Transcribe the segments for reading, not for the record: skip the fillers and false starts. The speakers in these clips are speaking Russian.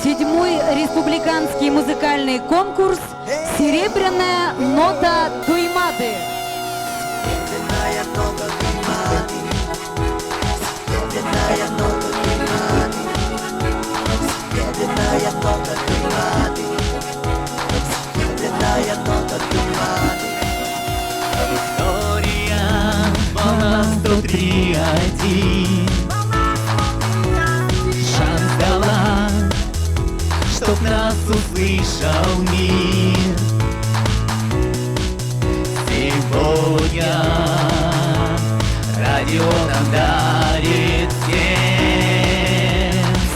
Седьмой республиканский музыкальный конкурс «Серебряная нота Туймады». Серебряная нота Туймады, серебряная нота Туймады, серебряная нота Туймады, серебряная нота Туймады. Виктория, волна 103.1. Шанс дала, чтоб нас услышал мир. Сегодня радио нам дарит всем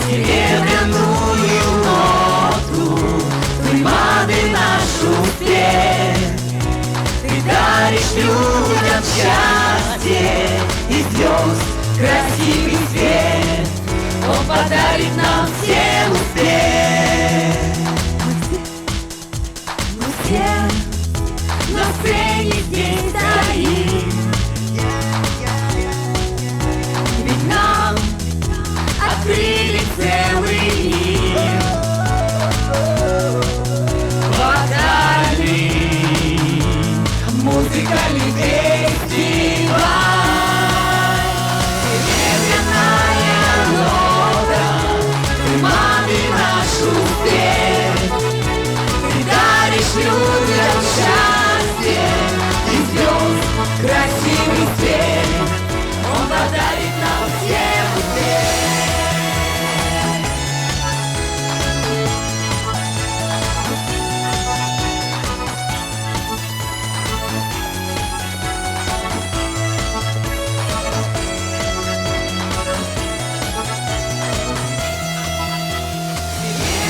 серебряную ноту Туймады, наш успех. Ты даришь людям счастье и звезд красивый свет. Он подарит нам всем успех. Мы все на сцене здесь стоим, ведь нам открыли целый мир. Вокальный, музыкальный фестиваль. Серебряная нота Туймады, наш успех. Ты даришь людям счастье и звезд красивый свет. Он подарит нам всем успех.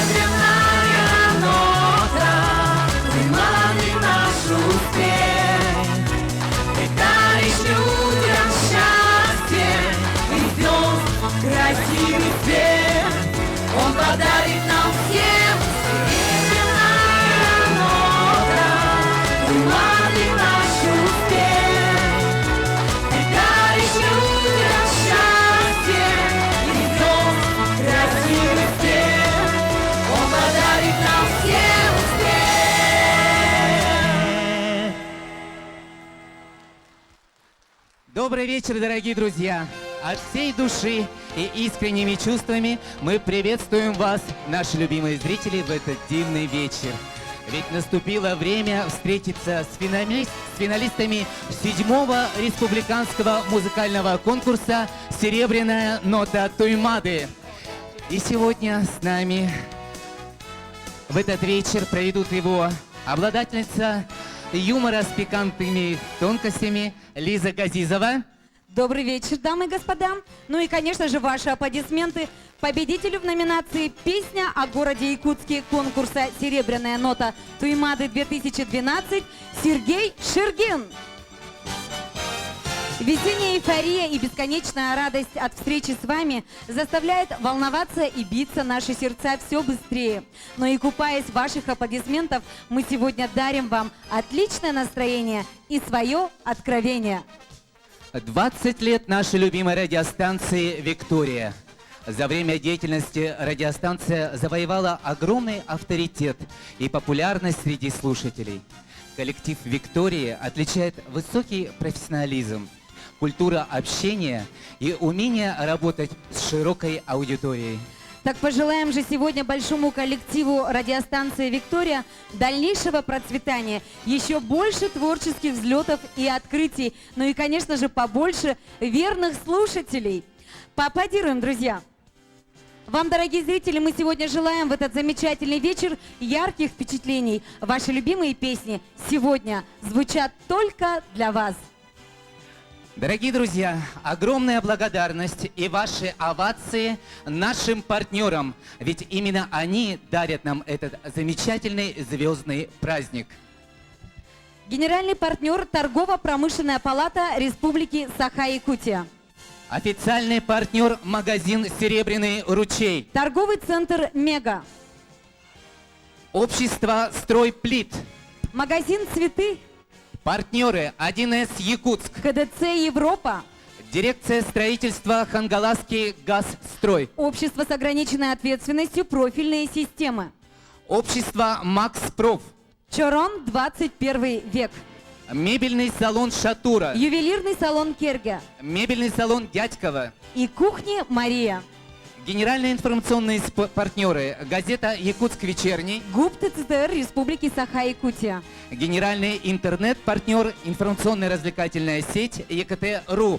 Серебряная нота Туймады, наш успех. Ты даришь людям счастье и звезд красивый свет. Он подарит нам всем. Серебряная нота Туймады, наш успех. Ты даришь людям счастье и звезд красивый свет. Он подарит нам всем успех. Добрый вечер, дорогие друзья! От всей души и искренними чувствами мы приветствуем вас, наши любимые зрители, в этот дивный вечер. Ведь наступило время встретиться с финалистами 7-го республиканского музыкального конкурса «Серебряная нота Туймады». И сегодня с нами в этот вечер проведут его обладательница юмора с пикантными тонкостями Лиза Газизова. Добрый вечер, дамы и господа. Ну и, конечно же, ваши аплодисменты победителю в номинации «Песня о городе Якутске» конкурса «Серебряная нота Туймады-2012» Сергей Шергин. Весенняя эйфория и бесконечная радость от встречи с вами заставляет волноваться и биться наши сердца все быстрее. Но и купаясь в ваших аплодисментах, мы сегодня дарим вам отличное настроение и свое откровение. 20 лет нашей любимой радиостанции «Виктория». За время деятельности радиостанция завоевала огромный авторитет и популярность среди слушателей. Коллектив «Виктория» отличает высокий профессионализм, культура общения и умение работать с широкой аудиторией. Так пожелаем же сегодня большому коллективу радиостанции «Виктория» дальнейшего процветания, еще больше творческих взлетов и открытий, ну и, конечно же, побольше верных слушателей. Поаплодируем, друзья! Вам, дорогие зрители, мы сегодня желаем в этот замечательный вечер ярких впечатлений. Ваши любимые песни сегодня звучат только для вас. Дорогие друзья, огромная благодарность и ваши овации нашим партнерам, ведь именно они дарят нам этот замечательный звездный праздник. Генеральный партнер Торгово-промышленная палата Республики Саха-Якутия. Официальный партнер магазин «Серебряный ручей». Торговый центр «Мега». Общество «Стройплит». Магазин «Цветы». Партнеры 1С Якутск. КДЦ Европа. Дирекция строительства Хангаласский газстрой. Общество с ограниченной ответственностью «Профильные системы». Общество Макс Проф. Чорон 21 век. Мебельный салон Шатура. Ювелирный салон Керга. Мебельный салон Дядькова. И кухни Мария. Генеральные информационные партнеры. Газета «Якутск вечерний». ГУП ТЦТР Республики Саха-Якутия. Генеральный интернет-партнер. Информационная развлекательная сеть ЕКТ.ру.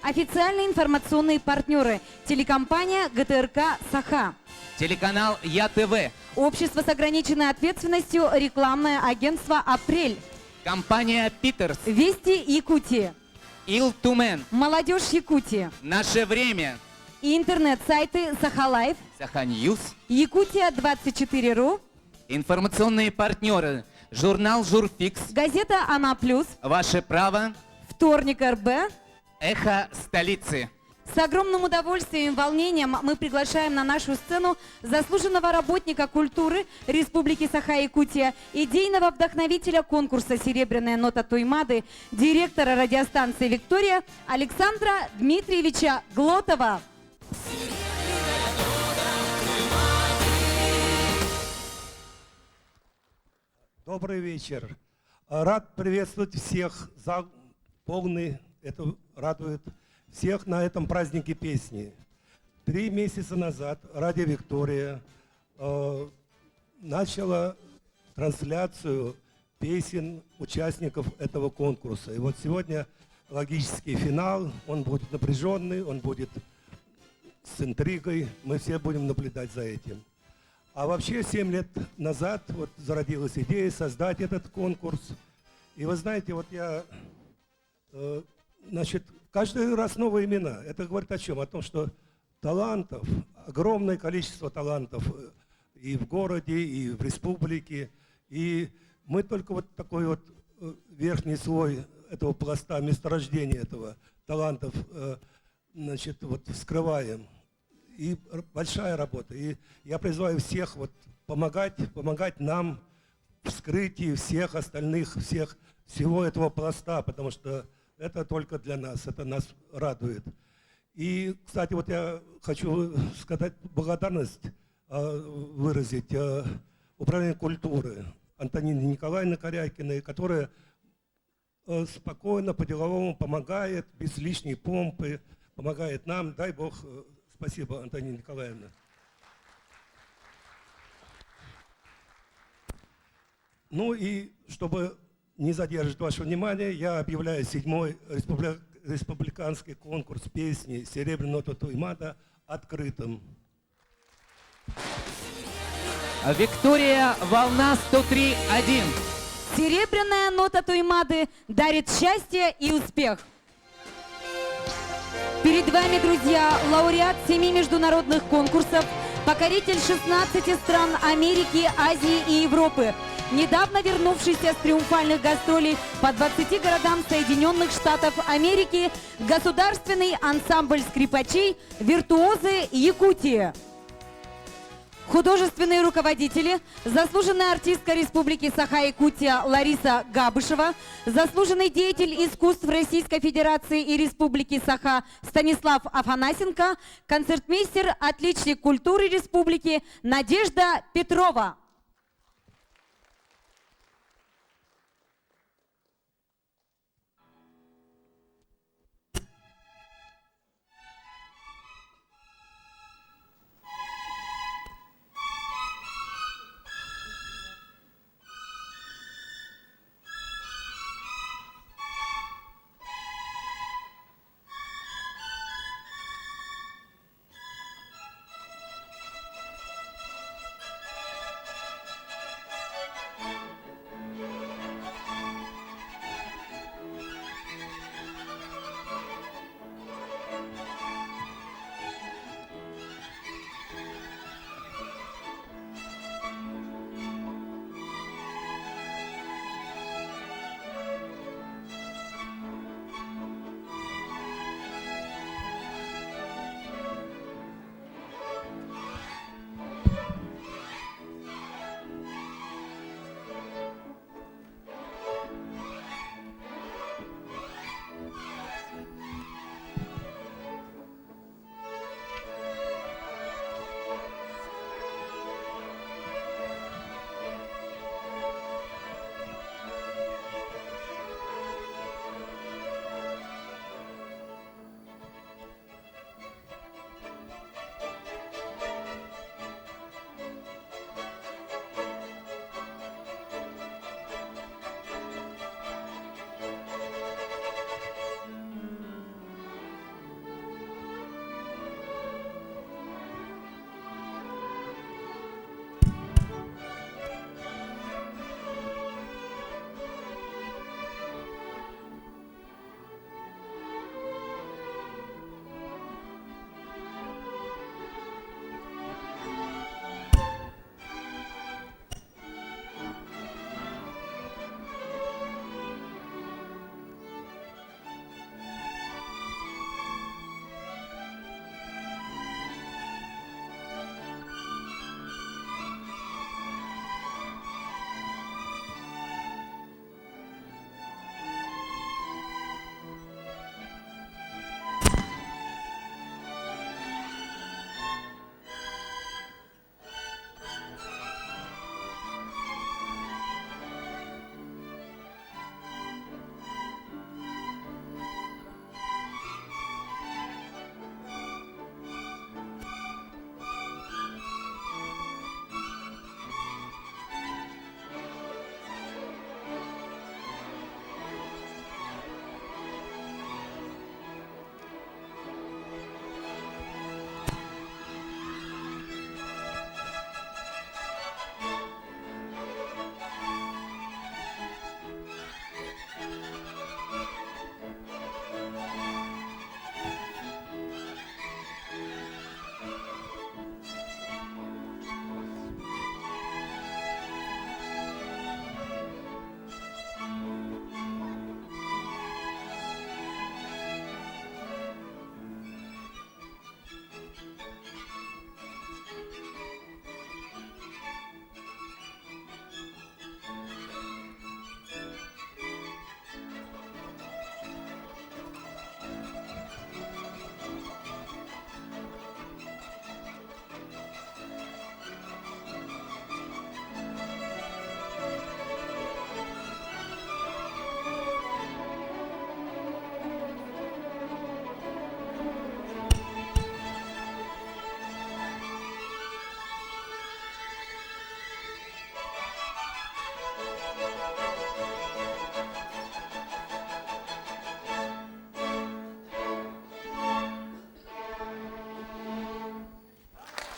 Официальные информационные партнеры. Телекомпания ГТРК Саха. Телеканал ЯТВ. Общество с ограниченной ответственностью рекламное агентство «Апрель». Компания Питерс. Вести Якутии. Ил Тумен. Молодежь Якутии. Наше время. И интернет-сайты Саха-Лайф, Саха-Ньюс. Якутия24.ру, Информационные партнеры. Журнал «Журфикс». газета «Ана Плюс», Ваше право. вторник РБ. Эхо столицы. С огромным удовольствием и волнением мы приглашаем на нашу сцену заслуженного работника культуры Республики Саха-Якутия, идейного вдохновителя конкурса «Серебряная нота Туймады», директора радиостанции «Виктория» Александра Дмитриевича Глотова. Добрый вечер. Рад приветствовать всех. Зал полный, это радует всех на этом празднике песни. 3 месяца назад радио «Виктория» начала трансляцию песен участников этого конкурса. И вот сегодня логический финал, он будет напряженный, он будет с интригой, мы все будем наблюдать за этим. А вообще 7 лет назад вот зародилась идея создать этот конкурс. И вы знаете, вот я, значит, каждый раз новые имена. Это говорит о чем? О том, что талантов, огромное количество талантов и в городе, и в республике. И мы только вот такой вот верхний слой этого пласта, месторождения этого талантов, значит, вот вскрываем. И большая работа. И я призываю всех вот помогать нам в вскрытии всех остальных, всего этого пласта, потому что это только для нас, это нас радует. И, кстати, вот я хочу сказать благодарность, выразить Управлению культуры Антонине Николаевне Корякиной, которая спокойно, по-деловому помогает, без лишней помпы, помогает нам. Дай Бог. Спасибо, Антонина Николаевна. Ну и, чтобы не задерживать ваше внимание, я объявляю 7-й республиканский конкурс песни «Серебряная нота Туймада» открытым. Виктория, волна 103.1. Серебряная нота Туймады дарит счастье и успех. Перед вами, друзья, лауреат 7 международных конкурсов, покоритель 16 стран Америки, Азии и Европы, недавно вернувшийся с триумфальных гастролей по 20 городам Соединенных Штатов Америки, государственный ансамбль скрипачей «Виртуозы Якутии». Художественные руководители, заслуженная артистка Республики Саха-Якутия Лариса Габышева, заслуженный деятель искусств Российской Федерации и Республики Саха Станислав Афанасенко, концертмейстер, отличник культуры Республики Надежда Петрова.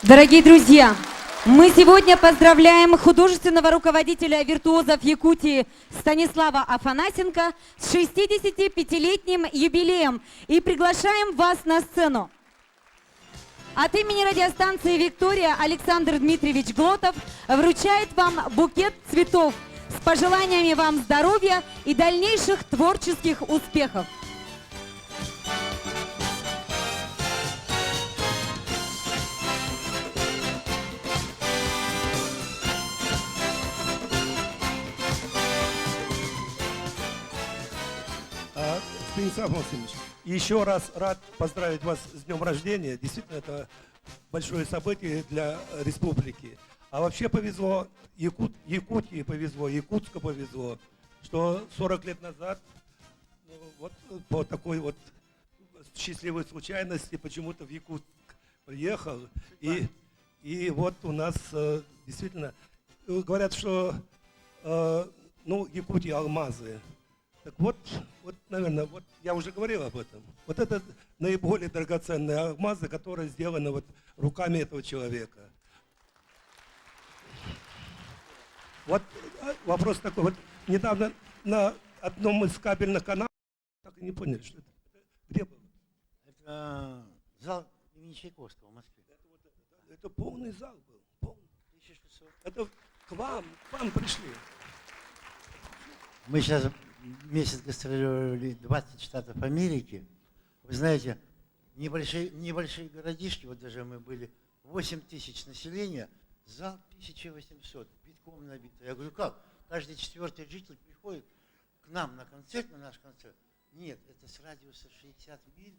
Дорогие друзья, мы сегодня поздравляем художественного руководителя виртуозов Якутии Станислава Афанасенко с 65-летним юбилеем и приглашаем вас на сцену. От имени радиостанции «Виктория» Александр Дмитриевич Глотов вручает вам букет цветов с пожеланиями вам здоровья и дальнейших творческих успехов. Станислав Максимович, еще раз рад поздравить вас с днем рождения. Действительно, это большое событие для республики. А вообще повезло, Якутии повезло, Якутску повезло, что 40 лет назад вот по такой вот счастливой случайности почему-то в Якутск приехал. И вот у нас действительно говорят, что ну, Якутия алмазы. Так вот, наверное, вот я уже говорил об этом. Вот это наиболее драгоценные алмазы, которые сделаны вот руками этого человека. Вот вопрос такой. Вот недавно на одном из кабельных каналов так и не поняли, что это. Где был? Это зал имени Чайковского в Москве. Это полный зал был. Полный. 1600. Это к вам пришли. Мы сейчас месяц гастролировали 20 штатов Америки. Вы знаете, небольшие городишки, вот даже мы были, 8 тысяч населения, зал 1800, битком набит. Я говорю, как? Каждый 4-й житель приходит к нам на концерт, на наш концерт. Нет, это с радиуса 60 миль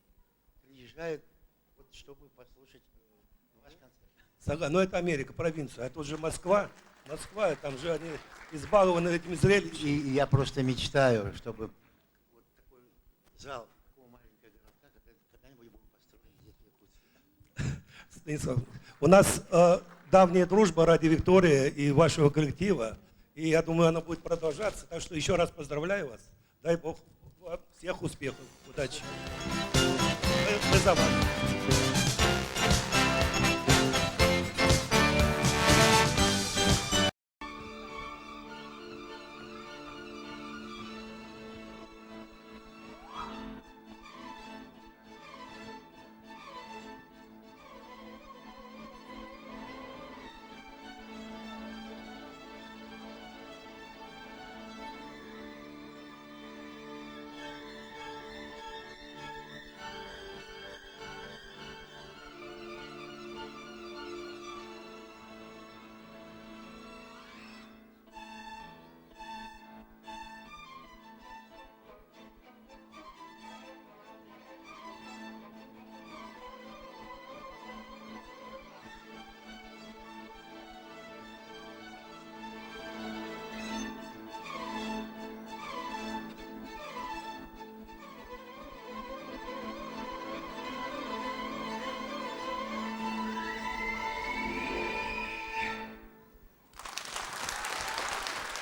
приезжает, вот, чтобы послушать ваш концерт. Но это Америка, провинция, это уже Москва, там же они избалованы этими зрелищами. И я просто мечтаю, чтобы вот такой зал такого маленького городка когда-нибудь будем построить здесь в Якутске. Станислав, у нас давняя дружба ради Виктории и вашего коллектива, и я думаю, она будет продолжаться, так что еще раз поздравляю вас. Дай Бог вам всех успехов, удачи. Мы за вас.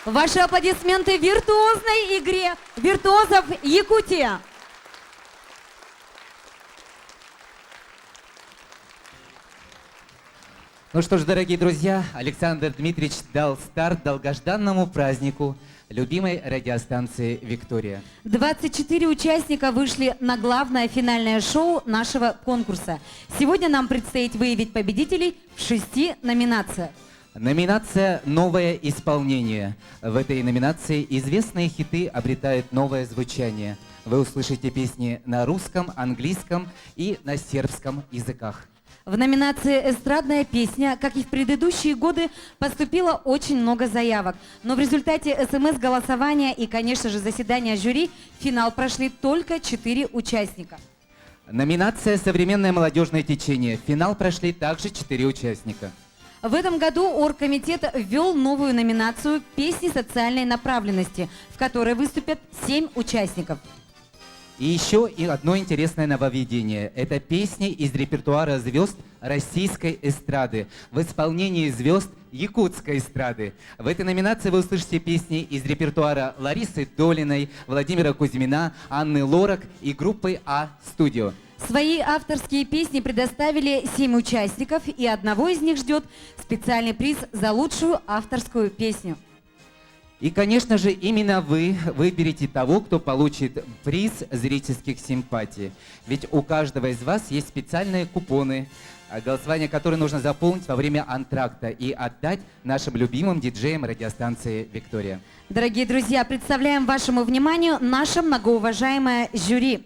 Ваши аплодисменты виртуозной игре виртуозов Якутия. Ну что ж, дорогие друзья, Александр Дмитриевич дал старт долгожданному празднику любимой радиостанции «Виктория». 24 участника вышли на главное финальное шоу нашего конкурса. Сегодня нам предстоит выявить победителей в 6 номинациях. Номинация «Новое исполнение». В этой номинации известные хиты обретают новое звучание. Вы услышите песни на русском, английском и на сербском языках. В номинации «Эстрадная песня», как и в предыдущие годы, поступило очень много заявок. Но в результате СМС-голосования и, конечно же, заседания жюри в финал прошли только 4 участника. Номинация «Современное молодежное течение». В финал прошли также 4 участника. В этом году оргкомитет ввел новую номинацию «Песни социальной направленности», в которой выступят 7 участников. И еще и одно интересное нововведение. Это песни из репертуара звезд российской эстрады в исполнении звезд якутской эстрады. В этой номинации вы услышите песни из репертуара Ларисы Долиной, Владимира Кузьмина, Анны Лорак и группы А-студио. Свои авторские песни предоставили 7 участников, и одного из них ждет специальный приз за лучшую авторскую песню. И, конечно же, именно вы выберете того, кто получит приз зрительских симпатий. Ведь у каждого из вас есть специальные купоны, голосование которые нужно заполнить во время антракта и отдать нашим любимым диджеям радиостанции «Виктория». Дорогие друзья, представляем вашему вниманию наше многоуважаемое жюри.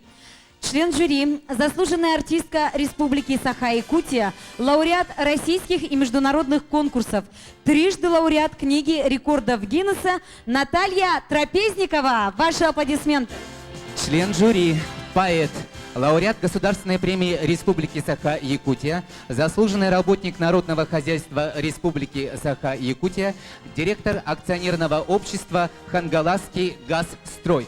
Член жюри, заслуженная артистка Республики Саха-Якутия, лауреат российских и международных конкурсов, трижды лауреат книги рекордов Гиннесса Наталья Трапезникова. Ваши аплодисменты. Член жюри, поэт, лауреат Государственной премии Республики Саха-Якутия, заслуженный работник Народного хозяйства Республики Саха-Якутия, директор акционерного общества «Хангаласский газстрой».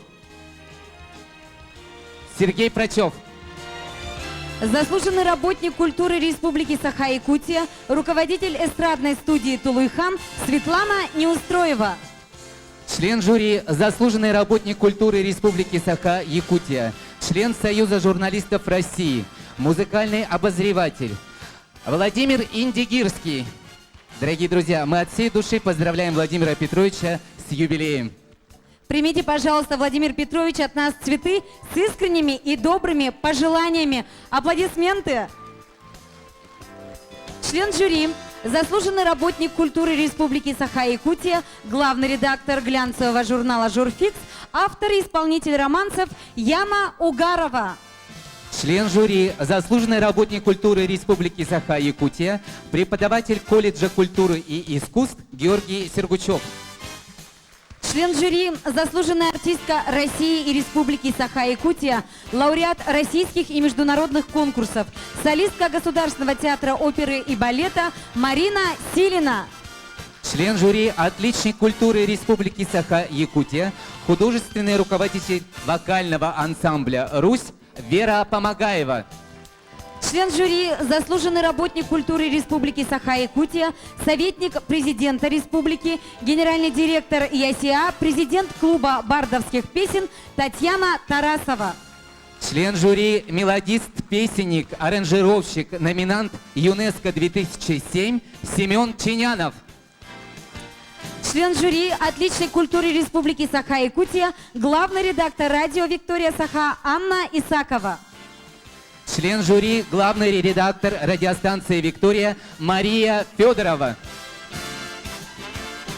Сергей Прочев. Заслуженный работник культуры Республики Саха-Якутия, руководитель эстрадной студии «Тулуйхан» Светлана Неустроева. Член жюри, заслуженный работник культуры Республики Саха-Якутия, член Союза журналистов России, музыкальный обозреватель Владимир Индигирский. Дорогие друзья, мы от всей души поздравляем Владимира Петровича с юбилеем. Примите, пожалуйста, Владимир Петрович, от нас цветы с искренними и добрыми пожеланиями. Аплодисменты. Член жюри, заслуженный работник культуры Республики Саха-Якутия, главный редактор глянцевого журнала «Журфикс», автор и исполнитель романсов Яна Угарова. Член жюри, заслуженный работник культуры Республики Саха-Якутия, преподаватель колледжа культуры и искусств Георгий Сергучев. Член жюри, заслуженная артистка России и Республики Саха-Якутия, лауреат российских и международных конкурсов, солистка Государственного театра оперы и балета Марина Силина. Член жюри, отличник культуры Республики Саха-Якутия, художественный руководитель вокального ансамбля «Русь» Вера Помогаева. Член жюри, заслуженный работник культуры Республики Саха-Якутия, советник президента республики, генеральный директор ЯСИА, президент клуба бардовских песен Татьяна Тарасова. Член жюри, мелодист, песенник, аранжировщик, номинант ЮНЕСКО 2007 Семен Чинянов. Член жюри, отличник культуры Республики Саха-Якутия, главный редактор радио «Виктория Саха» Анна Исакова. Член жюри, главный редактор радиостанции «Виктория» Мария Федорова.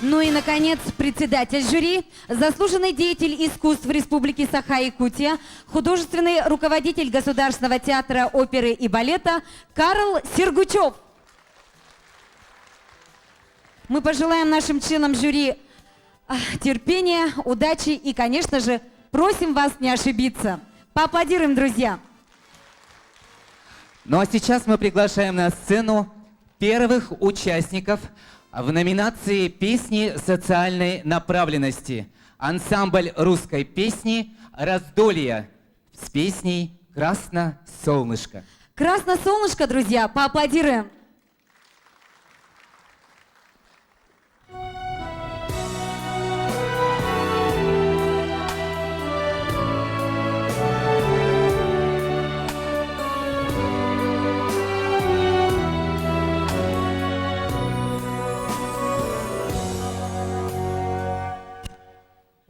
Ну и, наконец, председатель жюри, заслуженный деятель искусств Республики Саха-Якутия, художественный руководитель Государственного театра оперы и балета Карл Сергучев. Мы пожелаем нашим членам жюри терпения, удачи и, конечно же, просим вас не ошибиться. Поаплодируем, друзья! Ну а сейчас мы приглашаем на сцену первых участников в номинации «Песни социальной направленности». Ансамбль русской песни «Раздолье» с песней «Красно солнышко». Красно солнышко, друзья, поаплодируем!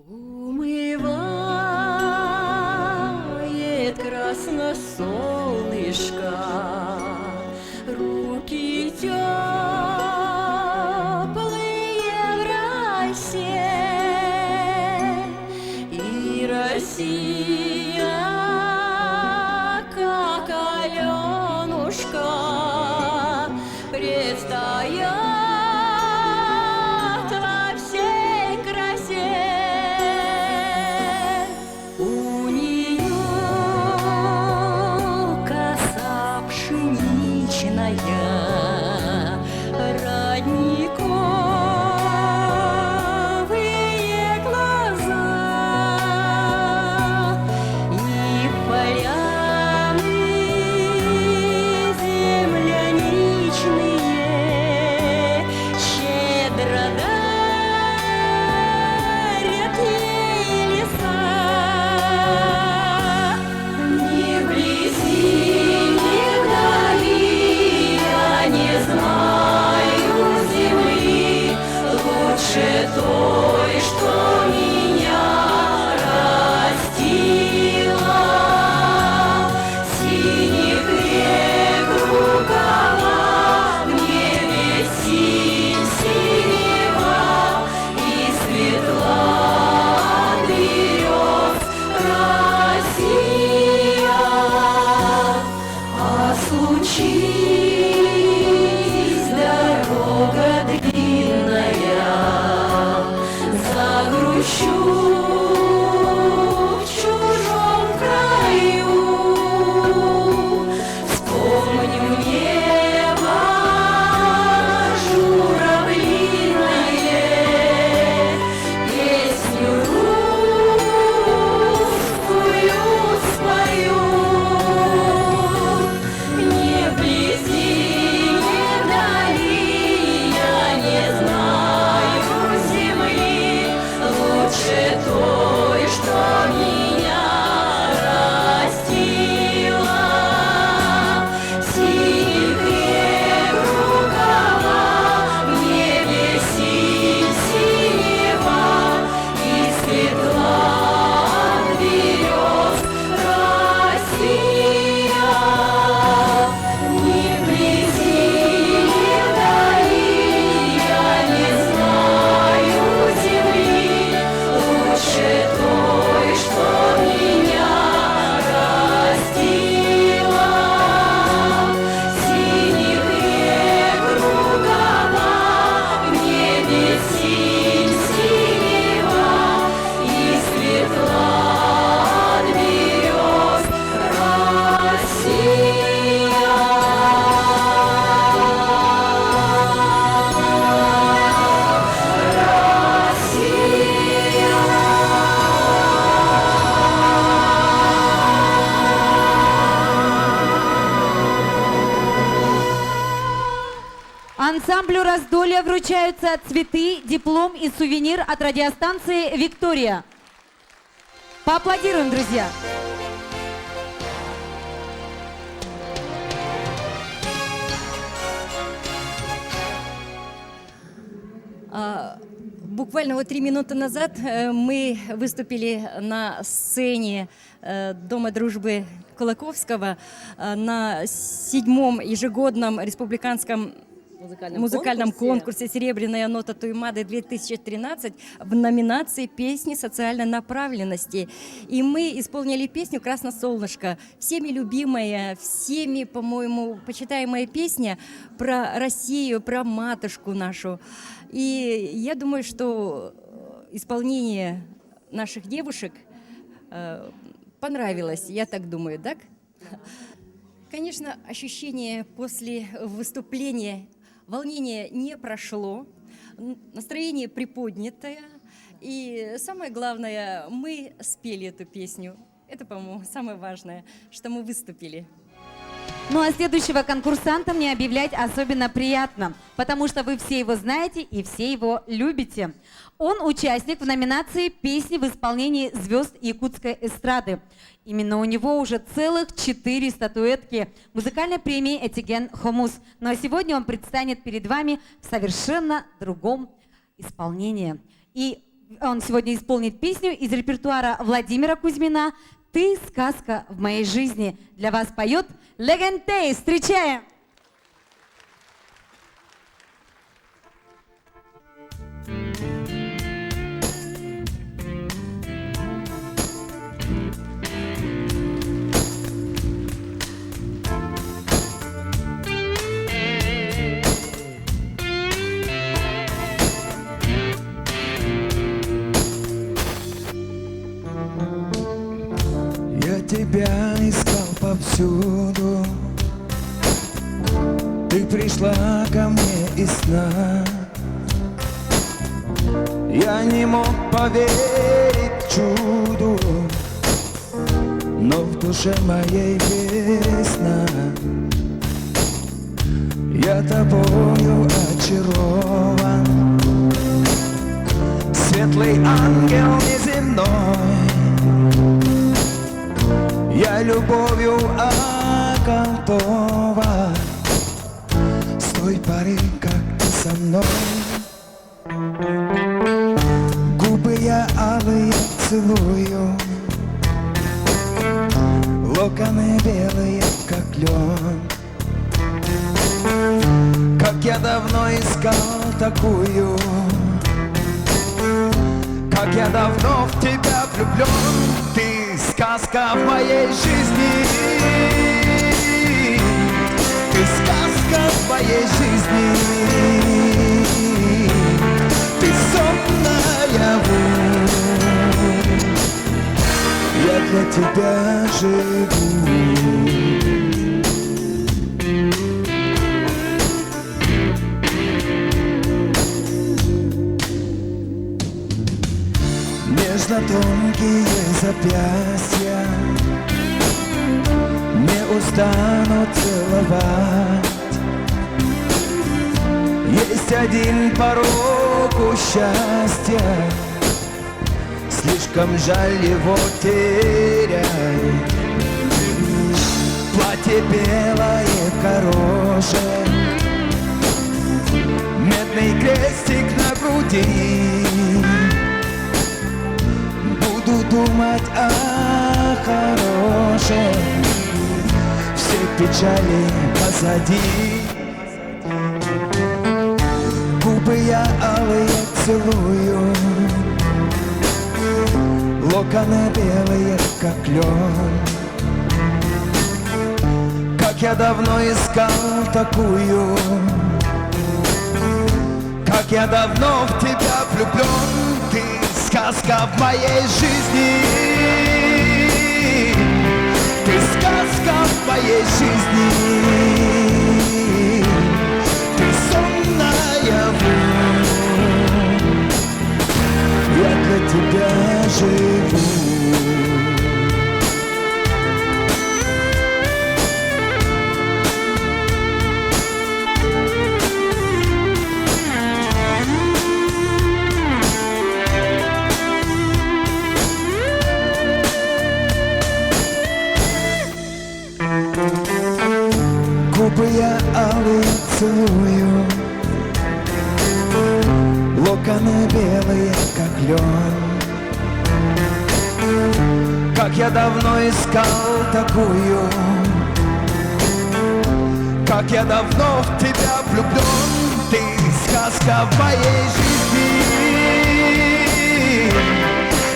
Умывает красно солнышко, руки теплые в росе, и Россия, как Аленушка, предстает во всей красе. У нее коса пшеничная, родниковые глаза и поляны земляничные, дорога длинная, загрущу в чужом краю, вспомню небо журавлиное, песню русскую спою. Не вблизи, не вдали, я не знаю земли лучше той, что меня растила. Синих рек рукава, в небе синь синева, и светла от берез Россия. Ни вблизи, ни вдали, я не знаю земли лучше той, что меня растила. Синих рек рукава, в небе синь синева, и светла от берез Ансамблю «Раздолье» вручаются цветы, диплом и сувенир от радиостанции «Виктория». Поаплодируем, друзья! Буквально вот 3 минуты назад мы выступили на сцене Дома дружбы Кулаковского на 7-м ежегодном республиканском музыкальном конкурсе «Серебряная нота Туймады-2013» в номинации «Песни социальной направленности». И мы исполнили песню «Красное солнышко». Всеми любимая, всеми, по-моему, почитаемая песня про Россию, про матушку нашу. И я думаю, что исполнение наших девушек понравилось, я так думаю, так? Конечно, ощущение после выступления, волнение не прошло, настроение приподнятое, и самое главное, мы спели эту песню. Это, по-моему, самое важное, что мы выступили. Ну а следующего конкурсанта мне объявлять особенно приятно, потому что вы все его знаете и все его любите. Он участник в номинации «Песни в исполнении звезд якутской эстрады». Именно у него уже целых 4 статуэтки музыкальной премии «Этиген Хомус». Ну а сегодня он предстанет перед вами в совершенно другом исполнении. И он сегодня исполнит песню из репертуара Владимира Кузьмина «Ты — сказка в моей жизни». Для вас поет Легентей. Встречаем! Я тебя искал повсюду, ты пришла ко мне из сна. Я не мог поверить чуду, но в душе моей весна. Я тобою очарован, светлый ангел неземной. Я любовью околдован с той поры, как ты со мной. Губы я алые целую, локоны белые, как лен. Как я давно искал такую, как я давно в тебя влюблен. Ты сказка в моей жизни, Ты сказка в моей жизни, ты сон наяву. Я для тебя живу. Нежно тонкие запястья не устану целовать. Есть один порог у счастья, слишком жаль его терять. Платье белое хорошее, медный крестик на груди. Буду думать о хорошем, все печали позади. Губы я алые целую, локоны белые, как лен. Как я давно искал такую, как я давно в тебя влюблен. Ты сказка в моей жизни, ты сказка в моей жизни, ты сон наяву. Я для тебя живу. Губы я алые целую, локоны белые, как лен. Как я давно искал такую, как я давно в тебя влюблен. Ты сказка в моей жизни,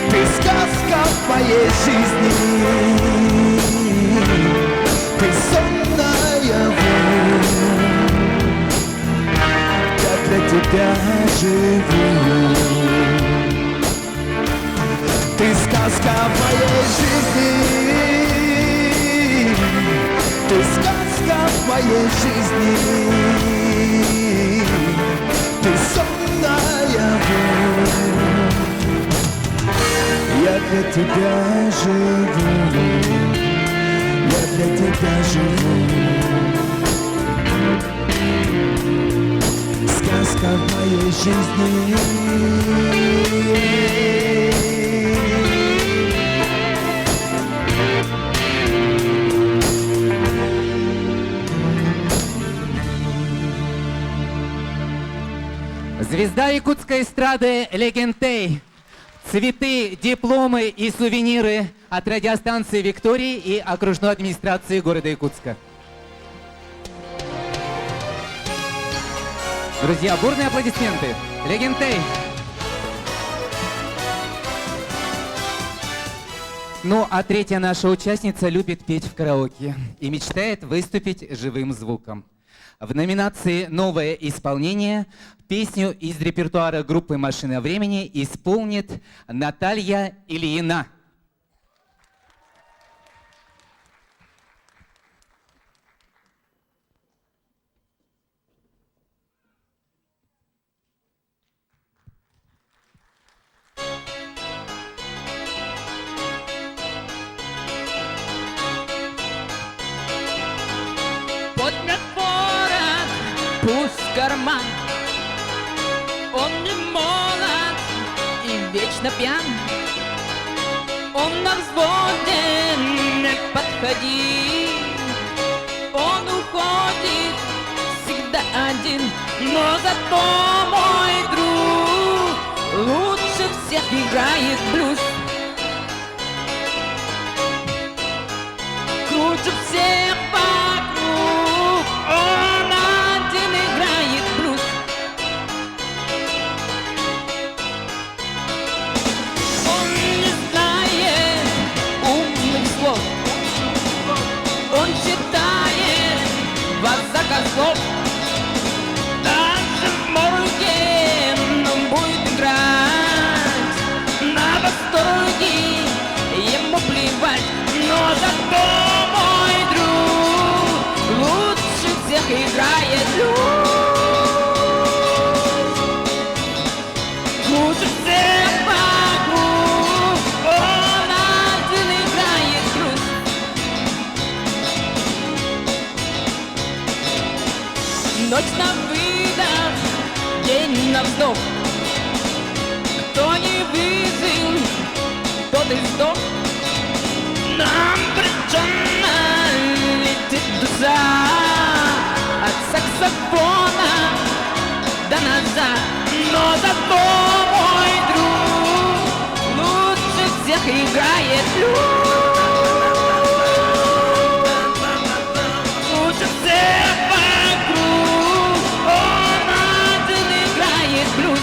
ты сказка в моей жизни, ты сон наяву. Я для тебя живу. Ты сказка в моей жизни, ты сказка в моей жизни, ты сон наяву. Я для тебя живу, я для тебя живу. Сказка в моей жизни. Звезда якутской эстрады Легентей. Цветы, дипломы и сувениры от радиостанции «Виктории» и окружной администрации города Якутска. Друзья, бурные аплодисменты. Легентей. Ну, а третья наша участница любит петь в караоке и мечтает выступить живым звуком. В номинации «Новое исполнение» песню из репертуара группы «Машина времени» исполнит Наталья Ильина. Подмет ворот, пусть карман. Он не молод и вечно пьян. Он на взводе, не подходи. Он уходит всегда один, но зато мой друг лучше всех играет блюз. Круче всех вокруг, он один играет блюз. Он не знает умных слов, он считает вас слов. Даже Морген будет играть на восторге, ему плевать. Но зато мой друг лучше всех играет блюз. Лучше всех вокруг он один играет блюз. Ночь на выдох, день на вздох. Кто не выжил, тот и сдох. Нам причина летит душа от саксофона до назад. Но зато мой друг лучше всех играет блюз. Лучше всех вокруг он один играет блюз.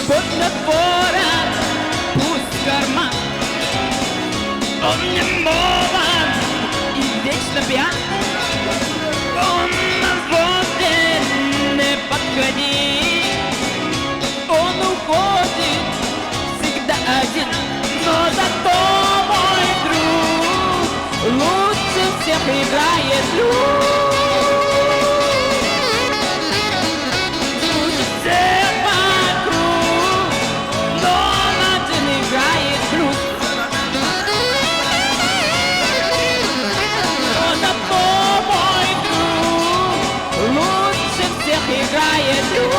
Вот напора, пусть карман. Он не молод и вечно пьян. Он на воде не подходи. Он уходит всегда один. Но зато мой друг лучше всех играет блюз. Лучше всех вокруг, но он один играет блюз. Но зато мой друг лучше всех играет блюз.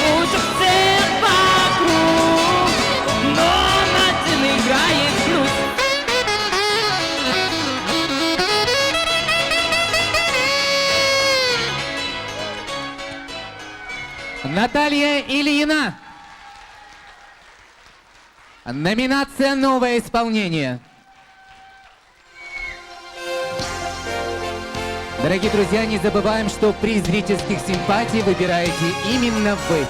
Лучше всех вокруг, но он один играет блюз. Наталья Ильина. Номинация «Новое исполнение». Дорогие друзья, не забываем, что приз зрительских симпатий выбираете именно вы.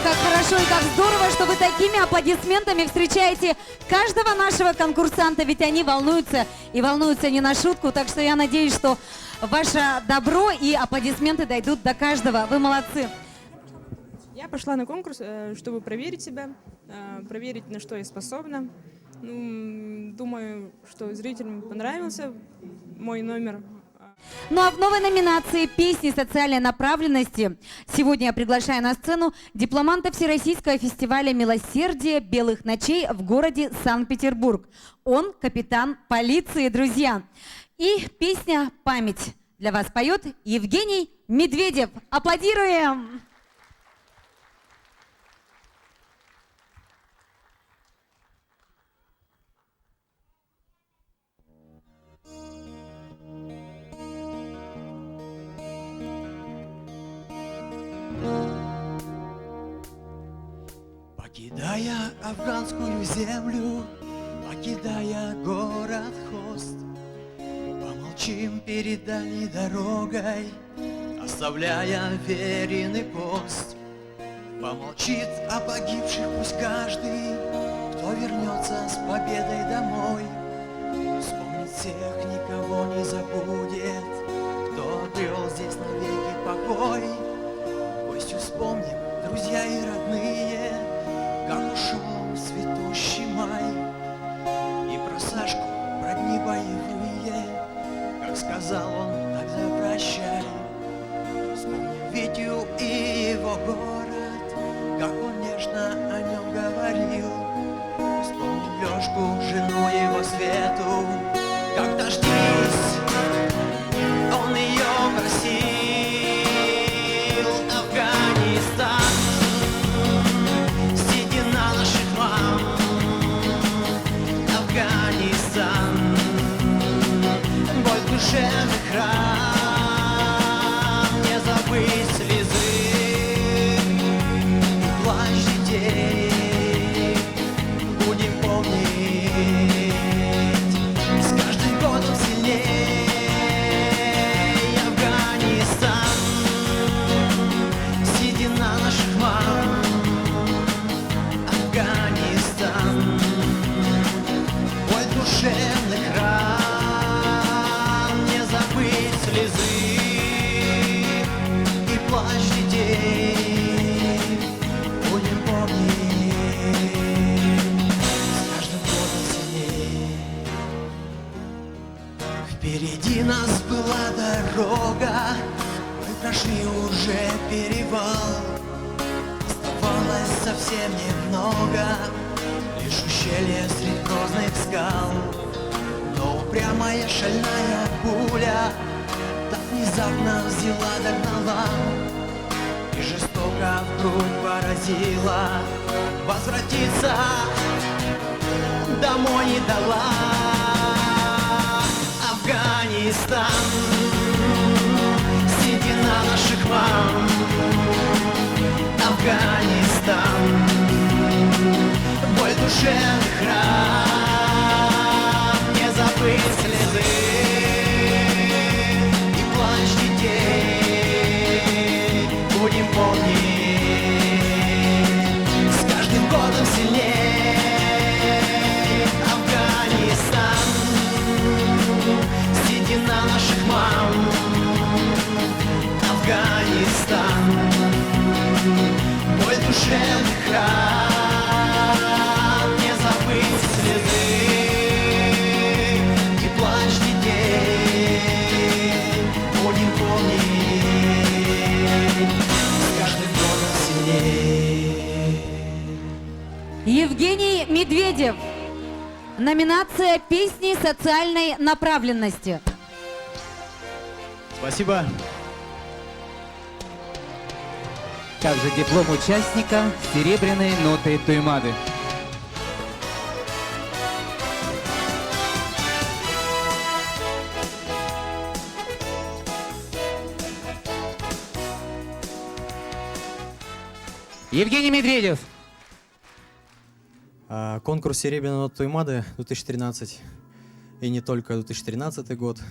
Как хорошо и как здорово, что вы такими аплодисментами встречаете каждого нашего конкурсанта, ведь они волнуются и волнуются не на шутку, так что я надеюсь, что ваше добро и аплодисменты дойдут до каждого. Вы молодцы. Я пошла на конкурс, чтобы проверить себя, проверить, на что я способна. Думаю, что зрителям понравился мой номер. Ну а в новой номинации «Песни социальной направленности» сегодня я приглашаю на сцену дипломанта Всероссийского фестиваля милосердия «Белых ночей» в городе Санкт-Петербург. Он капитан полиции, друзья. И песня «Память» для вас поет Евгений Медведев. Аплодируем! Покидая афганскую землю, покидая город Хост, помолчим перед дальней дорогой, оставляя веренный пост. Помолчит о погибших пусть каждый, кто вернется с победой домой. Вспомнит всех, никого не забудет, кто обрел здесь навеки покой. Пусть вспомним, друзья и родные, как ушел цветущий май. И про Сашку, про дни боевые, как сказал он, тогда прощай. Вспомним Витю и его город, как он нежно о нем говорил. Вспомним Лёшку, жену его душевный храм, не забыть слезы и плач детей. Будем помнить с каждым годом сильнее Афганистан, седина наших мам. Афганистан, мой душевный храм, не забыть слезы и плач детей. Будем помнить с каждым годом сильнее. Впереди нас была дорога, мы прошли уже перевал. Оставалось совсем немного, лишь ущелье средь грозных скал. Но упрямая шальная пуля так внезапно взяла, догнала и жестоко вдруг поразила. Возвратиться домой не дала. Афганистан, седина наших мам. Афганистан, боль душевный храм, не забыть слезы и плач детей. Будем помнить с каждым годом сильнее. Афганистан, седина наших мам. Афганистан, мой душевный храм, не забыть слезы и плач детей. Будем помнить с каждым годом сильнее. Евгений Медведев. Номинация «Песни социальной направленности». Спасибо. Также диплом участника «Серебряные ноты Туймады». Евгений Медведев. Конкурс «Серебряные ноты Туймады» 2013 и не только 2013 год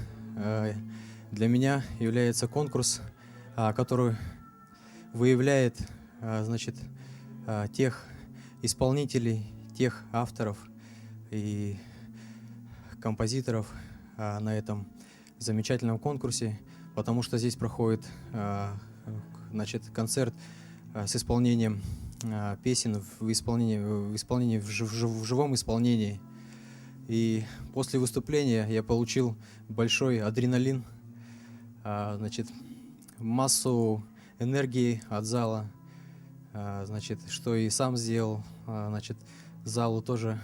для меня является конкурс, который выявляет, значит, тех исполнителей, тех авторов и композиторов на этом замечательном конкурсе, потому что здесь проходит, значит, концерт с исполнением песен в живом исполнении. И после выступления я получил большой адреналин, значит, массу энергии от зала, значит, что и сам сделал, значит, залу тоже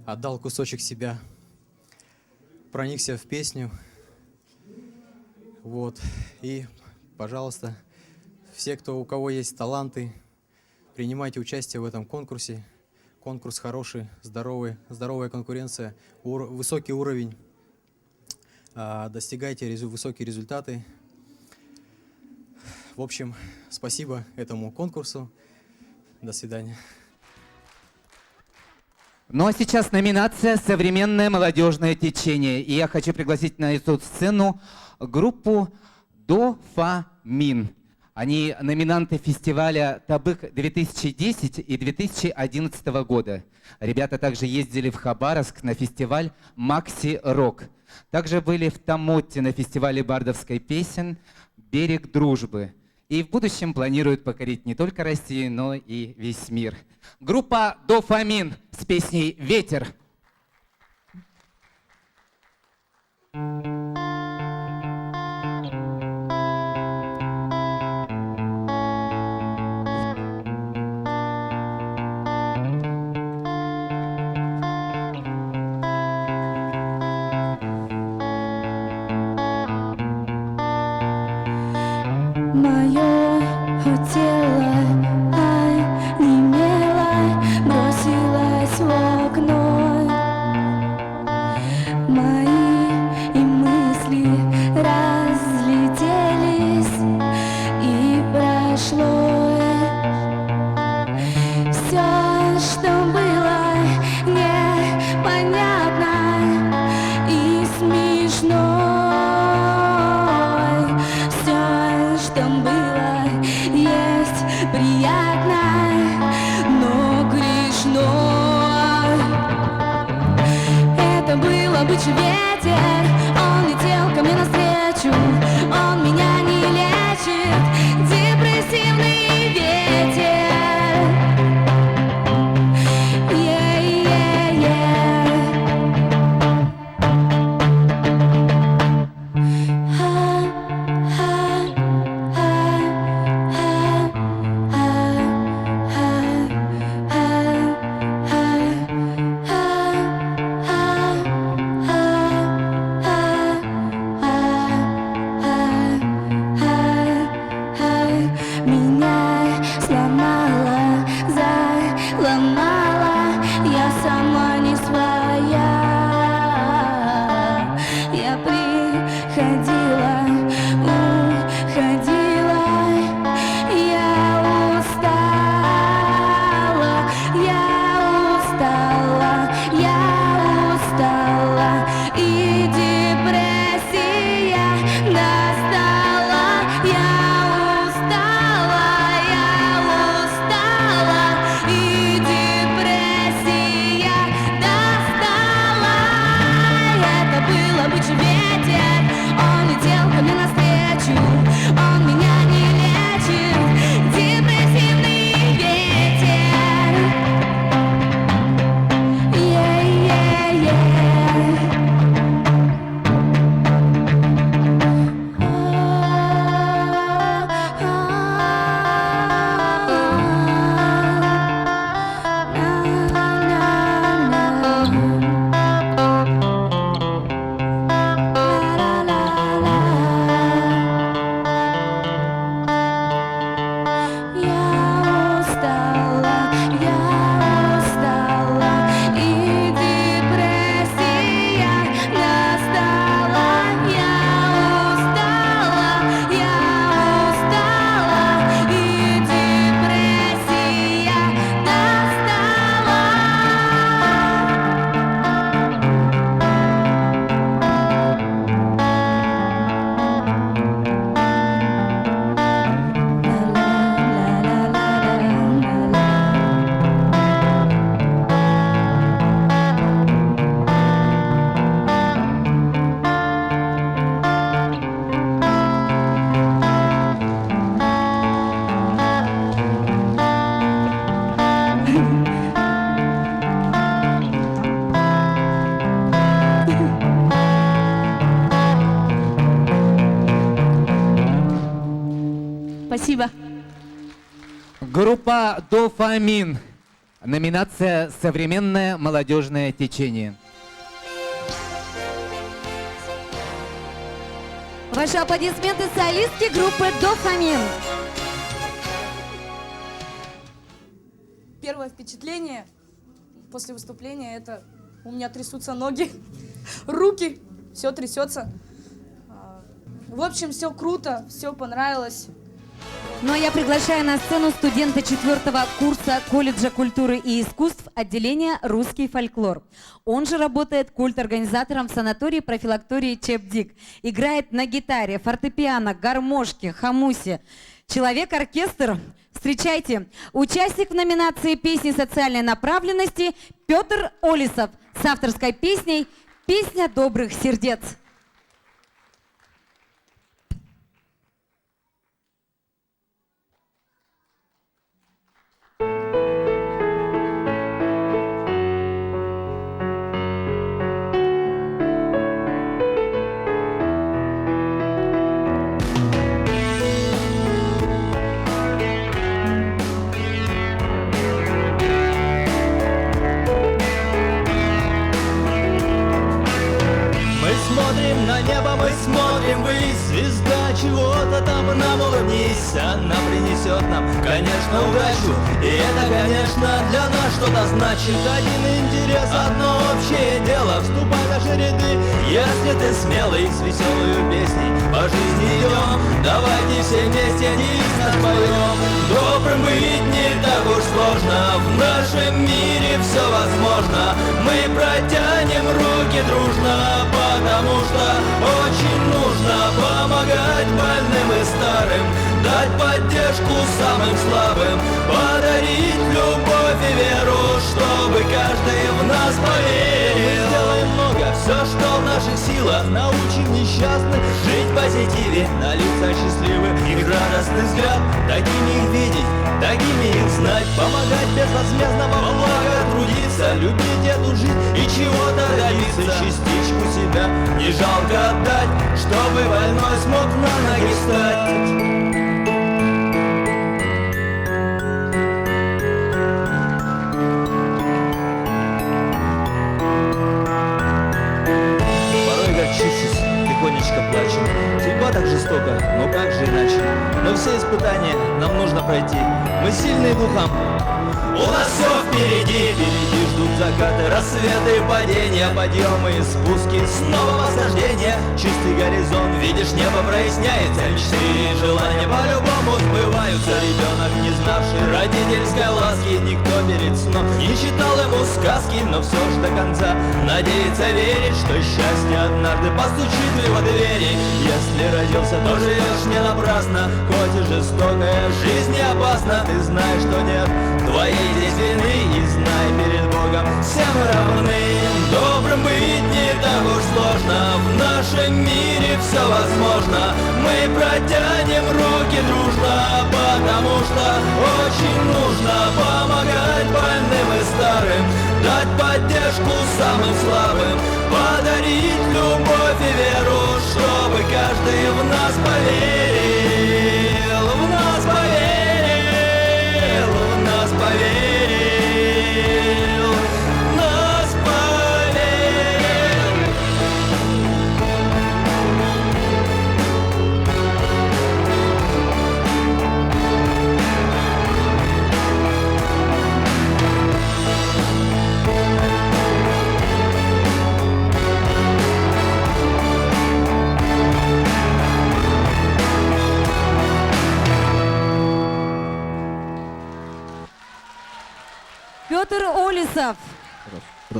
отдал кусочек себя, проникся в песню, вот, и, пожалуйста, все, у кого есть таланты, принимайте участие в этом конкурсе. Конкурс хороший, здоровая конкуренция, высокий уровень, достигайте высокие результаты. В общем, спасибо этому конкурсу. До свидания. Ну а сейчас номинация «Современное молодежное течение». И я хочу пригласить на эту сцену группу «Дофамин». Они номинанты фестиваля «Табык-2010» и 2011 года. Ребята также ездили в Хабаровск на фестиваль «Макси Рок». Также были в Тамотте на фестивале бардовской песен «Берег дружбы». И в будущем планируют покорить не только Россию, но и весь мир. Группа «Дофамин» с песней «Ветер». Мое тело онемело, бросилось в окно. Мои и мысли был обычный ветер, он летел ко мне навстречу, он меня не лечит, депрессивный ветер. Меня сломала, заломала, я сама не своя. Я приходила, уходила, я устала, и депрессия достала. Я устала, и депрессия достала. Это был обычный ветер, он летел ко мне навстречу, он меня не лечит, депрессивный ветер. Спасибо. Группа «Дофамин». Номинация «Современное молодежное течение». Ваши аплодисменты солистки группы «Дофамин». Первое впечатление после выступления — это у меня трясутся ноги, руки, все трясется. В общем, все круто, все понравилось. Ну а я приглашаю на сцену студента 4-го курса колледжа культуры и искусств отделения «Русский фольклор». Он же работает культорганизатором в санатории-профилактории ЧЕП-ДИК. Играет на гитаре, фортепиано, гармошке, хомусе. Человек-оркестр. Встречайте, участник в номинации «Песни социальной направленности» Петр Олисов с авторской песней «Песня добрых сердец». Смотрим на небо, мы смотрим ввысь, звезда чего-то там нам улыбнись. Она принесет нам, конечно, удачу, и это, конечно, для нас что-то значит. Один интерес, одно общее дело, вступай в наши ряды, если ты смелый, с веселой песней по жизни идем. Давайте все вместе девиз наш поем. Добрым быть не так уж сложно, в нашем мире все возможно. Мы протянем руки дружно, потому что очень нужно помогать больным и старым, дать поддержку самым слабым, подарить любовь и веру, чтобы каждый в нас поверил. Мы сделаем много, все, силах научим несчастных жить в позитиве, на лицах счастливых их радостный взгляд. Такими их видеть, такими их знать, помогать безвозмездно во благо трудиться, любить эту жизнь и чего-то добиться, частичку себя не жалко отдать, чтобы больной смог на ноги встать. Тихонечко плачем, судьба так жестока, но как же иначе? Но все испытания нам нужно пройти, мы сильные духом. У нас все впереди, впереди ждут закаты, рассветы, падения, подъемы и спуски, снова восхождение. Чистый горизонт, видишь, небо проясняется, мечты и желания по-любому сбываются. Ребенок, не знавший родительской ласки, никто перед сном не читал ему сказки, но все ж до конца надеется, верить, что счастье однажды постучит в его двери. Если родился, то живешь не напрасно, хоть и жестокая жизнь не опасна. Ты знаешь, что нет твоей здесь вины, и знай, перед Богом все мы равны. Добрым быть не так уж сложно, в нашем мире все возможно. Мы протянем руки дружно, потому что очень нужно помогать больным и старым, дать поддержку самым слабым, подарить любовь и веру, чтобы каждый в нас поверил, в нас поверил, в нас поверил, нас поверил. Петр Олесов.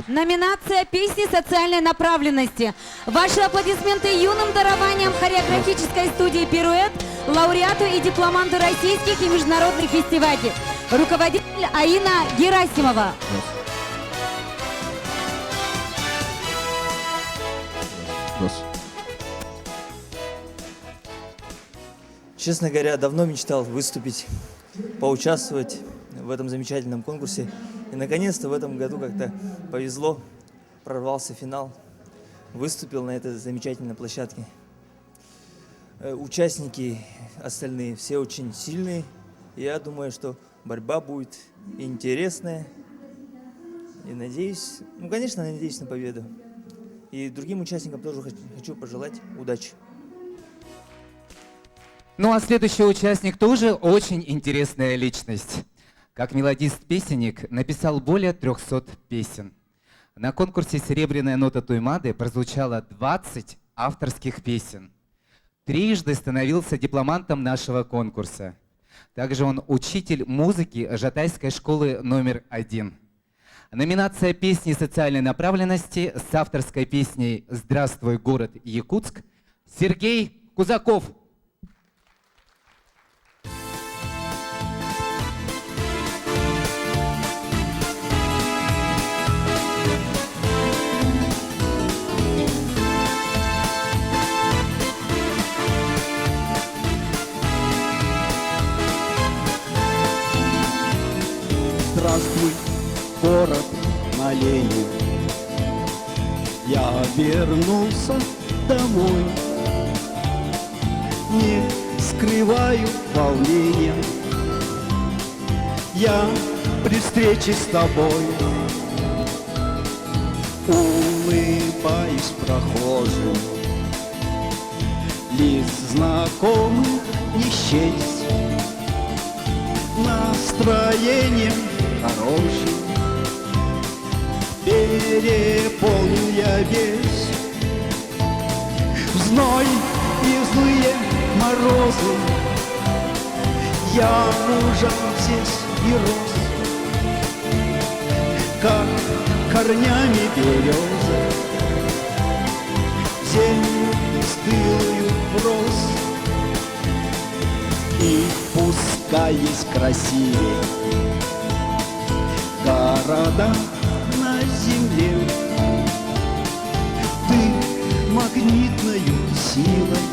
Номинация «Песни социальной направленности». Ваши аплодисменты юным дарованием хореографической студии «Пируэт», лауреату и дипломанту российских и международных фестивалей. Руководитель Аина Герасимова. Честно говоря, давно мечтал выступить, поучаствовать в этом замечательном конкурсе. И наконец-то в этом году как-то повезло, прорвался в финал, выступил на этой замечательной площадке. Участники остальные все очень сильные. Я думаю, что борьба будет интересная. И надеюсь, конечно, надеюсь на победу. И другим участникам тоже хочу пожелать удачи. Ну а следующий участник тоже очень интересная личность. Как мелодист-песенник написал более 300 песен. На конкурсе «Серебряная нота Туймады» прозвучало 20 авторских песен. Трижды становился дипломантом нашего конкурса. Также он учитель музыки Жатайской школы номер 1. Номинация «Песни социальной направленности» с авторской песней «Здравствуй, город Якутск» Сергей Кузаков. Здравствуй, город на Лене. Я вернулся домой, не скрываю волнения. Я при встрече с тобой улыбаюсь прохожим. Лиц знакомых не счесть, настроением хорошим переполнил я весь. В зной и злые морозы я мужем здесь и рос, как корнями березы землю стылую врос. И пускай есть красивее города на земле, ты магнитною силой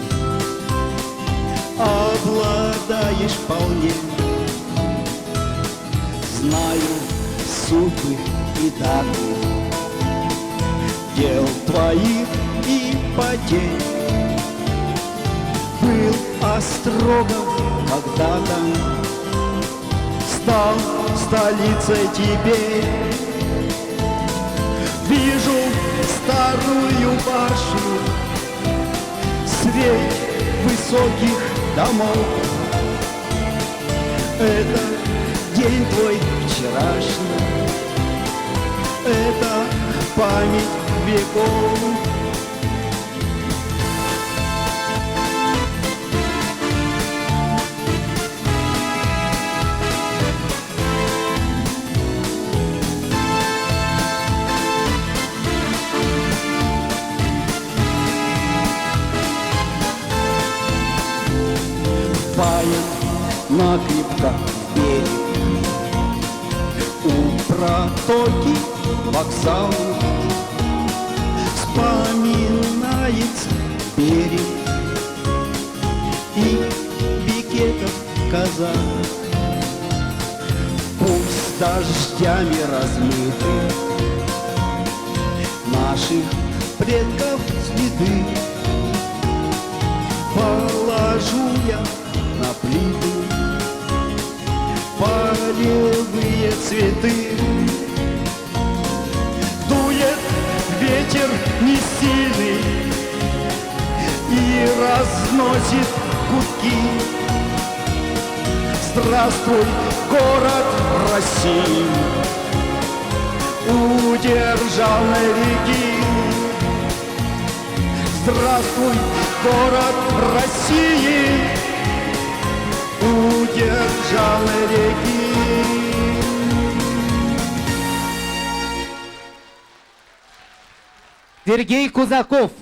обладаешь вполне. Знаю судьбы и даты дел твоих и потерь. Был Острогов когда-то, стал столицей теперь. Вижу старую башню, свет высоких домов. Это день твой вчерашний, это память веков. Накрепко берег, у протоки вокзал, вспоминается берег и бикетов казак. Пусть дождями размыты наших предков следы, положу я на плиты полевые цветы. Дует ветер не сильный и разносит гудки. Здравствуй, город России, у державной реки. Здравствуй, город России, у державной реки. Сергей Кузаков.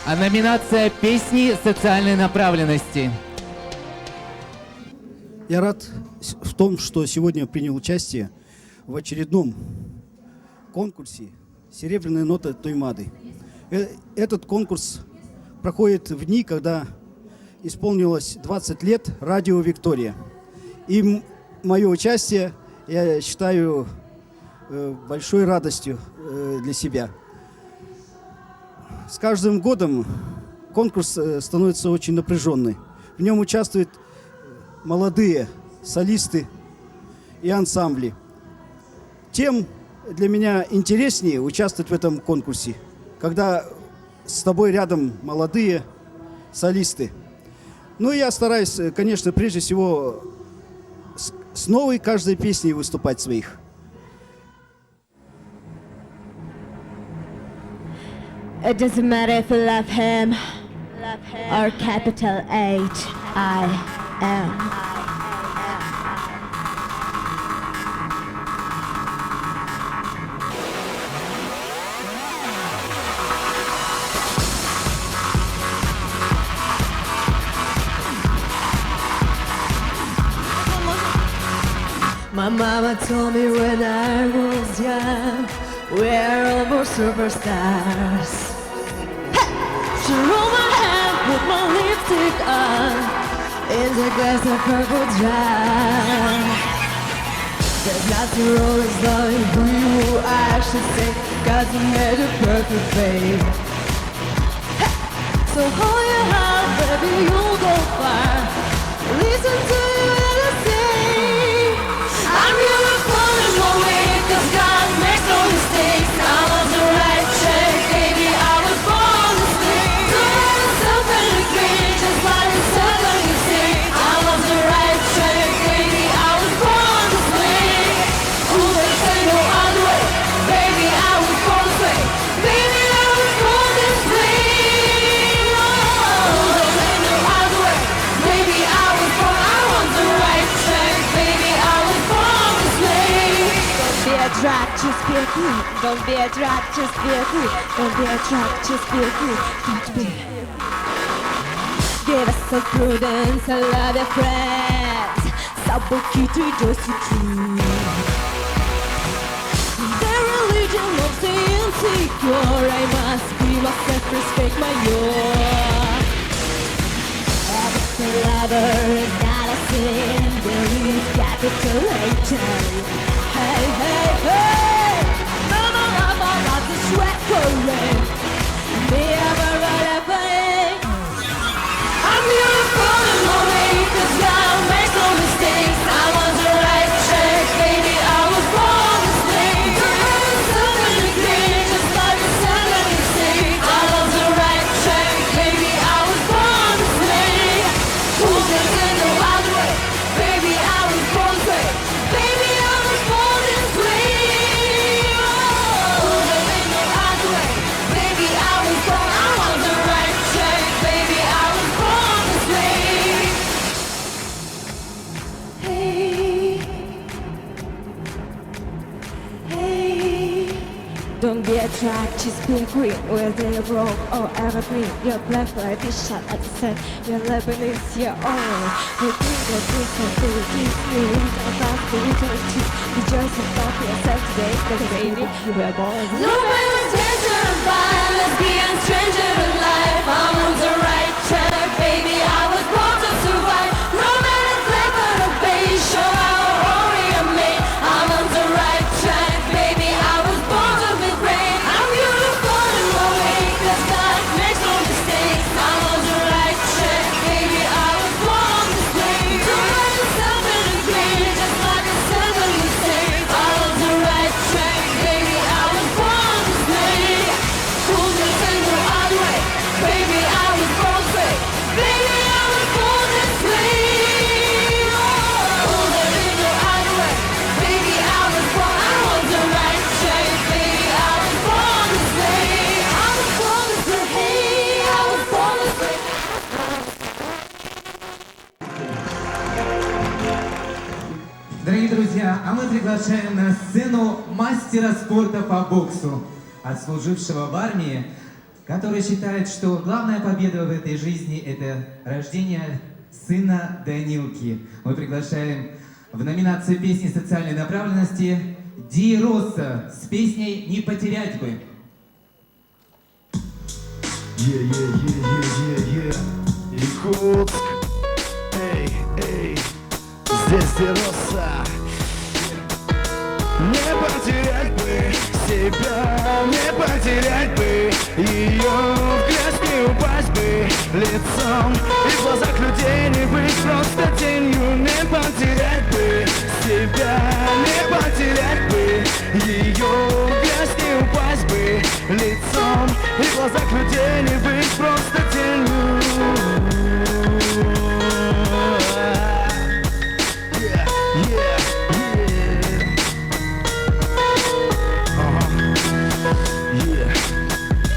А номинация «Песни социальной направленности». Я рад в том, что сегодня принял участие в очередном конкурсе «Серебряная нота Тоймады». Этот конкурс проходит в дни, когда исполнилось 20 лет радио «Виктория». И мое участие я считаю большой радостью для себя. С каждым годом конкурс становится очень напряженный. В нем участвуют молодые солисты и ансамбли. Тем для меня интереснее участвовать в этом конкурсе, когда с тобой рядом молодые солисты. Ну, я стараюсь, конечно, прежде всего с новой каждой песней выступать своих. It doesn't matter if you love him or capital H-I-M. My mama told me when I was young, we're all superstars. Hey! She rolled my hair, put my lipstick on, in the glass of purple dye. There's nothing wrong with knowing who you are, she said, 'cause you made a perfect babe. Hey! So hold your heart, baby, you'll go far. Listen to what I say. I'm beautiful in my way, 'cause God makes no mistakes. I was the right track, baby, I was born to stay. Doing something to great, just like the sun on you say. I was the right track, baby, I was born to slay. Ooh, they say no other way, baby, I was born to slay. Baby, I was born to slay. Ooh, they say no other way, baby, I was born, I was the right track, baby, I was born to slay. Don't be a drag, just be a queen. Don't be a drag, just be a queen. Don't be a drag, just be a queen. Don't be. Give us some prudence and love your friends. Собаки, ты just a true. Their religion of the insecure. I must be myself, respect my own. The lover is not a sin, there is capital H. Hey, hey, hey! No, no, I'm not the sweat for it. Never running. I'm beautiful and lonely, 'cause God makes no mistakes. I was the right track, baby, I was born to stay. Something to green, just like a sudden mistake. I was the right track, baby, I was born to stay. Who's this in the wild way? Baby, I was born to stay. Baby, I was born this way. Who's this in the wild way? Baby, I was born, I was the right track, baby, I was born this way. Hey, hey, don't be attracted, just be green, whether you're broke or evergreen. You're black like this shot at the sun, your Lebanese, your own. You think what we can do, teach me, about the eternity. Rejoice and talk yourself today, because baby, you were born. No man was danger of fire, let's be a stranger in life. I'm on the right track, baby, I was born to survive. No man is clever or beige, sure how warrior made. I'm on the right track, baby, I was born to be brave. I'm beautiful and lonely, 'cause God makes no mistakes. I'm on the right track, baby, I was born this way. Somebody something to green, just like a sudden mistake. I was the right track, baby, I was born this way. Who's this in the other way? Baby, I was born this way. Baby, I was born this way. Who's this in the other way? Baby, I was born, I was the right track, baby, I was born this way. I was born this way, hey, I was born this way. Дорогие друзья, а мы приглашаем на сцену мастера спорта по боксу, отслужившего в армии, который считает, что главная победа в этой жизни – это рождение сына Данилки. Мы приглашаем в номинацию песни социальной направленности Ди Росса с песней «Не потерять бы». Якутск, эй, эй, здесь Ди Росса. Не потерять бы себя, не потерять бы ее, в грязь не упасть бы лицом, и в глазах людей не быть просто тенью. Не потерять бы себя, не потерять бы ее, в грязь не упасть бы лицом, и в глазах людей не быть просто тенью.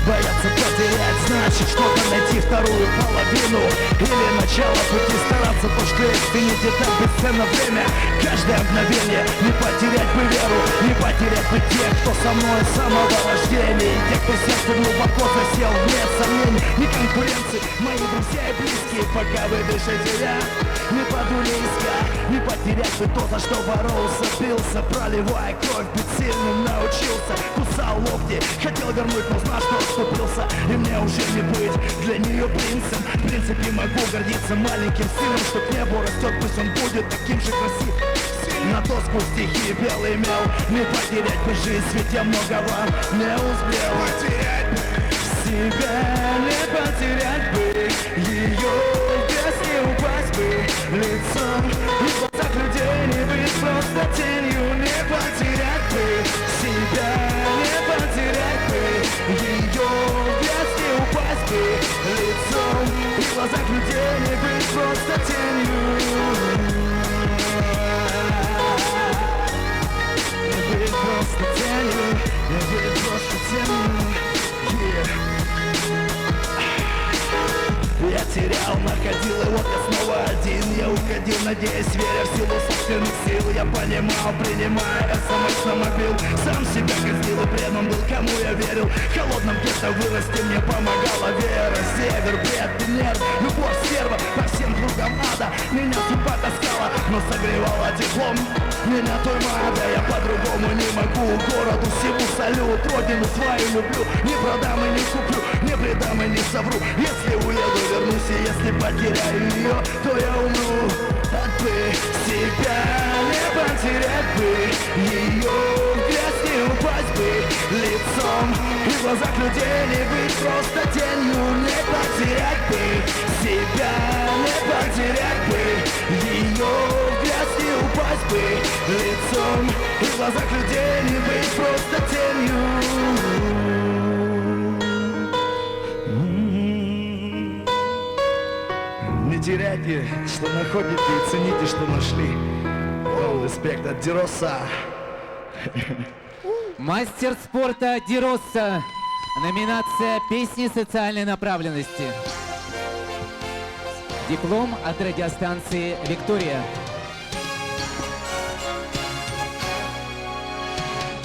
Бояться потерять, значит что-то найти, вторую половину или начало пути, стараться то, что есть, и не деталь, бесценно время, каждое мгновение. Не потерять бы веру, не потерять бы тех, кто со мной с самого рождения, и тех, кто сердце глубоко засел, нет сомнений, ни конкуренции, мои друзья и близкие, пока вы дышите я, не паду низко, не потерять бы то, за что боролся, бился, проливая кровь, быть сильным научился, кусал локти, хотел вернуть, но знал, что отступился, и мне уже не быть для нее принцем. В принципе могу гордиться маленьким сыном, что к небу растет, пусть он будет таким же красивым. На доску стихи белый мел, не потерять бы жизнь, ведь я многого не успел. Потерять бы себя, не потерять бы ее, без не упасть бы лицом, и в глазах людей не быть просто тенью. Не потерять бы себя, не потерять бы ее, без не упасть бы лицом, и в глазах людей не быть просто тенью. Не быть просто тенью, не быть просто тенью. Я терял, находил, и вот я снова один. Я уходил, надеясь, веря в силу собственных сил. Я понимал, принимая СМС на мобил, сам себя казнил и предан был, кому я верил. В холодном гетто вырасти мне помогала вера. Север, бред, нерв, любовь, стерва, по всем кругом ада. Меня судьба таскала, но согревала теплом. Меня Туймаада, я по-другому не могу. Городу всему салют, родину свою люблю. Не продам и не куплю, не предам и не совру. Если уеду, вернусь, и если потеряю ее, то я умру. От бы себя не потерять бы, ее в грязь не упасть бы лицом. И в глазах людей не быть просто тенью. Не потерять бы себя, не потерять бы ее в грязь не упасть бы лицом. И в глазах людей не быть просто тенью. Не теряйте, что находите, и цените, что нашли. Вам респект от Дироса. Мастер спорта Дироса. Номинация «Песни социальной направленности». Диплом от радиостанции «Виктория».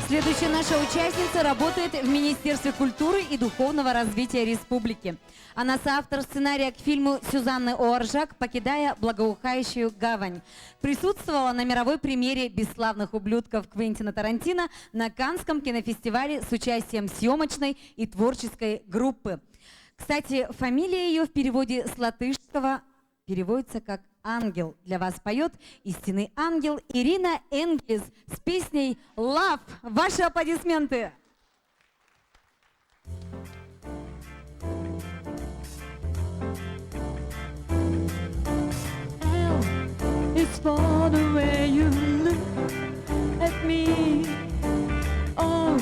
Следующая наша участница работает в Министерстве культуры и духовного развития республики. Она соавтор сценария к фильму Сюзанны Ооржак «Покидая благоухающую гавань». Присутствовала на мировой премьере «Бесславных ублюдков» Квентина Тарантино на Каннском кинофестивале с участием съемочной и творческой группы. Кстати, фамилия ее в переводе с латышского переводится как «ангел». Для вас поет истинный ангел Ирина Энгелис с песней «Love». Ваши аплодисменты! It's for the way you look at me. Oh,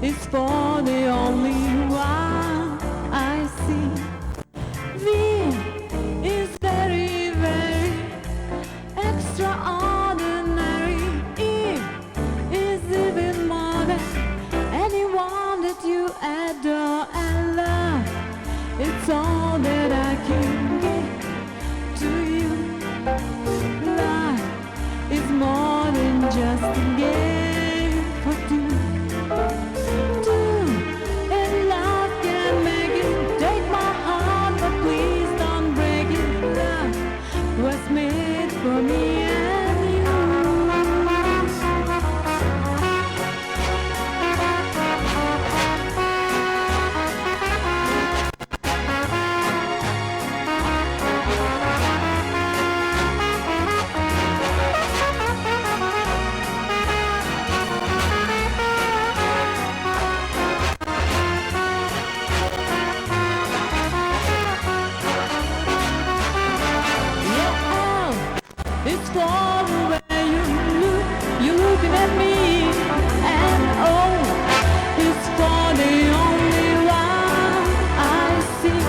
it's for the only one I see. V is very, very extraordinary. E is even more than anyone that you adore and love. It's all that I can give to you. Life is more than just a game for two. Two, and love can make it. Take my heart, but please don't break it. Love was made for me and you. It's for the way you look, you're looking at me, and oh, it's for the only one I see.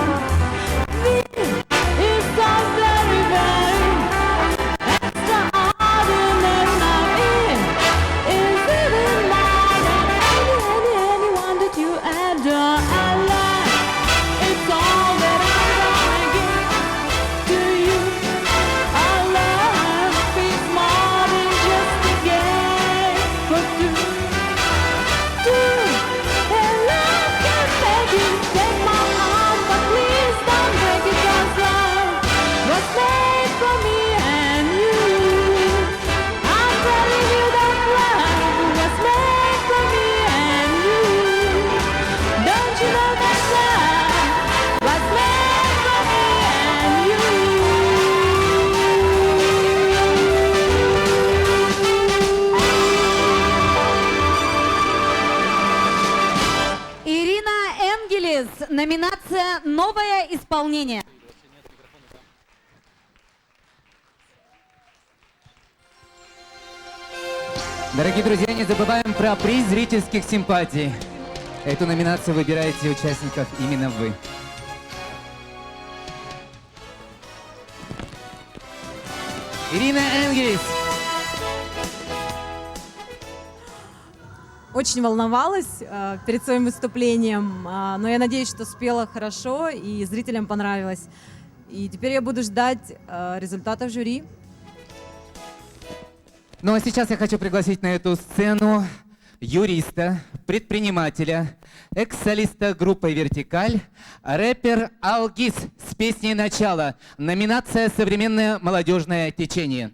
This is so very, very extraordinary. Now it is even more than anyone that you adore. I love, it's all that I'm gonna give to you. Our love is more than just a game for two. Two, and love can make it. Take my heart, but please don't break it. 'Cause love was made for me and you. I'm telling you that love was made for me and you. Don't you know that love was made for me and you? Ирина Энгелис. Номинация «Новое исполнение». Дорогие друзья, не забываем про приз зрительских симпатий. Эту номинацию выбираете участников именно вы. Ирина Энгелис. Очень волновалась перед своим выступлением, но я надеюсь, что спела хорошо и зрителям понравилось. И теперь я буду ждать результатов жюри. Ну а сейчас я хочу пригласить на эту сцену юриста, предпринимателя, экс-солиста группы «Вертикаль», рэпер Алгиз с песней «Начало». Номинация «Современное молодежное течение».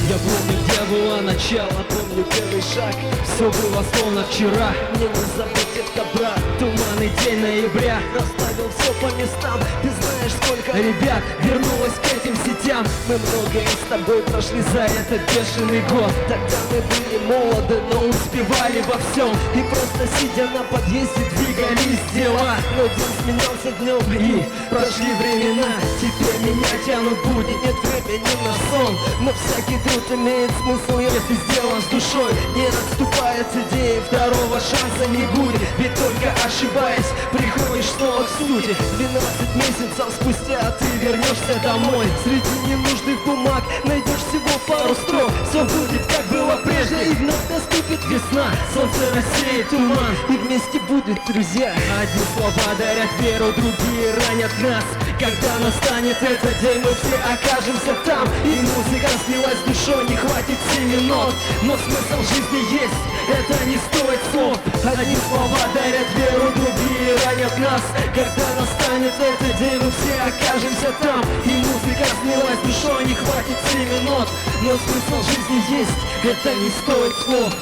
Я помню, где было начало, помню первый шаг. Все было словно вчера. Мне не забыть это, брат. Туманный день ноября расставил все по местам. Ты знаешь, сколько ребят вернулось к этим сетям. Мы многое с тобой прошли за этот бешеный год. Тогда мы были молоды, но успевали во всем. И просто сидя на подъезде двигались дела. Но день сменялся днем и прошли времена. Теперь меня тянут будни, нет времени на сон. Но всякий труд имеет смысл, если сделан с душой. Не отступает идеи, второго шанса не будет. Ведь только ошибаясь, приходишь снова к сути. 12 месяцев спустя ты вернешься домой. Среди ненужных бумаг найдешь всего пару строк. Все будет как было прежде, и вновь наступит весна. Солнце рассеет туман, и вместе будут друзья. Одни слова дарят веру, другие ранят нас. Когда настанет этот день, мы все окажемся там. И музыка слилась с душой, не хватит 7 нот. Но смысл жизни есть, это не стоит слов. Одни слова дарят веру, другие ранят нас. Когда настанет этот день, мы все окажемся там. И музыка слилась с душой, не хватит 7 нот. Но смысл жизни есть, это не стоит слов.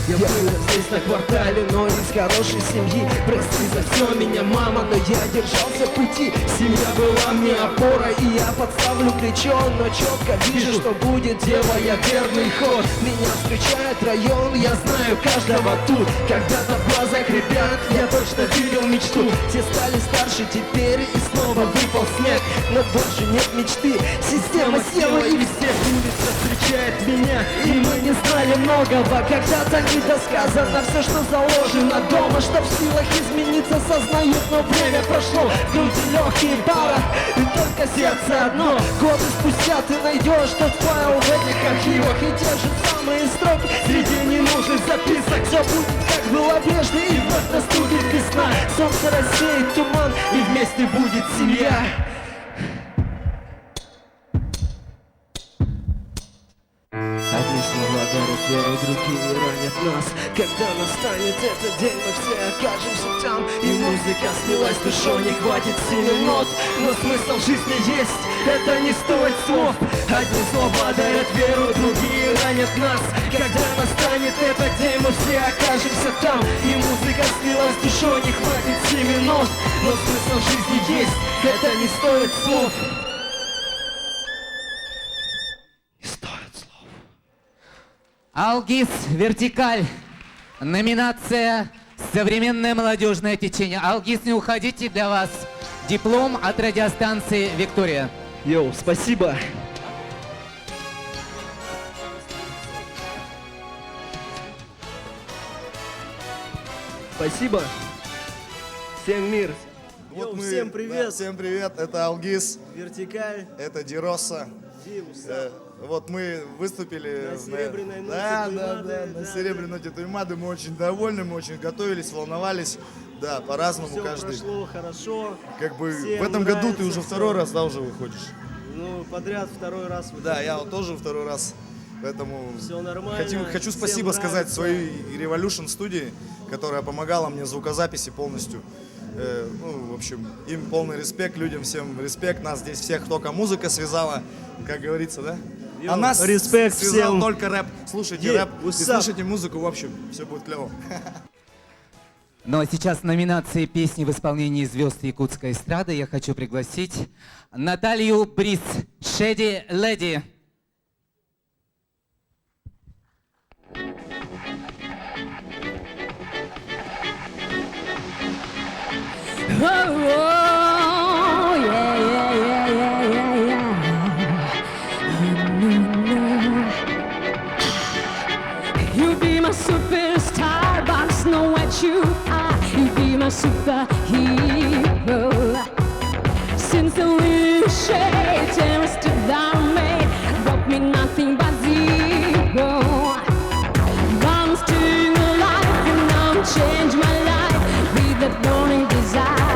Я вырос здесь на квартале, но из хорошей семьи. Прости за все меня, мама, но я держался в пути. Семья была мне опора, и я подставлю плечо. Но четко вижу, что будет, делая верный ход. Меня встречает район, я знаю каждого тут. Когда-то в глазах ребят я точно видел мечту. Те стали старше теперь, и снова выпал снег. Но больше нет мечты, система села, и везде улица встречает меня. И мы не знали многого, когда-то не досказано все, что заложено дома. Что в силах измениться сознают, но время прошло. В груди легкие пара, и только сердце одно. Годы спустя ты найдешь тот файл в этих архивах. И те же самые строки среди ненужных записок. Все будет как было прежде, и вновь наступит весна. Солнце рассеет туман, и вместе будет семья. Одни слова дарят веру, другие ранят нас. Когда настанет этот день, мы все окажемся там. И музыка слилась с душой, не хватит 7 нот. Но смысл жизни есть, это не стоит слов. Одни слова дарят веру, другие ранят нас. Когда настанет этот день, мы все окажемся там. И музыка слилась с душой, не хватит 7 нот. Но смысл жизни есть, это не стоит слов. Алгиз, «Вертикаль». Номинация «Современное молодежное течение». Алгиз, не уходите, для вас диплом от радиостанции «Виктория». Йоу, спасибо. Спасибо. Всем мир. Вот мы, всем привет. Да, всем привет. Это Алгиз. Вертикаль. Это Дироса. Вот мы выступили на серебряной ноте на серебряной ноте Туймады. Мы очень довольны, мы очень готовились, волновались. Да, по-разному все каждый. прошло хорошо. Как бы всем в этом году ты уже все. второй раз, да, уже выходишь? Ну, подряд второй раз. Да, я вот тоже второй раз. Поэтому все нормально. хочу спасибо сказать своей Revolution студии, которая помогала мне в звукозаписи полностью. Ну, в общем, им полный респект, людям всем респект. Нас здесь всех только музыка связала, как говорится, да? А нас респект связал всем. только рэп. Слушайте рэп и слушайте музыку, в общем, все будет клево. Ну а сейчас номинации песни в исполнении звезд якутской эстрады. Я хочу пригласить Наталью Бриз, «Шеди Леди». Oh, yeah, yeah, yeah, yeah, yeah, yeah. You be my superstar, but I know what you are. since we shared, terrorist that made, brought me nothing but zero. I'm still alive and now change my life with that burning desire.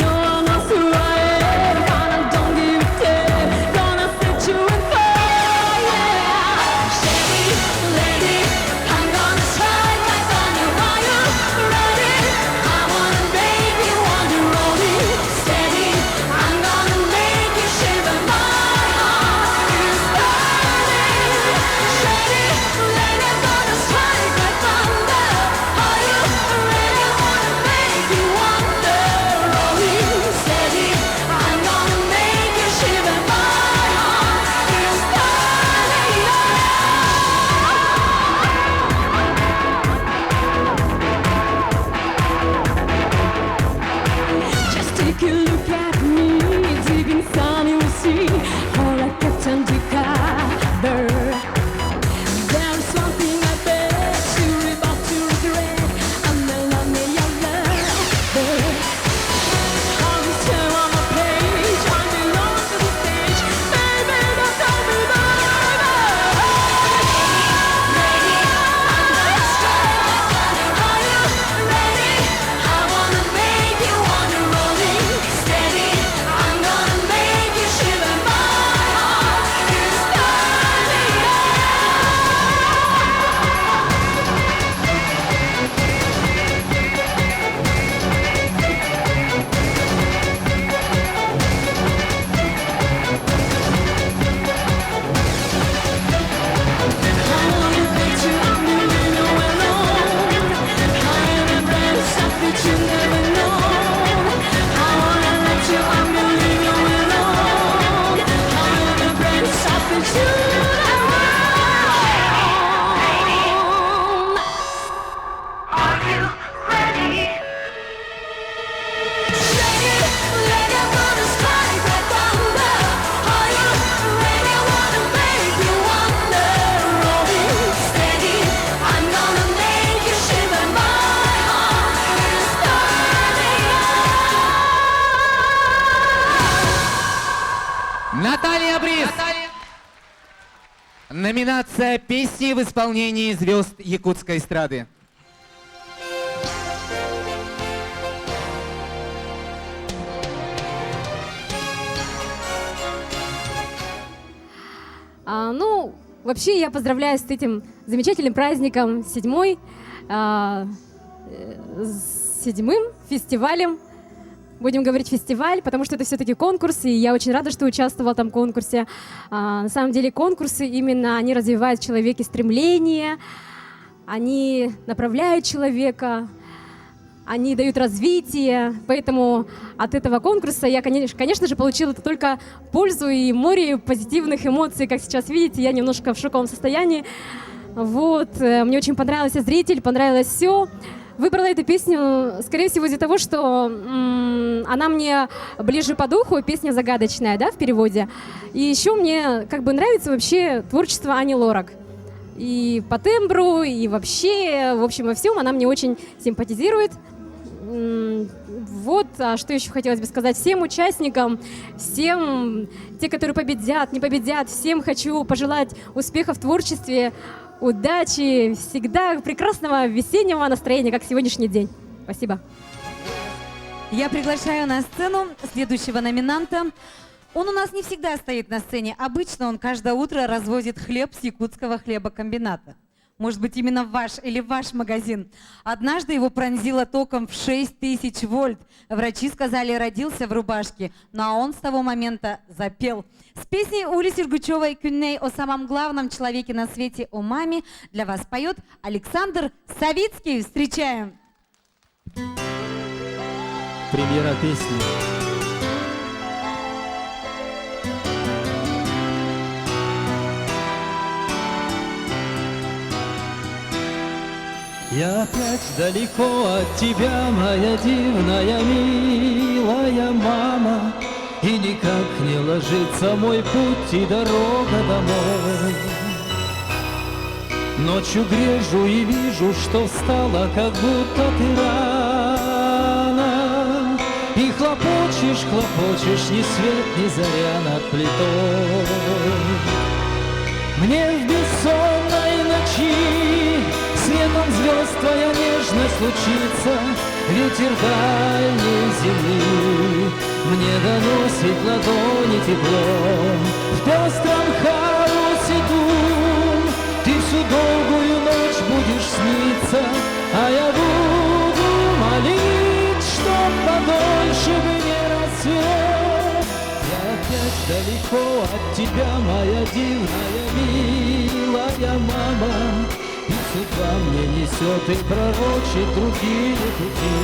No one knows who I am, and I don't give a damn. Gonna set you on fire. Steady, lady, I'm gonna strike my thunder. Are you ready? I wanna make you wonder, rolling. Steady, I'm gonna make you shiver. My heart is burning. Steady, lady, I'm gonna strike my thunder. Are you ready? I wanna make you wonder, rolling. Steady, I'm gonna make you shiver. My heart is burning. Just take a look at me, deep inside you will see all I kept undercover. There's one thing I bet you're about to regret, and the love me your love. All this time on my page, I belong to the stage. Baby, don't tell me that. Ready, I'm gonna strike my thunder. Are you ready? I wanna make you wonder, rolling. Steady, I'm gonna make you shiver. My heart is burning. Наталья Бриз. Номинация «Песни в исполнении звезд якутской эстрады». Ну, вообще я поздравляю с этим замечательным праздником, седьмым фестивалем. Будем говорить фестиваль, потому что это все-таки конкурс, и я очень рада, что участвовала в этом конкурсе. На самом деле конкурсы именно, они развивают в человеке стремление, они направляют человека, они дают развитие. Поэтому от этого конкурса я, конечно же, получила только пользу и море позитивных эмоций. Как сейчас видите, я немножко в шоковом состоянии. Вот. Мне очень понравился зритель, понравилось все. Выбрала эту песню, скорее всего, из-за того, что она мне ближе по духу, песня загадочная, да, в переводе. И еще мне как бы нравится вообще творчество Ани Лорак. И по тембру, и вообще, в общем, во всем она мне очень симпатизирует. Вот, а что еще хотелось бы сказать всем участникам, всем, те, которые победят, не победят, всем хочу пожелать успеха в творчестве, удачи, всегда прекрасного весеннего настроения, как сегодняшний день. Спасибо. Я приглашаю на сцену следующего номинанта. Он у нас не всегда стоит на сцене. Обычно он каждое утро развозит хлеб с якутского хлебокомбината. Может быть, именно в ваш или в ваш магазин. Однажды его пронзило током в 6000 вольт. Врачи сказали, родился в рубашке. Но он с того момента запел. С песней Ули Сергучевой «Кюнней» о самом главном человеке на свете, о маме, для вас поет Александр Савицкий. Встречаем! Премьера песни. Я опять далеко от тебя, моя дивная, милая мама, и никак не ложится мой путь и дорога домой. Ночью грежу и вижу, что встала, как будто ты рано, И хлопочешь, хлопочешь, ни свет, ни заря над плитой. Мне в бессонной ночи светом звезд твоя нежность лучится, ветер дальней земли мне доносит ладони тепло. В пестром хаосе дум ты всю долгую ночь будешь сниться, а я буду молить, чтоб подольше бы не рассвело. Я опять далеко от тебя, моя дивная, милая мама, и судьба мне несет и пророчит другие пути.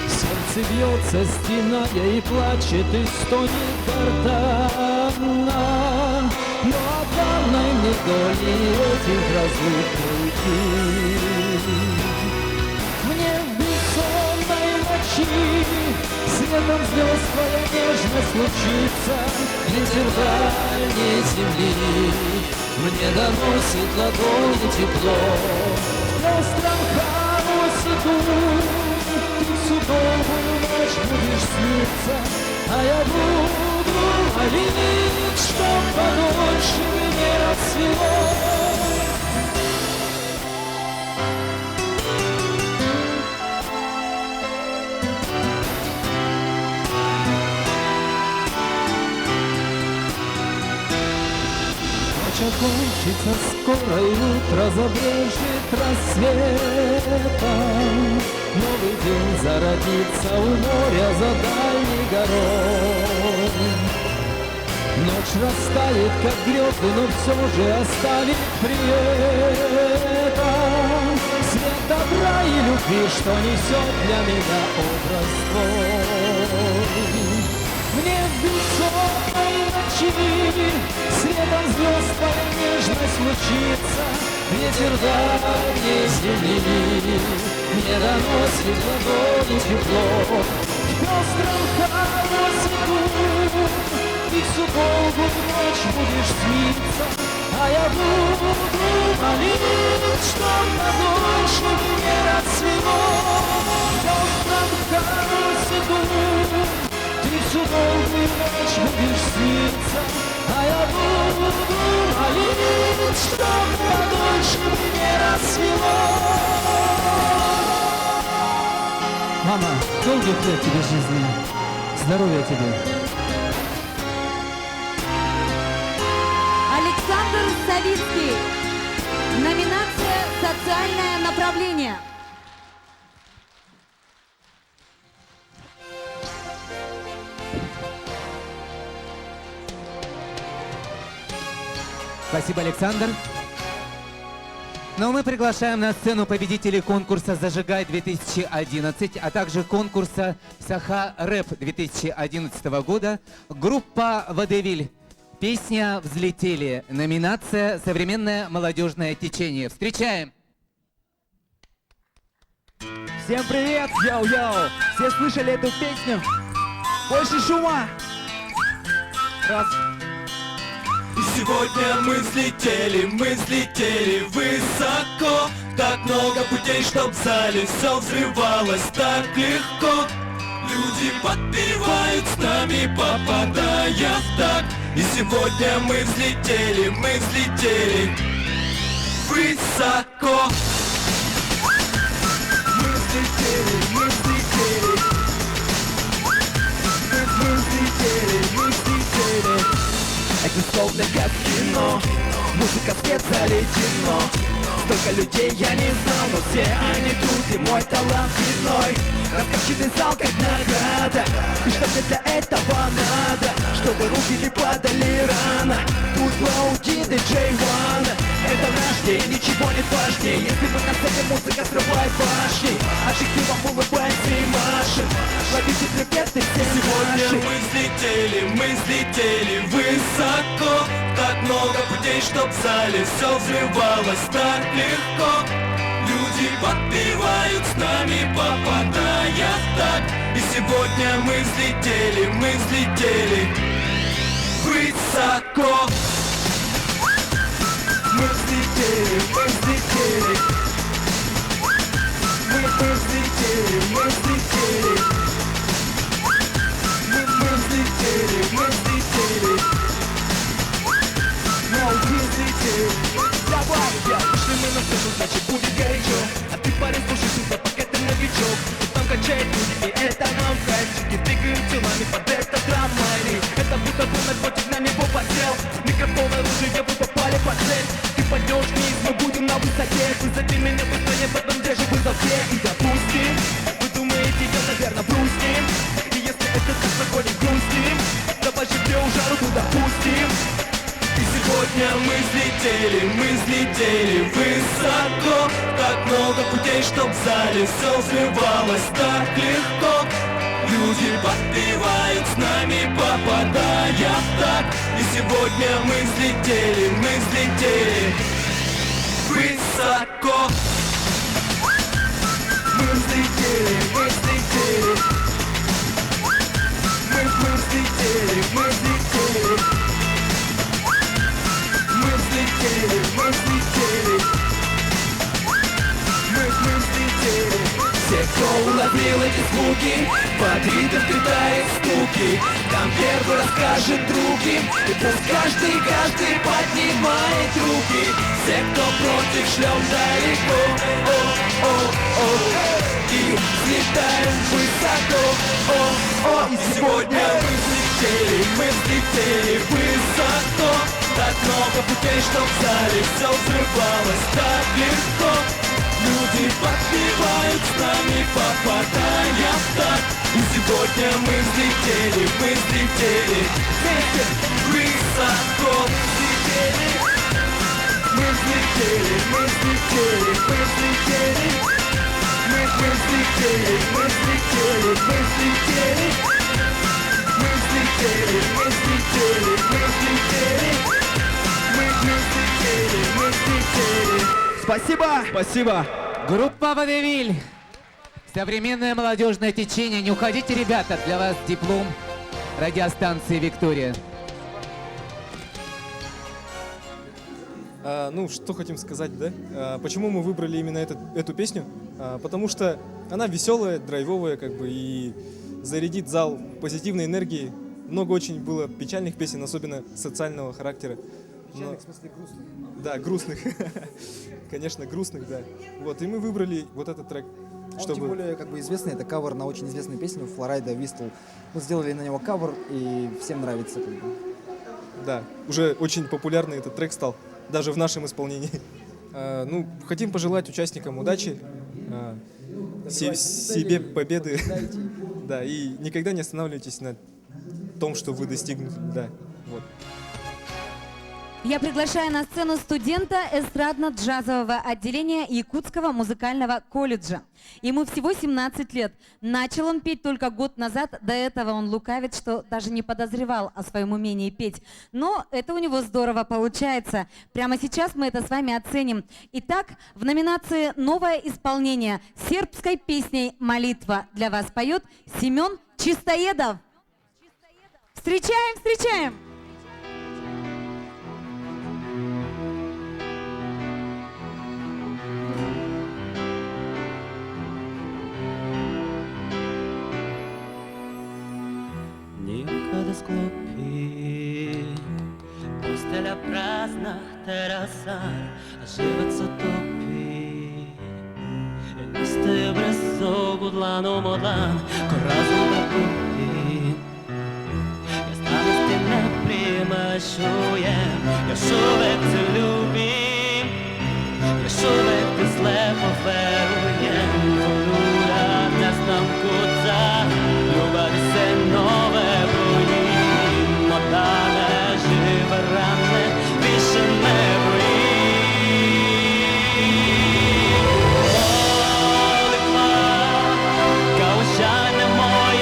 Сердце бьется, стеная, и плачет, и стонет гортанно, но от главной мне доли этих разлук не уйти. Мне в бессонной ночи светом звезд твоя нежность лучится, ветер дальней земли мне доносит ладони тепло. В пестром хаосе дум ты всю долгую ночь будешь сниться, а я буду молить, чтоб подольше не рассвело. Кончится скоро, и утро забрежет рассветом. Новый день зародится у моря за дальней горой. Ночь растает, как грезы, но все же оставит при этом свет добра и любви, что несет для меня образ твой. Мне в бессонной ночи светом звезд твоя нежность лучится, ветер дальней земли мне доносит ладони тепло. В пестром хаосе дум и всю долгую ночь будешь сниться, а я буду молить, чтоб подольше не рассвело. В пестром хаосе дум ты всю долгую ночь будешь сниться, а я буду молить, чтоб подольше не рассвело. Мама, долгих лет тебе жизни, здоровья тебе. Александр Савицкий. Номинация «Социальное направление». Спасибо, Александр. Но мы приглашаем на сцену победителей конкурса «Зажигай-2011», а также конкурса «Саха Рэп» 2011 года. Группа «Водевиль». Песня «Взлетели». Номинация «Современное молодежное течение». Встречаем! Всем привет, йоу-йоу! Все слышали эту песню? Больше шума! Раз. И сегодня мы взлетели высоко. Так много путей, чтоб в зале все взрывалось так легко. Люди подпевают с нами, попадая в такт. И сегодня мы взлетели высоко. Мы взлетели Это словно как кино, музыка, свет залетено. Столько людей я не знал, но все они тут, и мой талант иной. Раскачанный зал как награда, и что мне для этого надо? Чтобы руки не падали рано. Тут Лауди, диджей Вана. Это наш день, ничего не важнее. Если мы на сцене, музыка срывает башни. Объективом улыбаемся и машем. Ловите приветы все Сегодня наши. мы взлетели высоко. Так много путей, чтоб в зале все взрывалось так легко. Люди подпевают с нами, попадая в такт. И сегодня мы взлетели высоко. Мы взлетели взлетели, мы взлетели. Мы взлетели, мы взлетели. Мы взлетели. Давай, я, вышли мы на сцену, значит будет горячо. А ты, парень, слушай сюда, пока ты новичок. Тут там качает люди, и это нам кайфчики. Двигаем телами под этот ромайный. Это будто бы наркотик на него подсел. Микрофон оружие, вы попали под цель. Ты пойдешь вниз, мы будем на высоте. Вызови меня быстрее, потом держи вызове. И допустим, вы думаете, я, наверное, брустим. И если это так проходит, грустим. Давай же где уже руку допустим. И сегодня мы взлетели высоко. Так много путей, чтоб в зале все сливалось так легко. Люди подпевают с нами, попадая в так. И сегодня мы взлетели высоко. Мы взлетели. Мы взлетели. Мы взлетели. Мы взлетели. Все, кто уловил эти звуки, под ритм кидает стуки. Там первый расскажет другим, и пусть каждый поднимает руки. Все, кто против, шлем далеко. И взлетаем высоко. И сегодня мы взлетели высоко. Так много путей, что в зале все взрывалось так легко. Люди подпевают с нами, попадая в так. И сегодня мы взлетели высоко. Мы взлетели. Мы взлетели. Спасибо! Спасибо! Группа «Водевиль». Современное молодежное течение. Не уходите, ребята, для вас диплом радиостанции «Виктория». Ну, что хотим сказать, да? Почему мы выбрали именно эту песню? Потому что она веселая, драйвовая, как бы, и зарядит зал позитивной энергией. Много очень было печальных песен, особенно социального характера. Печальных, в смысле, грустных? Да, грустных. Конечно, грустных, да. Вот, и мы выбрали вот этот трек. Он тем более как бы известный, это кавер на очень известную песню «Флорайда Вистл». Мы сделали на него кавер, и всем нравится. Как бы. Да, уже очень популярный этот трек стал, даже в нашем исполнении. Ну, хотим пожелать участникам удачи, себе победы. Да, и никогда не останавливайтесь на том, что вы достигнете. Да, вот. Я приглашаю на сцену студента эстрадно-джазового отделения Якутского музыкального колледжа. Ему всего 17 лет. Начал он петь только год назад. До этого он лукавит, что даже не подозревал о своем умении петь. Но это у него здорово получается. Прямо сейчас мы это с вами оценим. Итак, в номинации «Новое исполнение» сербской песней «Молитва» для вас поет Семен Чистоедов. Встречаем, встречаем! Kada sklopi postelja prazna, terasar, a život se topi. Listaje brzo dlanom o dlan, ko razum da kupi. Ja starosti ne primašujem, još uvek te ljubim, još uvek te slepo verujem. Poluda, ne znam kuda, ljubavi se nove bojim. Od dane žive rane, više ne bojim. Molitva, kao žane moje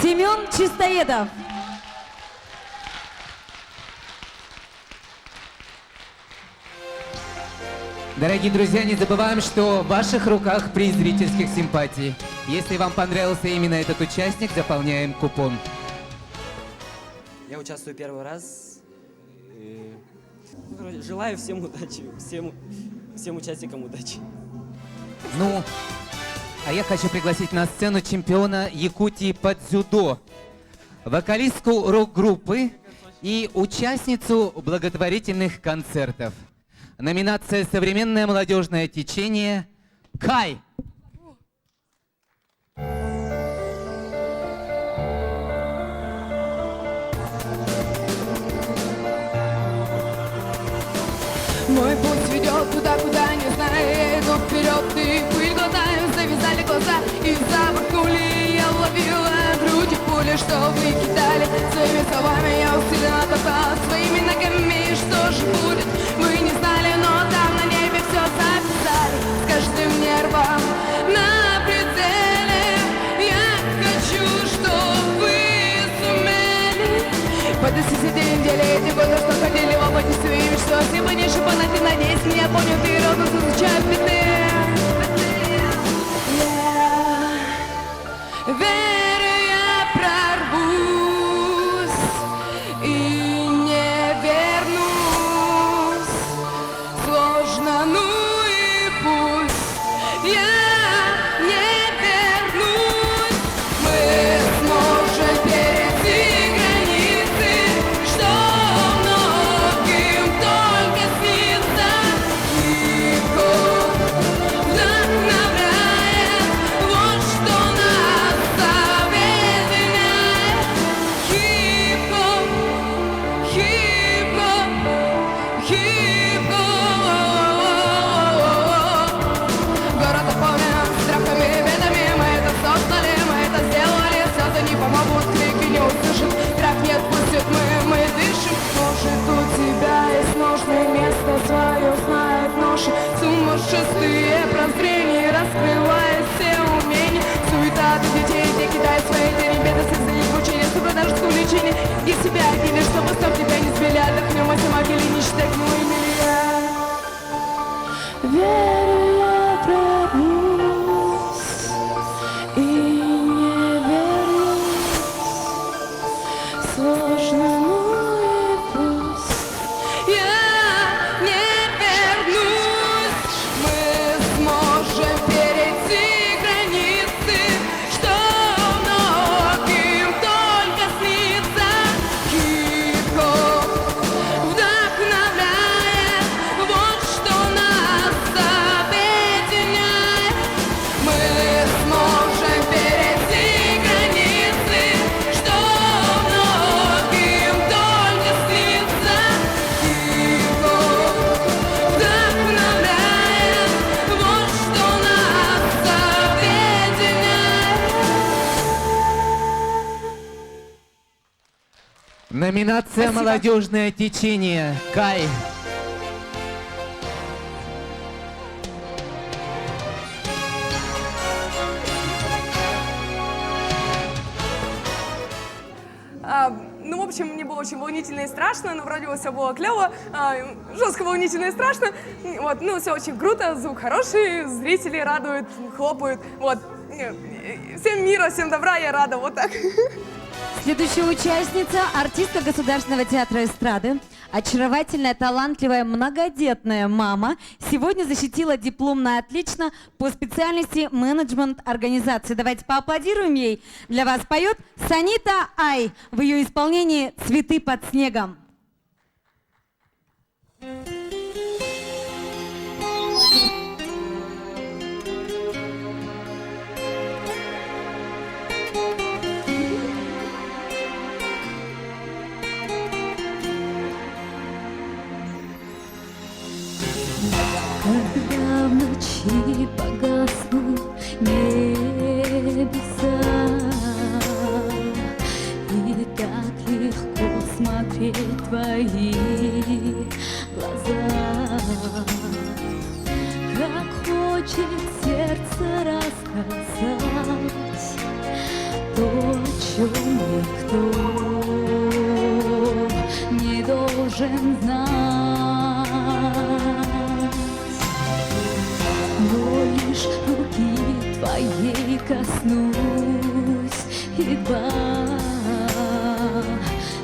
Семен Чистоедов. Дорогие друзья, не забываем, что в ваших руках приз зрительских симпатий. Если вам понравился именно этот участник, заполняем купон. Я участвую первый раз. И, желаю всем удачи, всем участникам удачи. Ну, а я хочу пригласить на сцену чемпиона Якутии по дзюдо, вокалистку рок-группы и участницу благотворительных концертов. Номинация «Современное молодежное течение» Кай. Мой путь ведет туда, куда не знаю. Я иду вперед, ты пыль глотаю. Завязали глаза и запахнули. Я ловила груди пули, что вы кидали. Своими словами я усиленно топтала своими ногами. Что же будет, вы не знали, но там на небе все записали. С каждым нервом на пределе. Я хочу, чтобы вы сумели подносить эти недели, эти годы, что ходили в ободе своими, что сегодня шипанать и надеюсь, меня понял, ты ровно изучаю пятны. Верю, я прорвусь и не вернусь. Сложно, ну и пусть я не вернусь. Мы сможем перейти границы, что многим только снится. Легко вдохновляет, вот что нас объединяет. Хип-хоп, хип-хоп, хип-хоп. Город наполнен страхами, бедами. Мы это создали, мы это сделали. Слезы не помогут, крики не услышат. Страх не отпустит, мы дышим. Может, у тебя есть нужное место свое, знает ноши. Сумасшествие прозрение, раскрывая все умения. Суета для детей, где кидай свои тени. Беды, слезы и мучения, супродажеское увлечение. И себя обидели, чтобы стоп тебя не сбили. Отдохнем от могиле, не считай гнилыми. Верю, я прорвусь и не вернусь. Сложно, ну и пусть я не вернусь. Мы сможем перейти границы, что многим только снится. Хип-хоп вдохновляет, вот что нас объединяет. Мы сможем перейти границы, что многим только снится. Хип-хоп вдохновляет, вот что нас объединяет. Номинация «Молодежное течение» Кай. Ну, в общем, мне было очень волнительно и страшно, но вроде бы все было клево, жестко волнительно и страшно. Вот, ну, все очень круто, звук хороший, зрители радуют, хлопают. Вот. Всем мира, всем добра, я рада, вот так. Следующая участница – артистка Государственного театра эстрады, очаровательная, талантливая, многодетная мама. Сегодня защитила диплом на отлично по специальности менеджмент организации. Давайте поаплодируем ей. Для вас поет Санита Ай в ее исполнении «Цветы под снегом». Когда в ночи погаснут небеса, и так легко смотреть твои глаза. сказать то, о чем никто не должен знать. Но лишь руки твоей коснусь, едва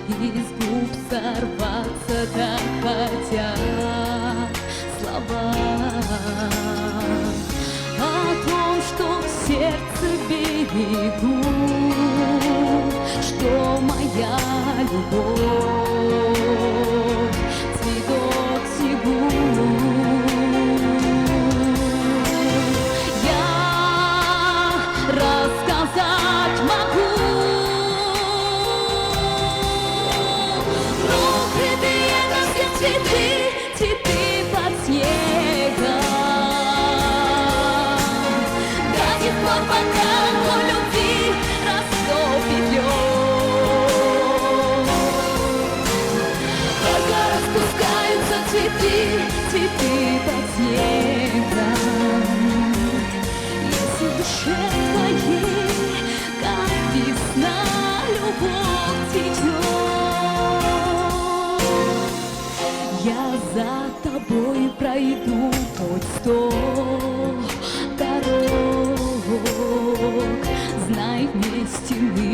из губ сорваться так хотят слова о том, что в сердце берегу, что моя любовь цветок сигу. Я рассказать могу, но крытые это все цветы, цветы под снегом. До тех пор, пока о любви растопит лед. Только распускаются цветы, цветы под снегом. Если в душе твоей, как весна, любовь цветет, я за тобой пройду хоть 100 дорог. Знай, вместе мы,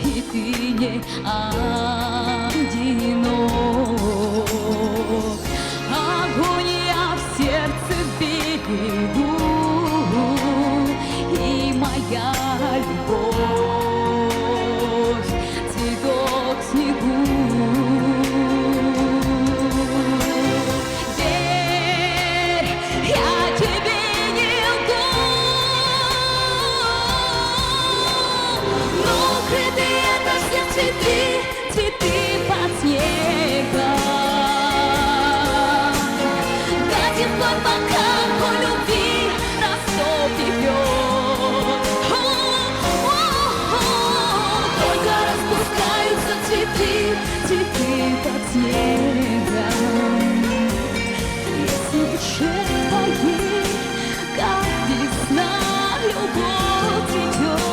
и ты не одинок. Огонь я в сердце берегу, и моя любовь цветок в снегу. Верь, я тебе не лгу, но укрытые это все цветы, цветы под снегом. До тех пор, пока о любви растопит лед. Только распускаются цветы, цветы под снегом. Если в душе твоей, как весна, любовь цветет.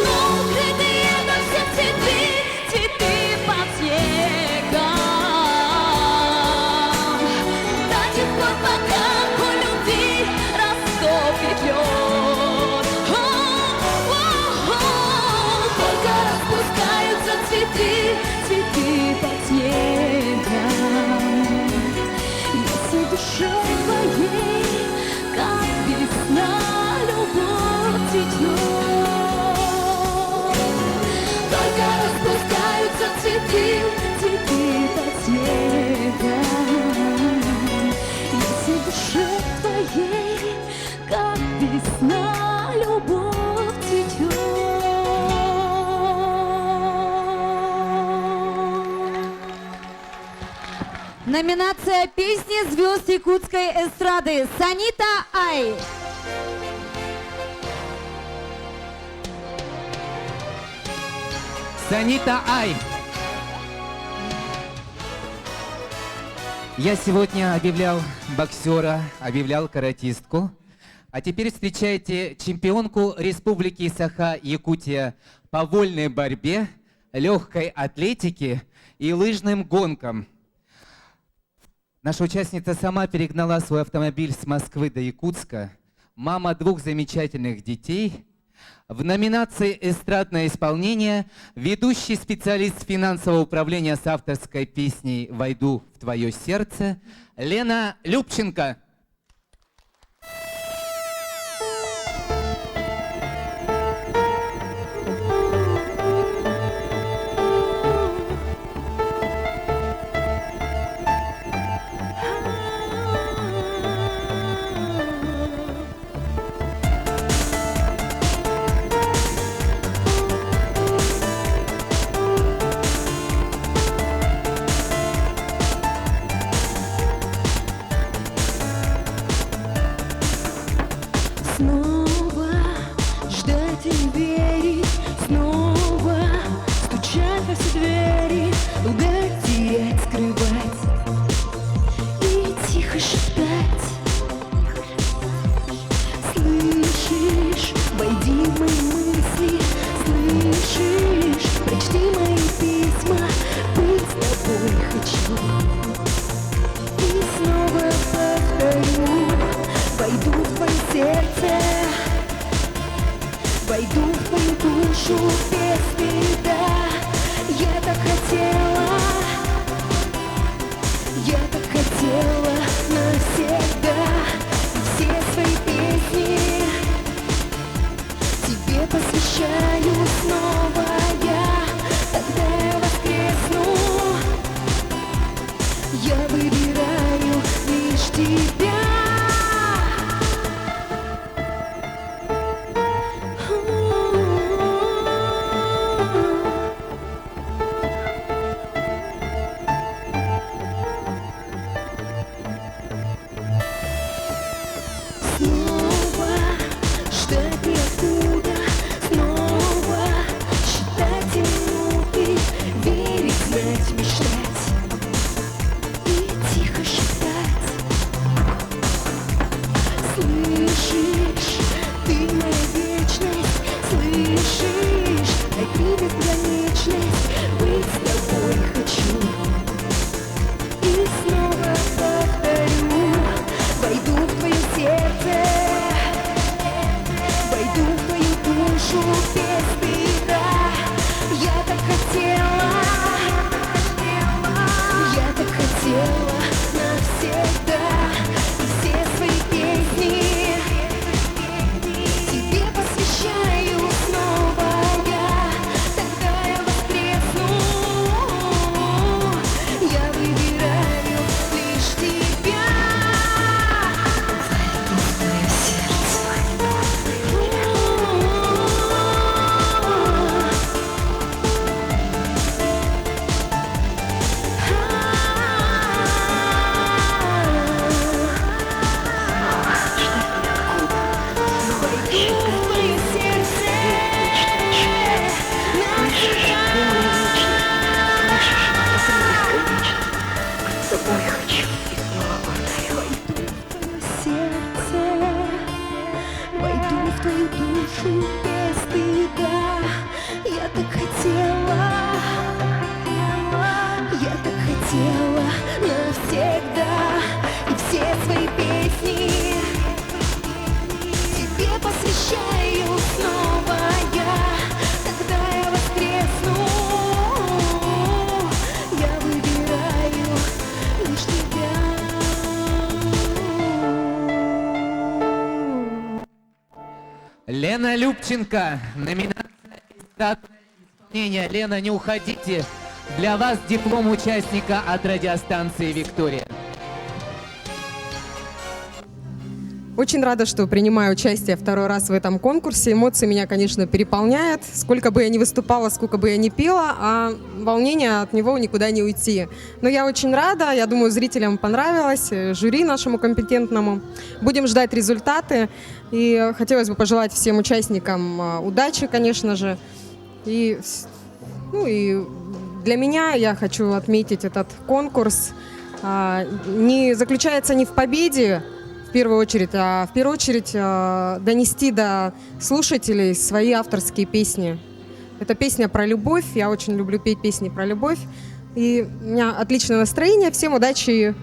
Но укрытые это все цветы, цветы под снегом. До тех пор, пока о любви растопит лед. Только распускаются цветы, цветы под снегом. Если в душе твоей, как весна, любовь цветет. Только распускаются цветы, цветы под снегом. Если в душе твоей, как весна, любовь цветет. Номинация «Песни звезд якутской эстрады». Санита Ай. Санита Ай. Я сегодня объявлял боксера, объявлял каратистку. А теперь встречайте чемпионку Республики Саха-Якутия по вольной борьбе, легкой атлетике и лыжным гонкам. Наша участница сама перегнала свой автомобиль с Москвы до Якутска. Мама 2 замечательных детей. В номинации «Эстрадное исполнение» ведущий специалист финансового управления с авторской песней «Войду в твое сердце» Лена Любченко. Снова ждать и верить, снова стучать во все двери, ударить, терять, скрывать и тихо шептать. Слышишь, войди в мои мысли, слышишь, прочти мои письма, быть с тобой хочу. И снова повторю, войду в твое сердце, войду в твою душу без стыда. Я так хотела навсегда. Все свои песни тебе посвящаю снова я. Когда я воскресну, я выбираю лишь тебя. Снова ждать неоткуда, снова считать минуты, верить, знать, мечтать и тихо шептать. Слышишь, ты моя вечность, слышишь, одни бесконечность, быть с тобой хочу. И снова повторю, войду в твое сердце, войду в твою душу без стыда. Я так хотела навсегда. И все свои песни тебе посвящаю снова я. Тогда я воскресну, я выбираю лишь тебя. Войду в твою душу без стыда. Я так хотела навсегда. И все свои песни тебе посвящаю снова я. Когда я воскресну, я выбираю лишь тебя. Лена Любченко, номинация исполнения. Лена, не уходите. Для вас диплом участника от радиостанции «Виктория». Очень рада, что принимаю участие второй раз в этом конкурсе. Эмоции меня, конечно, переполняют. Сколько бы я ни выступала, сколько бы я ни пела, а волнение от него никуда не уйти. Но я очень рада, я думаю, зрителям понравилось, жюри нашему компетентному. Будем ждать результаты. И хотелось бы пожелать всем участникам удачи, конечно же. И для меня я хочу отметить этот конкурс. Не заключается не в победе, в первую очередь донести до слушателей свои авторские песни. Это песня про любовь, я очень люблю петь песни про любовь. И у меня отличное настроение, всем удачи!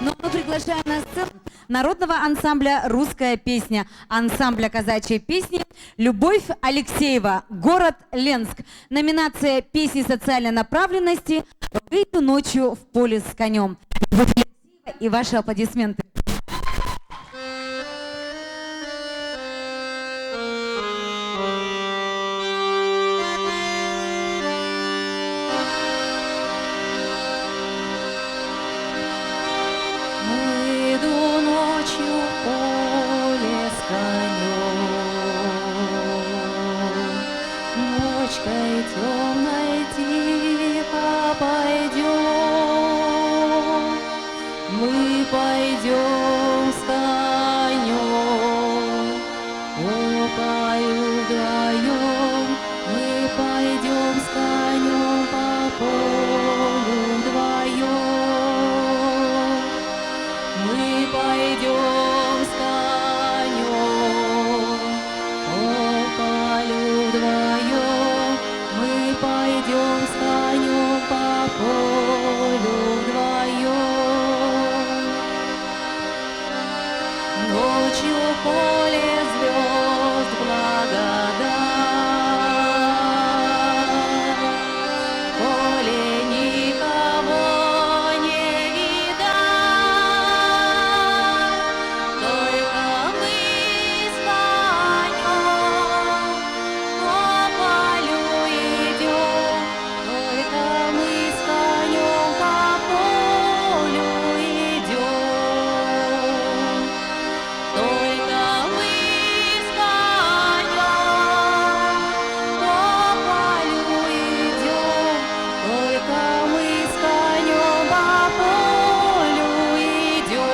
Ну, мы приглашаем на сцену народного ансамбля «Русская песня», ансамбля казачьей песни «Любовь Алексеева», город Ленск. Номинация «Песни социальной направленности» «Выйду ночью в поле с конем». Любовь Алексеева и ваши аплодисменты. Выйду ночью в поле с конем, ночкой темной тихо пойдем, мы пойдем. ночью поле звезд благодать. Поле никого не видать, только мы с конем по полю идем, только мы с конем по полю идем, только мы с конем по полю идем, только мы с конем по полю идем.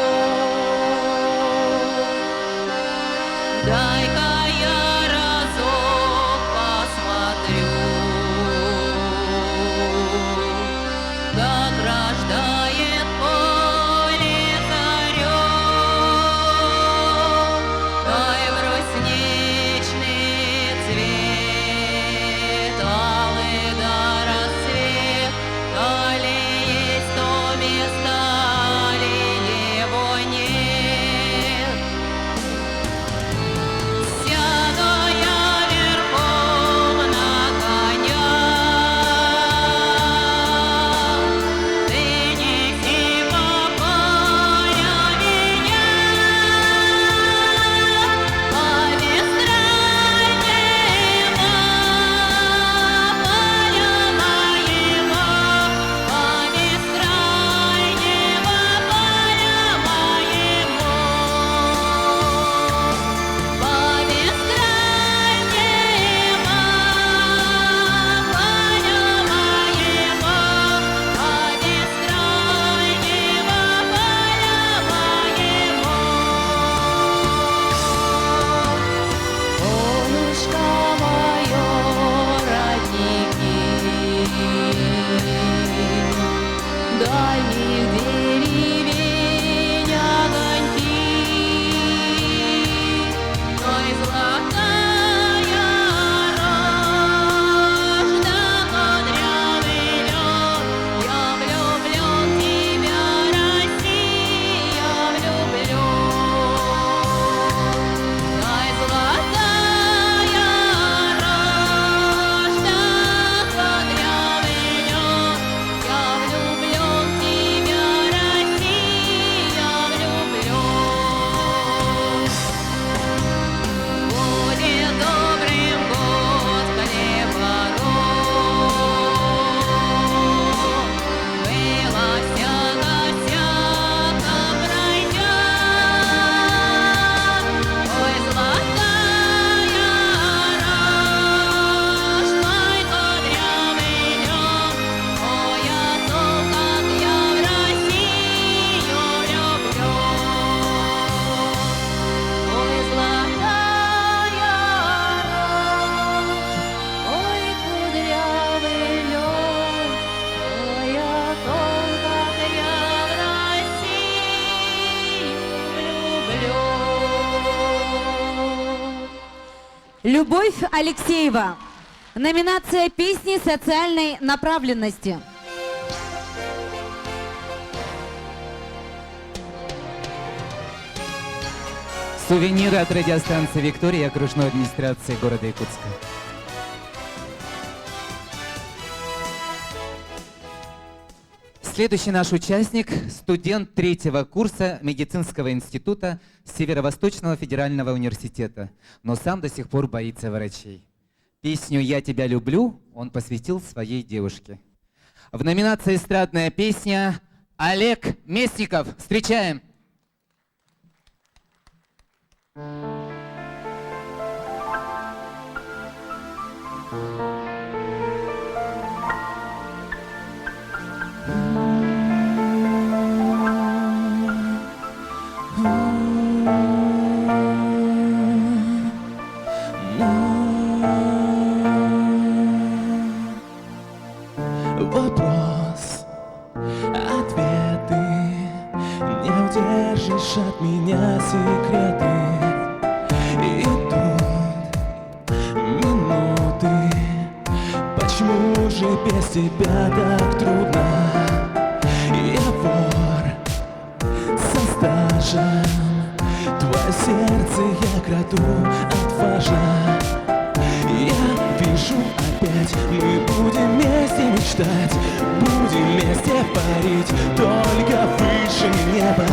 Дай-ка я разок посмотрю, как рождает поле зарём. Дай брусничный цвет, алый до рассвет, али есть то место, али его нет. Сяду я верхом на коня, ты неси по полю меня, по бескрайнему полю моему, по бескрайнему полю моему, по бескрайнему Солнышко мое, родники, дальних деревень огоньки, ой, золотая рожь, да кудрявый лед, я влюблен в тебя, Россия, влюблен. Ай, золотая рожь, да кудрявый лед, я влюблен в тебя, Россия, влюблен. Будет добрым год хлебород, было всяко-всяко пройдет. Ой, золотая рожь, мой кудрявый лед, ой, о том, как я в Россию люблю. Ой, золотая рожь, ой, кудрявый лед, ой, о том, как я в Россию влюблен. Любовь Алексеева. Номинация песни социальной направленности. Сувениры от радиостанции «Виктория» и окружной администрации города Якутска. Следующий наш участник – студент 3-го курса медицинского института Северо-Восточного федерального университета, но сам до сих пор боится врачей. Песню «Я тебя люблю» он посвятил своей девушке. В номинации «Эстрадная песня» Олег Местников. Встречаем! Вопрос, ответы, не удержишь от меня секреты. И тут минуты, почему же без тебя так трудно? Я вор со стажем, твое сердце я краду отважно. Я вижу опять, мы будем вместе мечтать, будем вместе парить, только выше неба.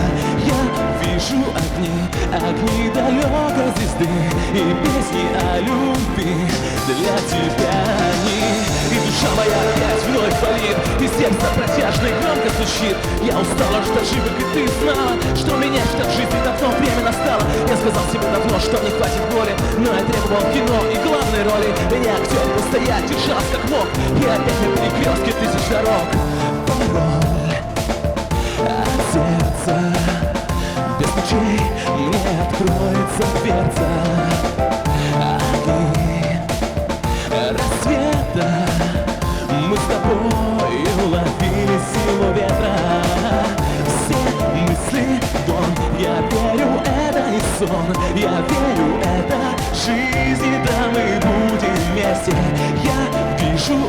Я вижу огни далекой звезды и песни о любви для тебя они. И душа моя опять вновь болит, и сердце протяжно и громко звучит. Я устал от ошибок, и ты знала, что менять в жизни давно время настало. Я сказал себе давно, что не хватит воли, но я требовал кино и главной роли. Меня актер постоять держался как мог, и опять на перекрестке тысяч дорог. Пароль от сердца, без ключей мне откроется дверца. Огни рассвета, мы с тобой уловили силу ветра. Все мысли вон, я верю, это не сон, я верю, это жизнь, да мы будем вместе. Я вижу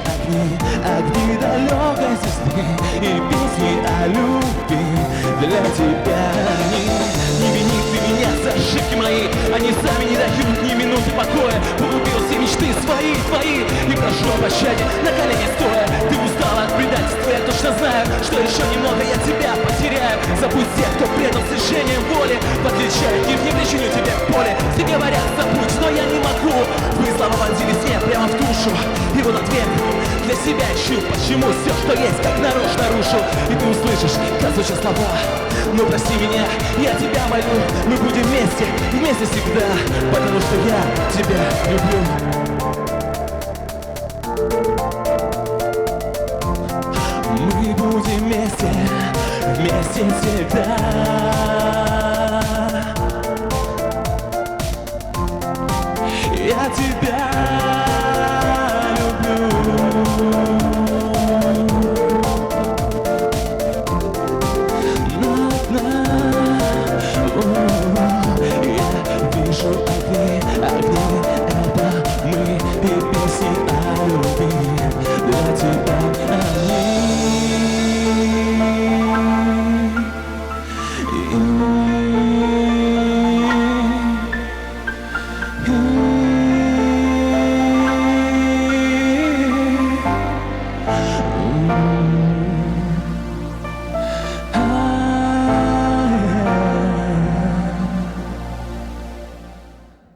огни далекой звезды и песни о любви для тебя они. Не вини ты меня за ошибки мои, они сами не дают ни минуты покоя. Погубил все мечты свои, твои, и прошу о пощаде на колени стоя. Ты устала от предательства, я точно знаю, что еще немного я тебя потеряю. Забудь тех, кто предал с решением воли, в отличие от них не причиню тебе боли. Все говорят забудь, но я не могу. Твои слова вонзились мне прямо в душу, и вот ответ для себя ищу. Почему все, что есть, как нарочно рушу? И ты услышишь, как звучат слова: ну прости меня, я тебя молю, мы будем вместе, вместе всегда, потому что я тебя люблю. Мы будем вместе, вместе всегда. Я тебя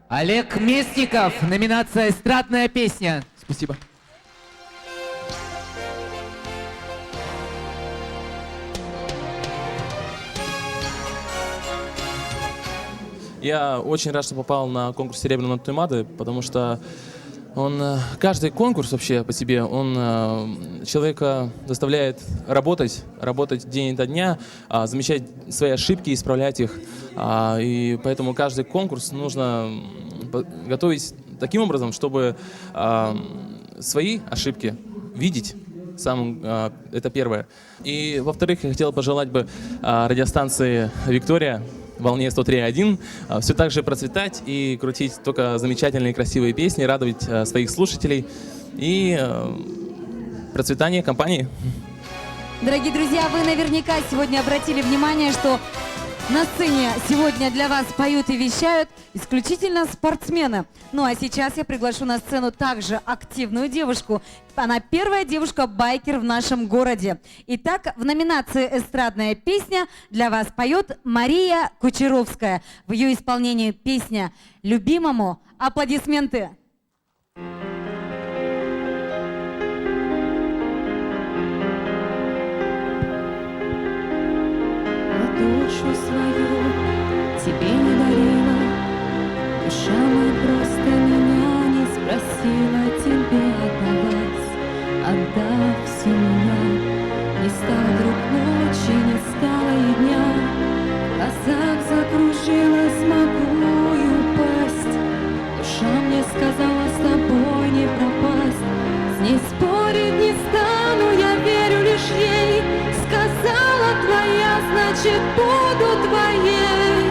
Олег Местников, номинация «Эстрадная песня». Спасибо. Я очень рад, что попал на конкурс «Серебряной ноты Туймаады», потому что каждый конкурс вообще по себе, он человека заставляет работать день ото дня, замечать свои ошибки, исправлять их. И поэтому каждый конкурс нужно готовить таким образом, чтобы свои ошибки видеть. Это первое. И во-вторых, я хотел пожелать бы радиостанции «Виктория», волне 103.1, все так же процветать и крутить только замечательные красивые песни, радовать своих слушателей и процветание компании. Дорогие друзья, вы наверняка сегодня обратили внимание, что на сцене сегодня для вас поют и вещают исключительно спортсмены. Ну а сейчас я приглашу на сцену также активную девушку. Она первая девушка-байкер в нашем городе. Итак, в номинации «Эстрадная песня» для вас поет Мария Кучеровская. В ее исполнении песня «Любимому». Аплодисменты. Душу свою тебе не дарила, душа моя просто меня не спросила, тебе отдалась, отдав всю меня. Не стало вдруг ночи, не стало и дня, в глазах закружилась, могу и упасть. Душа мне сказала, с тобой не пропасть, с ней спорить не стану, я верю лишь ей. Сказала твоя, значит буду твоей.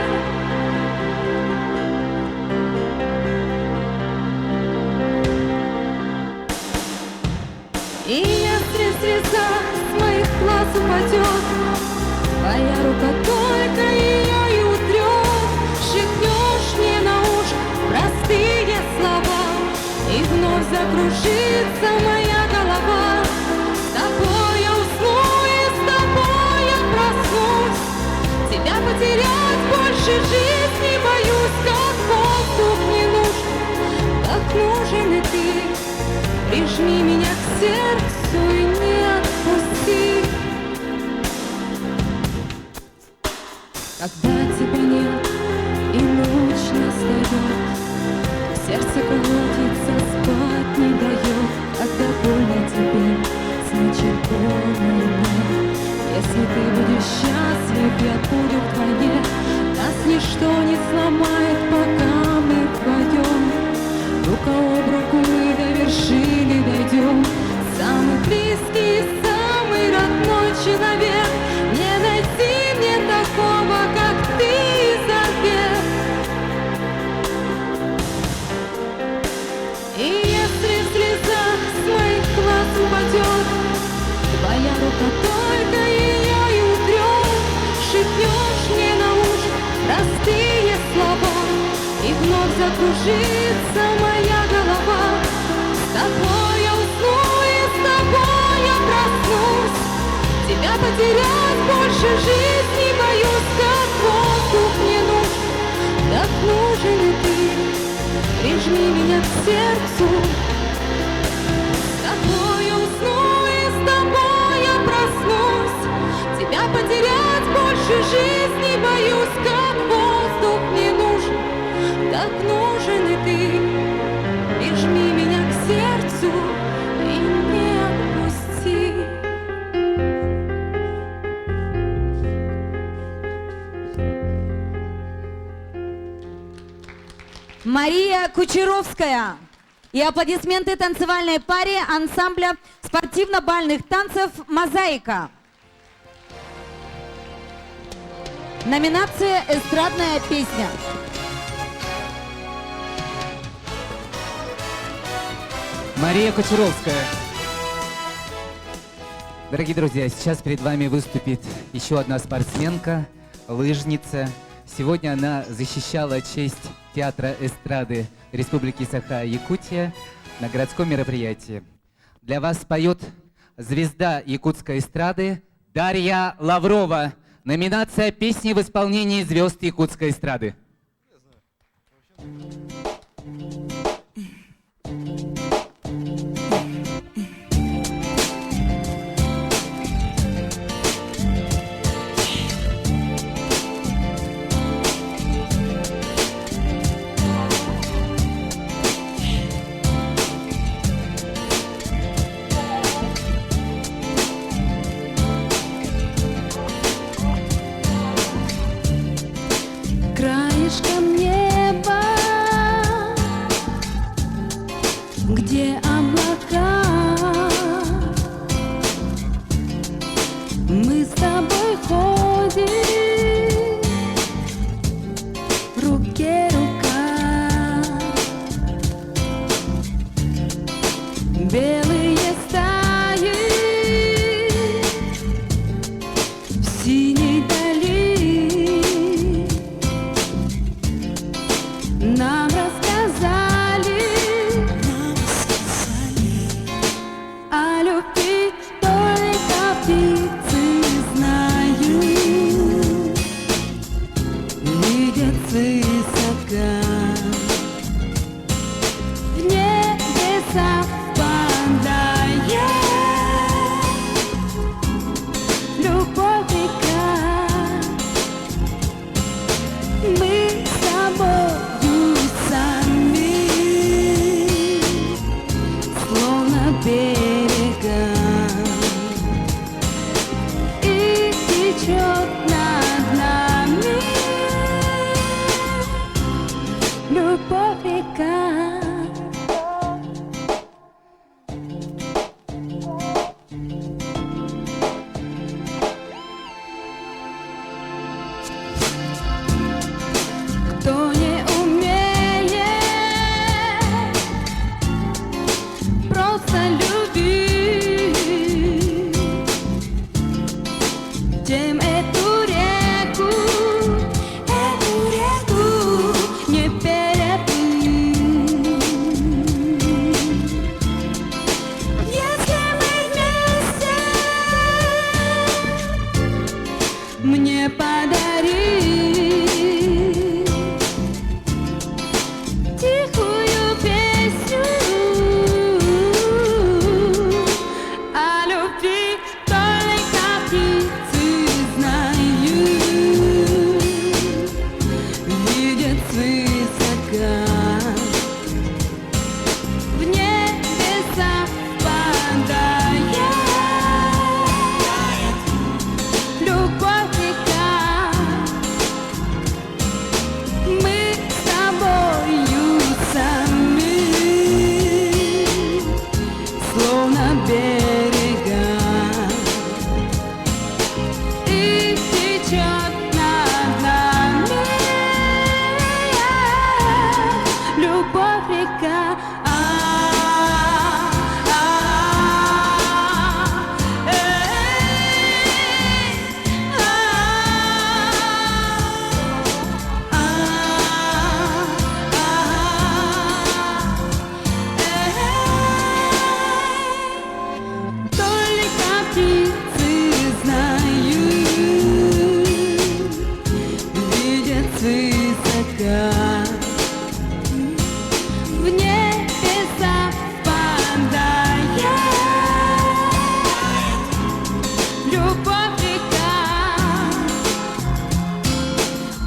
И если слеза с моих глаз упадет, твоя рука только ее и утрет, шепнет Прижми меня к сердцу и не отпусти. Когда тебя нет и ночь настает, сердце колотится, спать не дает. Когда больно тебе, значит больно мне. Если ты будешь счастлив, я буду вдвойне. Нас ничто не сломает, пока мы вдвоем. Рука об руку мы до вершины дойдем. Самый близкий, самый родной человек. Не найти мне такого, как ты, Изабель. И если слеза с моих глаз упадет, твоя рука только ее и утрет. Шепнешь мне на ушко простые слова, и вновь закружится моя голова. С тобой я усну и с тобой я проснусь. Тебя потерять больше жизни боюсь, как воздух мне нужен, так нужен и ты. Прижми меня к сердцу. С тобой я усну и с тобой я проснусь. Тебя потерять больше жизни боюсь, как воздух мне нужен, так нужен и ты. Прижми меня к сердцу и не отпусти. Мария Кучеровская. И аплодисменты танцевальной паре ансамбля спортивно-бальных танцев «Мозаика». Номинация «Эстрадная песня». Мария Кучеровская. Дорогие друзья, сейчас перед вами выступит еще одна спортсменка, лыжница. Сегодня она защищала честь Театра эстрады Республики Саха-Якутия на городском мероприятии. Для вас поет звезда якутской эстрады Дарья Лаврова. Номинация «Песни в исполнении звезд якутской эстрады». Краешком неба, где облака, мы с тобой ходим, в руке рука, белые стаи в синей дали. Нам рассказали о любви только птицы знают, видят свысока, в небе совпадает любовь река. Мы с тобою сами, словно берега, и течет над нами любовь река. Кто не умеет просто любить, тем эту реку не переплыть. Если мы вместе, мне подари свысока. В небеса падает любовь река. Мы с тобою сами, словно берега, и течет над нами любовь река. Только птицы знают, видят свысока. В небеса падает любовь река.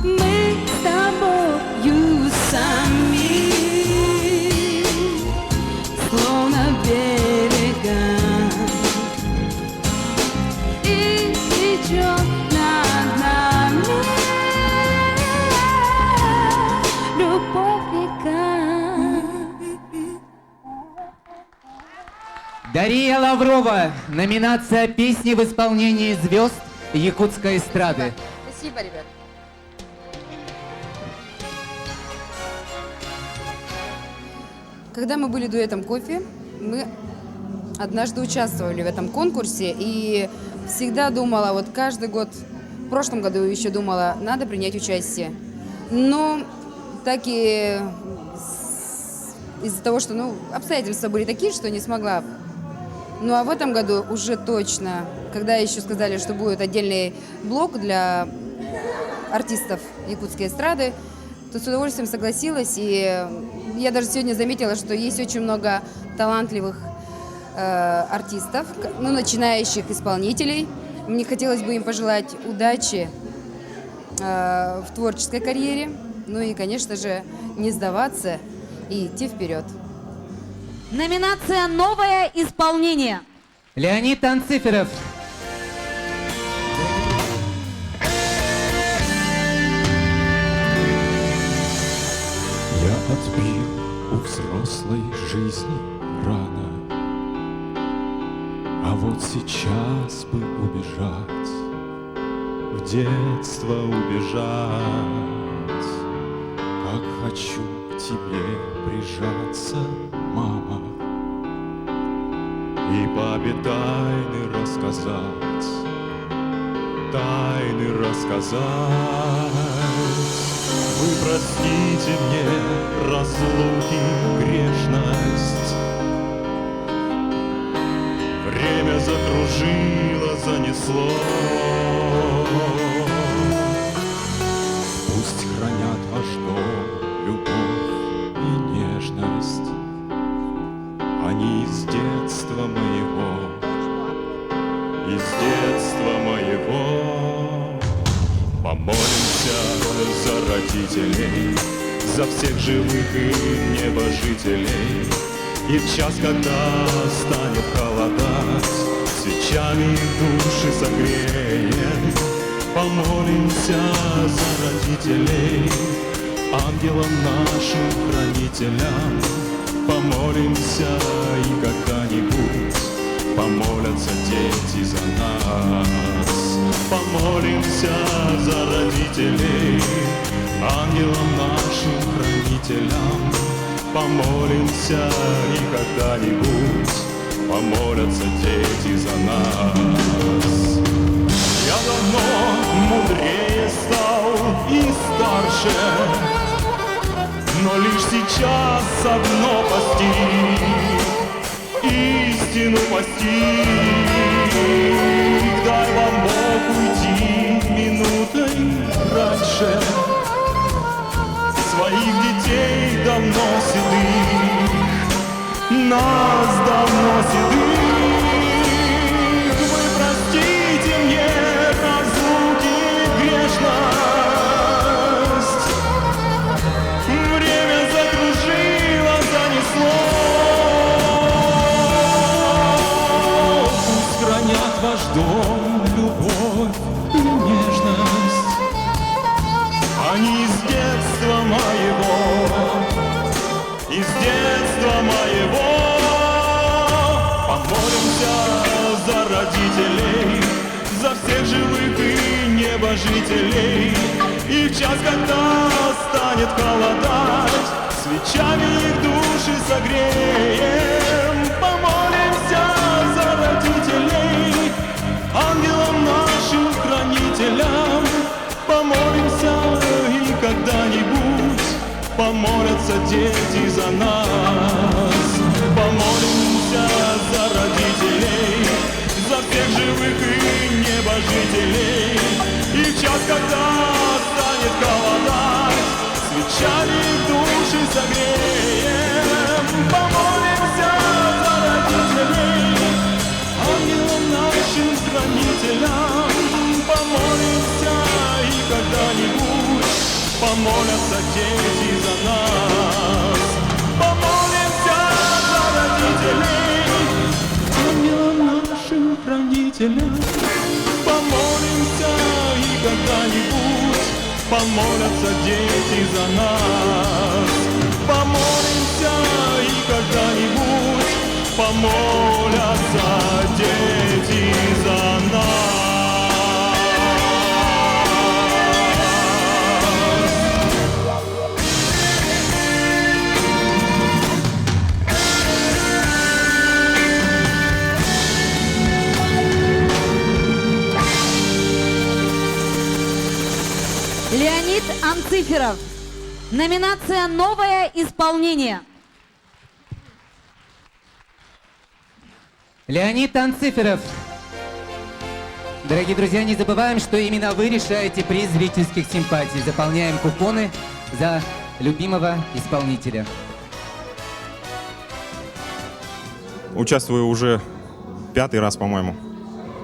Мы с тобою сами, словно берега, и течет над нами любовь река. Дарья Лаврова. Номинация «Песни в исполнении звезд якутской эстрады». Спасибо, ребят. Когда мы были дуэтом «Кофе», мы однажды участвовали в этом конкурсе и всегда думала, вот каждый год, в прошлом году еще думала, надо принять участие. Но так и из-за того, что обстоятельства были такие, что не смогла. Ну а в этом году уже точно, когда еще сказали, что будет отдельный блок для артистов якутской эстрады, то с удовольствием согласилась. И я даже сегодня заметила, что есть очень много талантливых артистов, начинающих исполнителей. Мне хотелось бы им пожелать удачи в творческой карьере. Ну и, конечно же, не сдаваться и идти вперед. Номинация «Новое исполнение». Леонид Анциферов. Я отбил у взрослой жизни рано, а вот сейчас бы убежать, в детство убежать. Как хочу к тебе прижаться, мама, и папе тайны рассказать, тайны рассказать. Вы простите мне разлуки, грешность. Время закружило, занесло. Пусть хранят ваш дом любовь и нежность. Они из детства моего, из детства моего. Помолимся за родителей, за всех живых и небожителей. И в час, когда станет холодать, свечами души согреем. Помолимся за родителей, ангелам нашим хранителям. Помолимся, и когда-нибудь помолятся дети за нас. Помолимся за родителей, ангелам нашим хранителям. Помолимся, и когда-нибудь помолятся дети за нас. Я давно мудрее стал и старше, но лишь сейчас одно постиг, истину постиг. Дай вам Бог уйти минутой раньше. Своих детей давно седых, нас давно седых. Вы простите мне разлуки, грешность. родителей, за всех живых и небожителей. И в час, когда станет холодать, свечами их души согреем. Помолимся за родителей, ангелам нашим хранителям. Помолимся, и когда-нибудь помолятся дети за нас. Помолимся за родителей, за всех живых и небожителей. И в час, когда станет холодать, свечами их души согреем. Помолимся за родителей, ангелам нашим хранителям. Помолимся, и когда-нибудь помолятся дети за нас. Помолимся за родителей, ангелам нашим хранителям. Помолимся, и когда-нибудь помолятся дети за нас. Помолимся, и когда-нибудь помолятся дети за нас. Леонид Анциферов. Номинация «Новое исполнение». Леонид Анциферов. Дорогие друзья, не забываем, что именно вы решаете приз зрительских симпатий. Заполняем купоны за любимого исполнителя. Участвую уже 5-й раз, по-моему,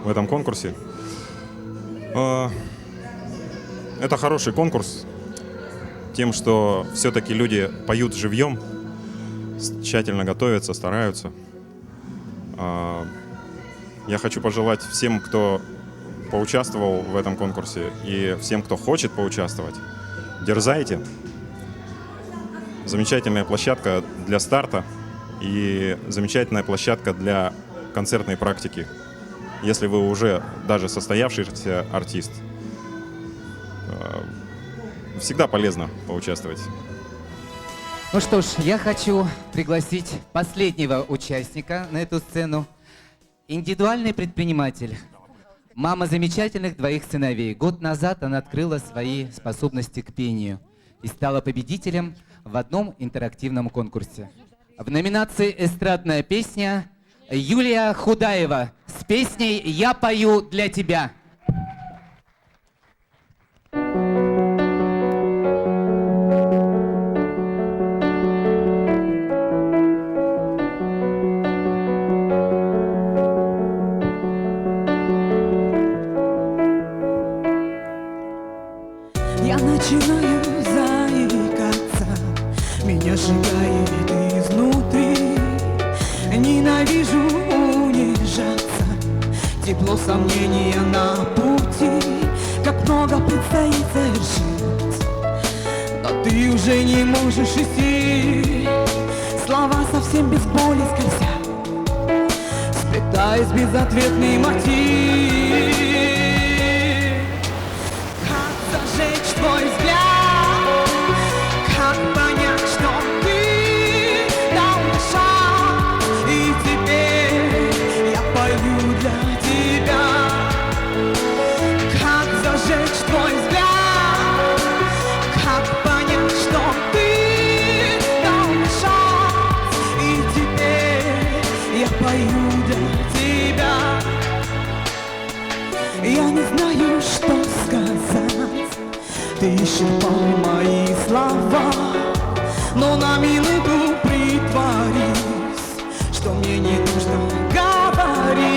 в этом конкурсе. Это хороший конкурс тем, что все-таки люди поют живьем, тщательно готовятся, стараются. Я хочу пожелать всем, кто поучаствовал в этом конкурсе, и всем, кто хочет поучаствовать, дерзайте. Замечательная площадка для старта и замечательная площадка для концертной практики. Если вы уже даже состоявшийся артист, всегда полезно поучаствовать. Ну что ж, я хочу пригласить последнего участника на эту сцену. Индивидуальный предприниматель. Мама замечательных 2 сыновей. Год назад она открыла свои способности к пению и стала победителем в одном интерактивном конкурсе. В номинации «Эстрадная песня» Юлия Худаева с песней «Я пою для тебя». Я начинаю заикаться, меня сжигает изнутри. Ненавижу унижаться, тепло сомнения на пути. Как много предстоит совершить, но ты уже не можешь идти. Слова совсем без боли скользят, сплетаясь безответный мотив. Зажечь твой взгляд, как понять, что ты дал мне шанс, и теперь я пою для тебя. Как зажечь твой взгляд, как понять, что ты дал мне шанс, и теперь я пою для тебя. Я не знаю, что сказать, ты исчерпал мои слова, но на минуту притворись, что мне не нужно говорить.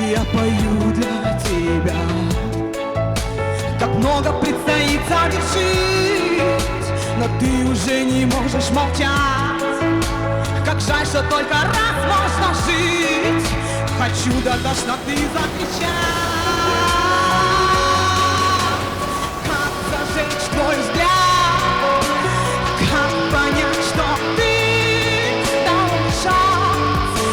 Я пою для тебя. Как много предстоит совершить, но ты уже не можешь молчать. Как жаль, что только раз можно жить. Хочу до тошноты закричать. Как зажечь твой взгляд, как понять, что ты дал шанс,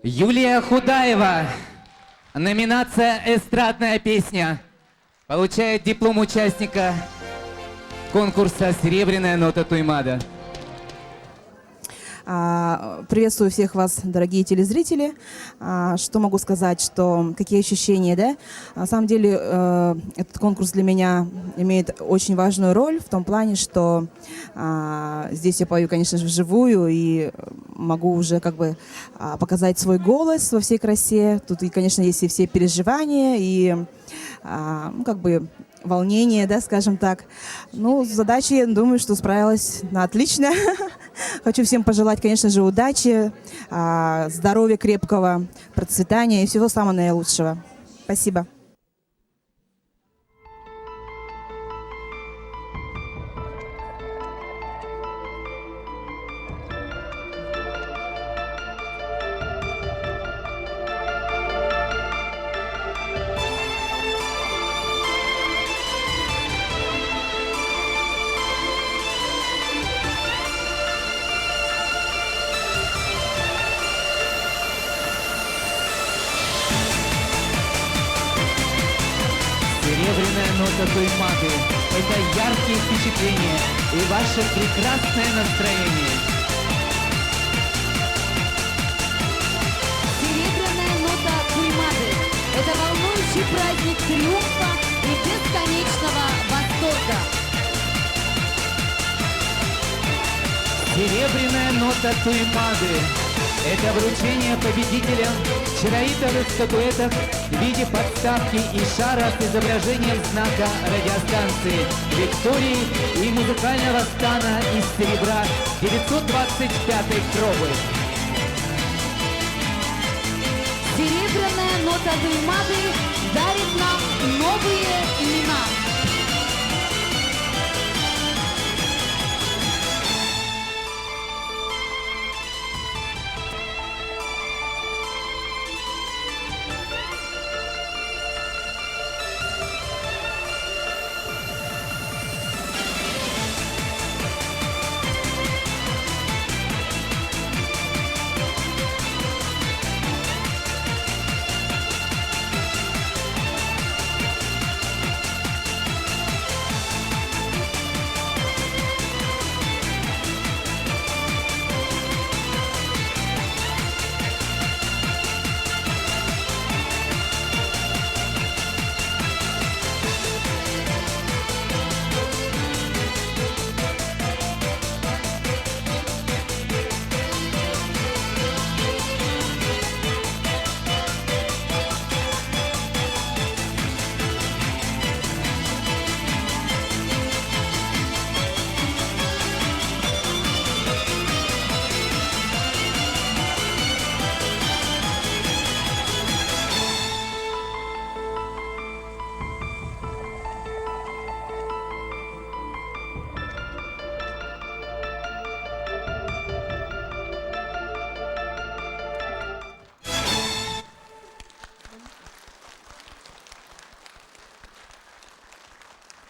Юлия Худаева. Номинация «Эстрадная песня». Получает диплом участника конкурса «Серебряная нота Туймада». Приветствую всех вас, дорогие телезрители. Что могу сказать, что какие ощущения, да? На самом деле этот конкурс для меня имеет очень важную роль в том плане, что здесь я пою, конечно же, вживую и могу уже как бы показать свой голос во всей красе. Тут, и, конечно, есть и все переживания и ну, как бы волнение, да, скажем так. Ну, с задачей, я думаю, что справилась на отлично. Хочу всем пожелать, конечно же, удачи, здоровья крепкого, процветания и всего самого наилучшего. Спасибо. Серебряная нота Туймады – это яркие впечатления и ваше прекрасное настроение. Серебряная нота Туймады – это волнующий праздник триумфа и бесконечного восторга. Серебряная нота Туймады – это вручение победителям чароитовых статуэток в виде подставки и шара с изображением знака радиостанции Виктории и музыкального стана из серебра 925-й пробы. Серебряная нота Туймады дарит нам новые имена.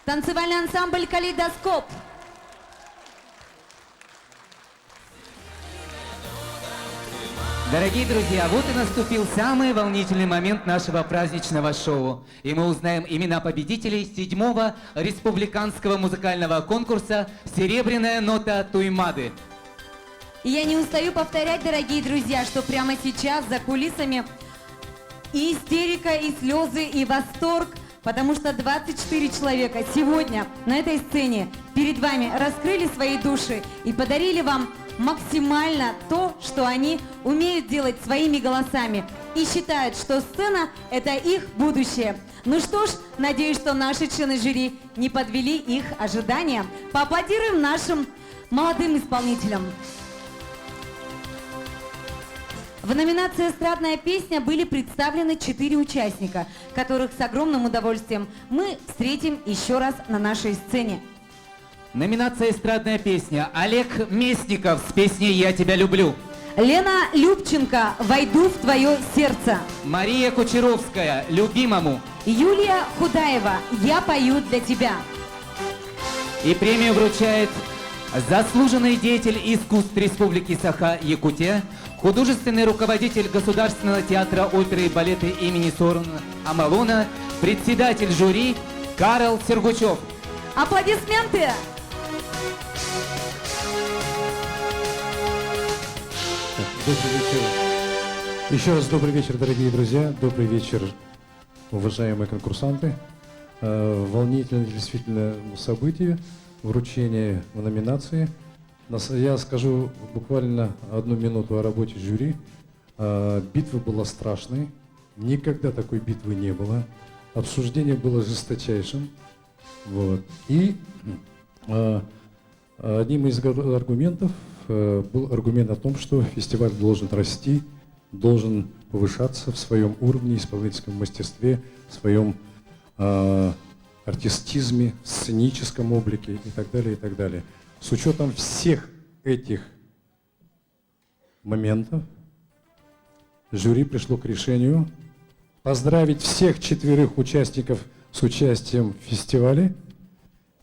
Танцевальный ансамбль «Калейдоскоп». Дорогие друзья, вот и наступил самый волнительный момент нашего праздничного шоу. И мы узнаем имена победителей 7-го республиканского музыкального конкурса «Серебряная нота Туймады». И я не устаю повторять, дорогие друзья, что прямо сейчас за кулисами и истерика, и слезы, и восторг, потому что 24 человека сегодня на этой сцене перед вами раскрыли свои души и подарили вам максимально то, что они умеют делать своими голосами и считают, что сцена – это их будущее. Ну что ж, надеюсь, что наши члены жюри не подвели их ожидания. Поаплодируем нашим молодым исполнителям. В номинации «Эстрадная песня» были представлены 4 участника, которых с огромным удовольствием мы встретим еще раз на нашей сцене. Номинация «Эстрадная песня». Олег Местников с песней «Я тебя люблю». Лена Любченко «Войду в твое сердце». Мария Кучеровская «Любимому». Юлия Худаева «Я пою для тебя». И премию вручает заслуженный деятель искусств Республики Саха-Якутия, художественный руководитель Государственного театра оперы и балета имени Сорона Амалона, председатель жюри Карл Сергучев. Аплодисменты! Добрый вечер. Еще раз добрый вечер, дорогие друзья. Добрый вечер, уважаемые конкурсанты. Волнительное действительно событие, вручение в номинации. Я скажу буквально 1 минуту о работе жюри. Битва была страшной. Никогда такой битвы не было. Обсуждение было жесточайшим. Вот. И одним из аргументов был аргумент о том, что фестиваль должен расти, должен повышаться в своем уровне, исполнительском мастерстве, в своем артистизме, сценическом облике и так далее, и так далее. С учетом всех этих моментов жюри пришло к решению поздравить всех 4 участников с участием в фестивале,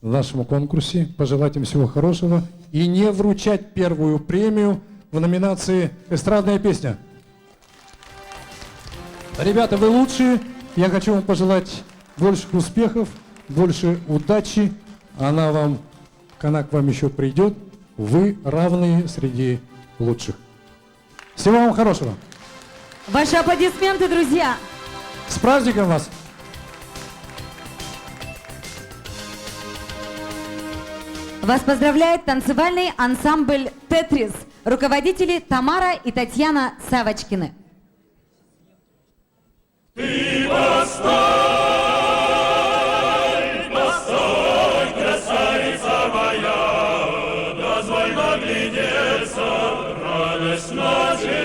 в нашем конкурсе, пожелать им всего хорошего и не вручать первую премию в номинации «Эстрадная песня». Ребята, вы лучшие. Я хочу вам пожелать больших успехов, больше удачи. Она вам к вам еще придет. Вы равные среди лучших. Всего вам хорошего. Ваши аплодисменты, друзья. С праздником вас. Вас поздравляет танцевальный ансамбль «Тетрис». Руководители Тамара и Татьяна Савочкины. Ты постой, постой, красавица моя, дозволь наглядеться, радость на тебя.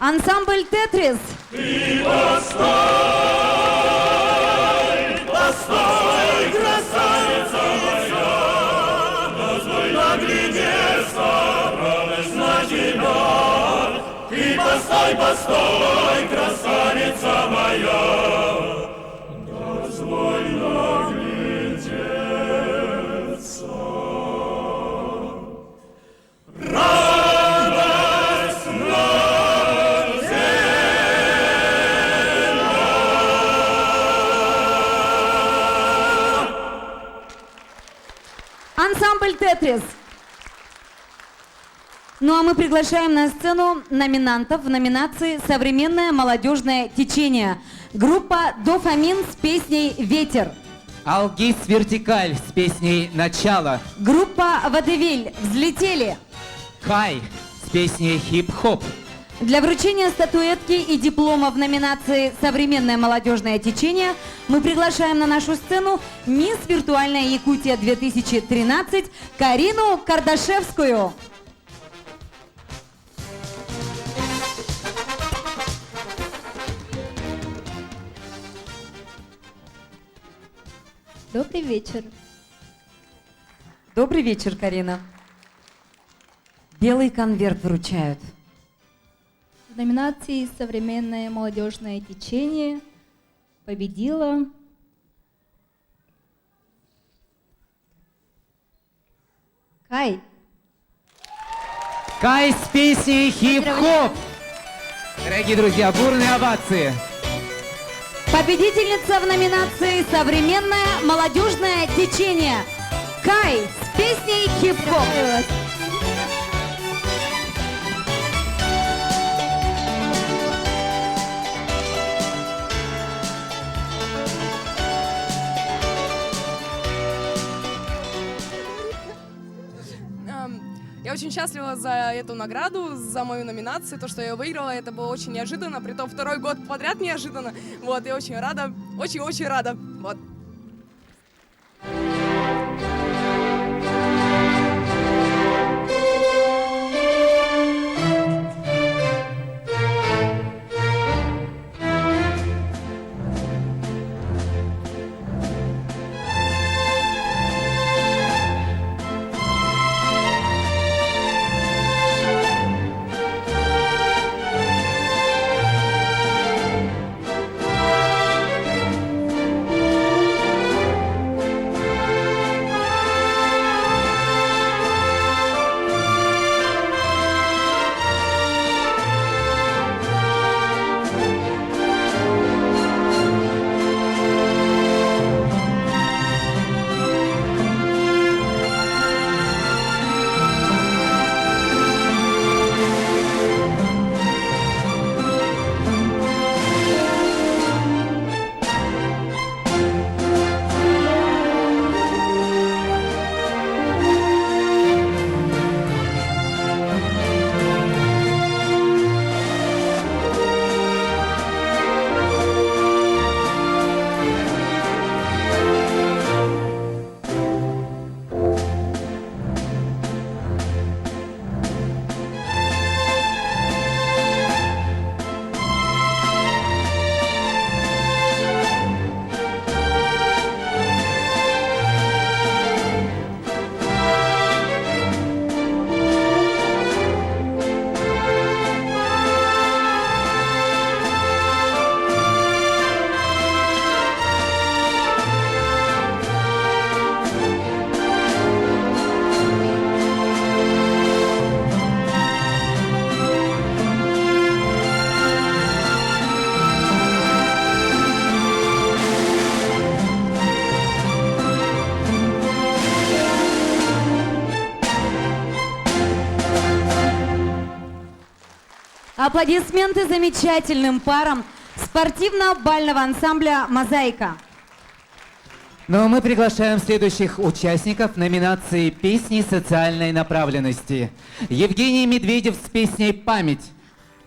Ансамбль «Тетрис». Постой, красавица моя, позволь наглядеться ровно на тебя. Ты постой, постой, красавица моя, позволь наглядеться. Ансамбль «Тетрис». Ну а мы приглашаем на сцену номинантов в номинации «Современное молодежное течение». Группа «Дофамин» с песней «Ветер». Алгиз Вертикаль с песней «Начало». Группа «Водевиль» «Взлетели». Кай с песней «Хип-хоп». Для вручения статуэтки и диплома в номинации «Современное молодежное течение» мы приглашаем на нашу сцену мисс Виртуальная Якутия 2013 Карину Кардашевскую. Добрый вечер. Добрый вечер, Карина. Белый конверт вручают. В номинации «Современное молодежное течение» победила Кай. Кай с песней «Хип-хоп». Дорогие друзья, бурные овации. Победительница в номинации «Современное молодежное течение» Кай с песней «Хип-хоп». Я очень счастлива за эту награду, за мою номинацию, то, что я выиграла, это было очень неожиданно, притом второй год подряд неожиданно. Вот, я очень рада, очень-очень рада. Вот. Аплодисменты замечательным парам спортивно-бального ансамбля «Мозаика». Ну а мы приглашаем следующих участников номинации «Песни социальной направленности». Евгений Медведев с песней «Память».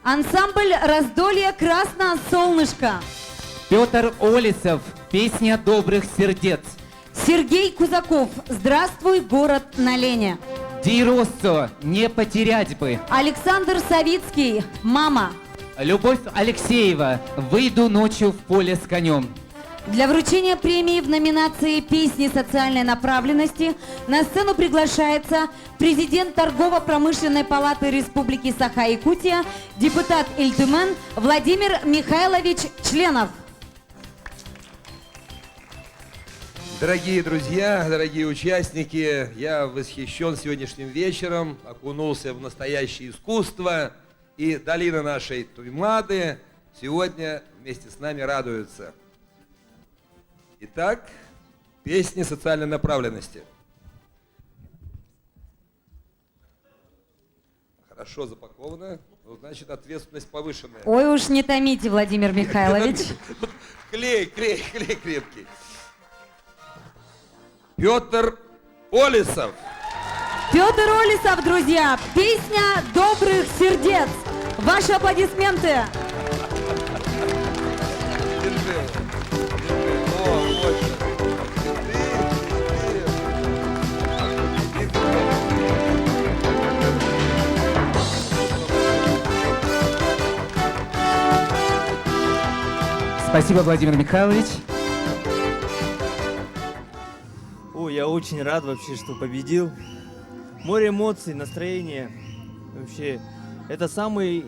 Ансамбль «Раздолье Красное Солнышко». Петр Олесов, песня добрых сердец. Сергей Кузаков, «Здравствуй, город на Лене». Ди Россо, не потерять бы. Александр Савицкий, «Мама». Любовь Алексеева, выйду ночью в поле с конем. Для вручения премии в номинации «Песни социальной направленности» на сцену приглашается президент Торгово-промышленной палаты Республики Саха-Якутия, депутат Ильтумен Владимир Михайлович Членов. Дорогие друзья, дорогие участники, я восхищен сегодняшним вечером, окунулся в настоящее искусство, и долина нашей Туймады сегодня вместе с нами радуется. Итак, песни социальной направленности. Хорошо запаковано, ну, значит, ответственность повышенная. Ой уж не томите, Владимир Михайлович. Клей крепкий. Петр Олесов. Петр Олесов, друзья, песня добрых сердец. Ваши аплодисменты. Спасибо, Владимир Михайлович. Ой, я очень рад вообще, что победил. Море эмоций, настроения. Вообще, это самый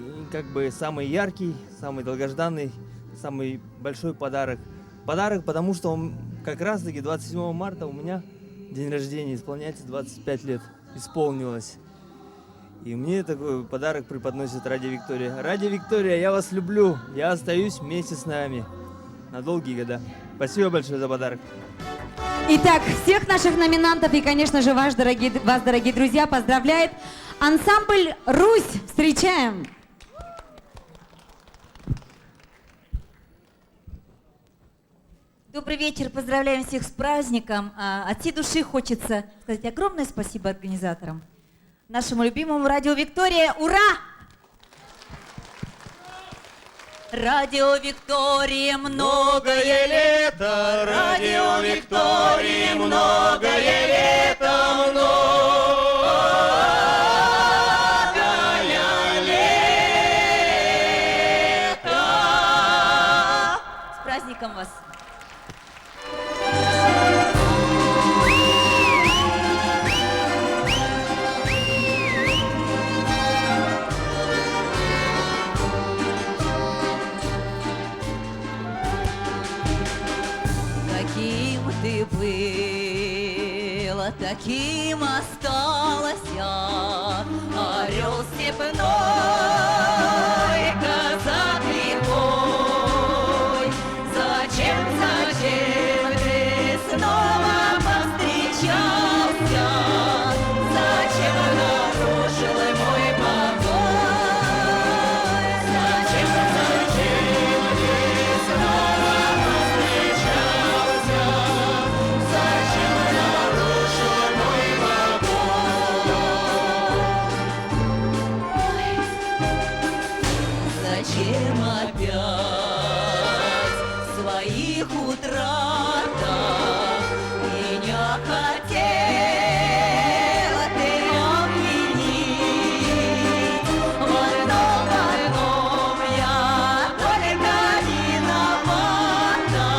яркий, самый долгожданный, самый большой подарок. Подарок, потому что он как раз-таки 27 марта у меня день рождения, исполняется 25 лет. Исполнилось. И мне такой подарок преподносит Радио Виктория. Радио Виктория, я вас люблю. Я остаюсь вместе с нами на долгие года. Спасибо большое за подарок. Итак, всех наших номинантов и, конечно же, вас, дорогие друзья, поздравляет ансамбль «Русь». Встречаем! Добрый вечер, поздравляем всех с праздником. От всей души хочется сказать огромное спасибо организаторам. Нашему любимому Радио Виктория. Ура! Радио Виктория, многое лето, Радио Виктория, многое лето, многое лето. С праздником вас! Ты был, таким остался орел степной, казак лихой. Зачем ты снова повстречался? Зачем нарушил мой покой? Зачем ты снова повстречался? Зачем опять в своих утратах меня хотела ты обвинить? В одном я только виновата,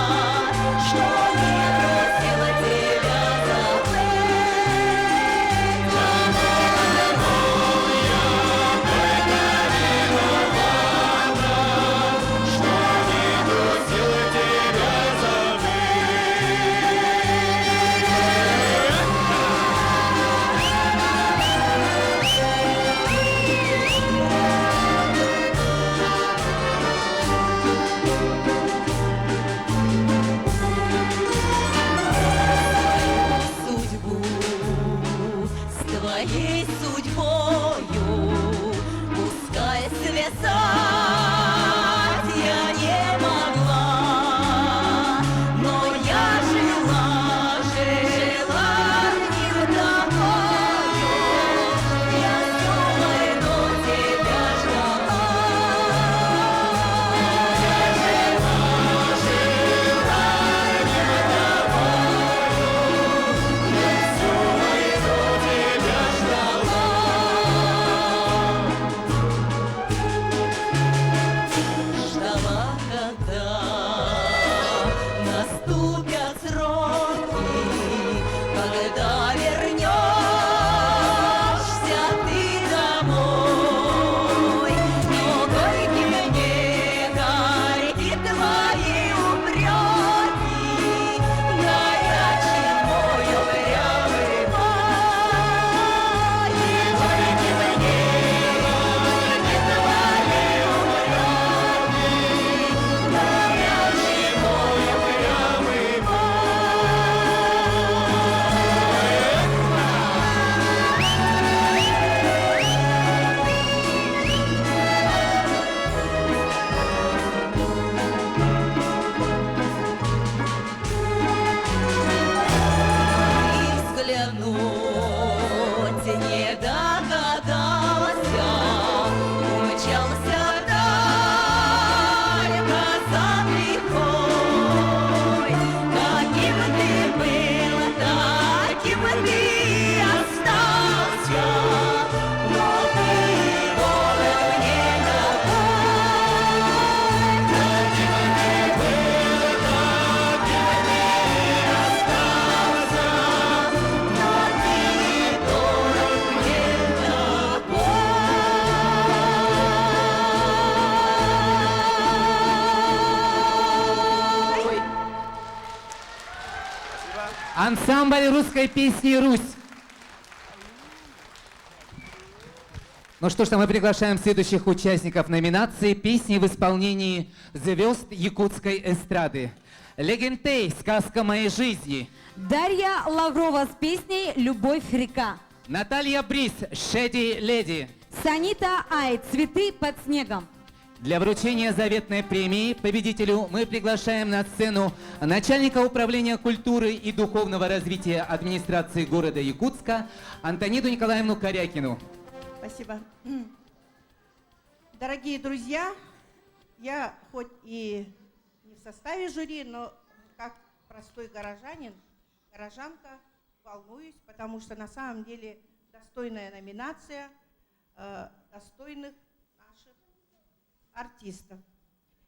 что не бросила тебя забыть. В одном я только виновата, что не бросила тебя забыть. Ансамбль русской песни «Русь». Ну что ж, мы приглашаем следующих участников номинации «Песни в исполнении звезд якутской эстрады». Легентей «Сказка моей жизни». Дарья Лаврова с песней «Любовь река». Наталья Брис «Шеди Леди». Санита Ай «Цветы под снегом». Для вручения заветной премии победителю мы приглашаем на сцену начальника управления культуры и духовного развития администрации города Якутска Антониду Николаевну Корякину. Спасибо. Дорогие друзья, я хоть и не в составе жюри, но как простой горожанка, волнуюсь, потому что на самом деле достойная номинация достойных наших артистов.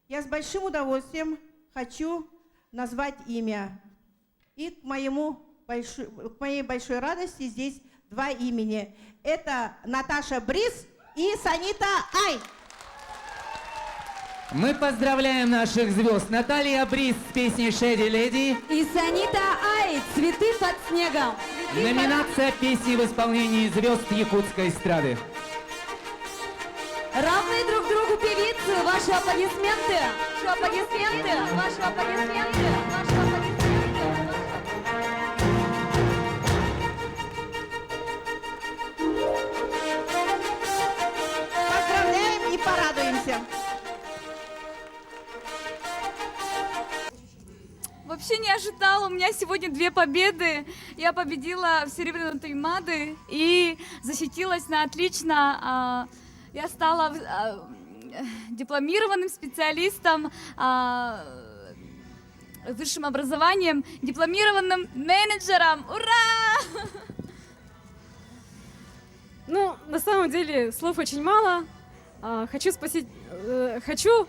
Я с большим удовольствием хочу назвать имя. И к моей большой радости здесь два имени. Это Наташа Брис и Санита Ай. Мы поздравляем наших звезд. Наталья Брис с песней «Шеди Леди» и Санита Ай «Цветы под снегом». Номинация «Песни в исполнении звезд якутской эстрады». Равные друг другу певицы, ваши аплодисменты, ваши аплодисменты, ваши аплодисменты, ваши аплодисменты. Поздравляем и порадуемся. Вообще не ожидала, у меня сегодня 2 победы. Я победила в Серебряной Туймады и защитилась на отлично. Я стала дипломированным специалистом с высшим образованием, дипломированным менеджером. Ура! Ну, на самом деле, слов очень мало. Хочу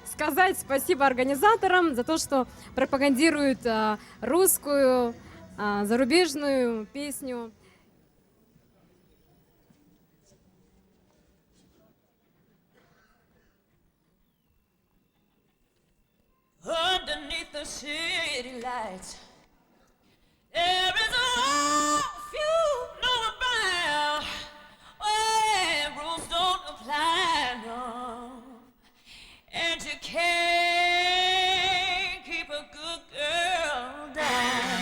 сказать спасибо организаторам за то, что пропагандируют русскую, зарубежную песню. Underneath the city lights, there is a life you know about, where rules don't apply, no, and you can't keep a good girl down.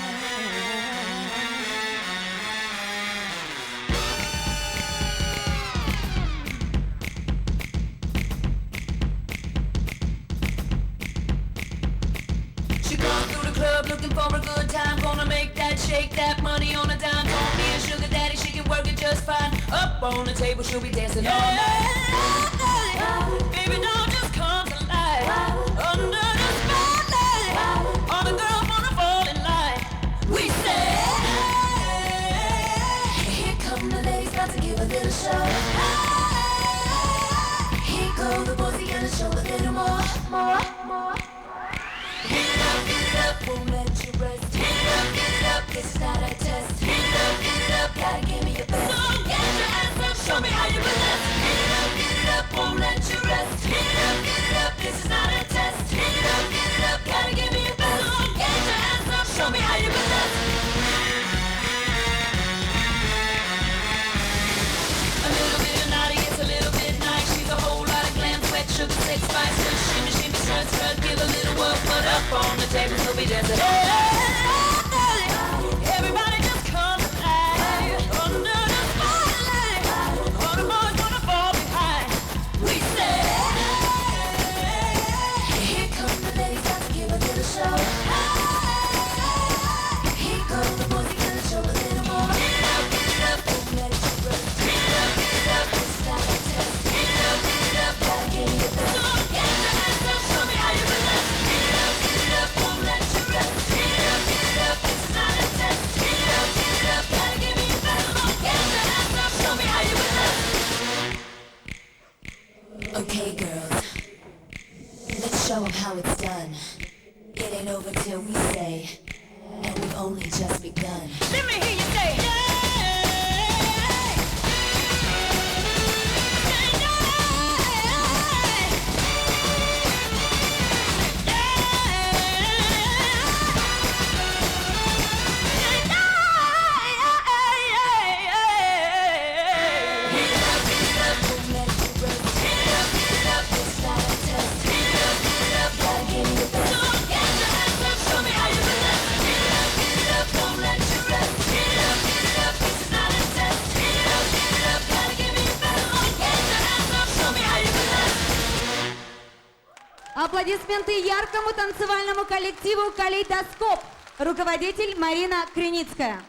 She gone through the club looking for a good time. Gonna make that shake that money on a dime. Call me a sugar daddy, she can work it just fine. Up on the table, she'll be dancing all night. Baby, don't just come to life. Under the spotlight, all the girls wanna fall in line. We say, here come the ladies, about to give a little show. Here go the boys, they gonna show a little more. Get it up, won't let you rest. Get it up, this is not a test. Get it up, gotta give me your best. So get your ass up, show me how you bless. Get it up, won't let you rest. Get it up, this is not a test. Get it up, gotta give me your best. So get your ass up, show me how you bless. A little bit of naughty, it's a little bit nice. She's a whole lot of glam, sweat, sugar, sex, spice, shimmy, shimmy, strut, strut, give a little work, but up on the table, so be dancing. Everybody just come alive under the spotlight. All the boys wanna fall behind. We say, here come the ladies, about to give a little show. Here go the boys, they gonna show a little more. Get it up, won't let you rest. Get it up, this is not a test. Get it up, gotta give me your best. So get your hands up, show me how you bless. Get it up, won't let you rest. Get it up, this is not a test. Get it up, gotta give me your best. So get your hands up, show me how you bless. Okay, girls, let's show 'em how it's done. It ain't over till we say, and we've only just begun. Let me hear you say, yeah. Аплодисменты яркому танцевальному коллективу «Калейдоскоп». Руководитель Марина Креницкая.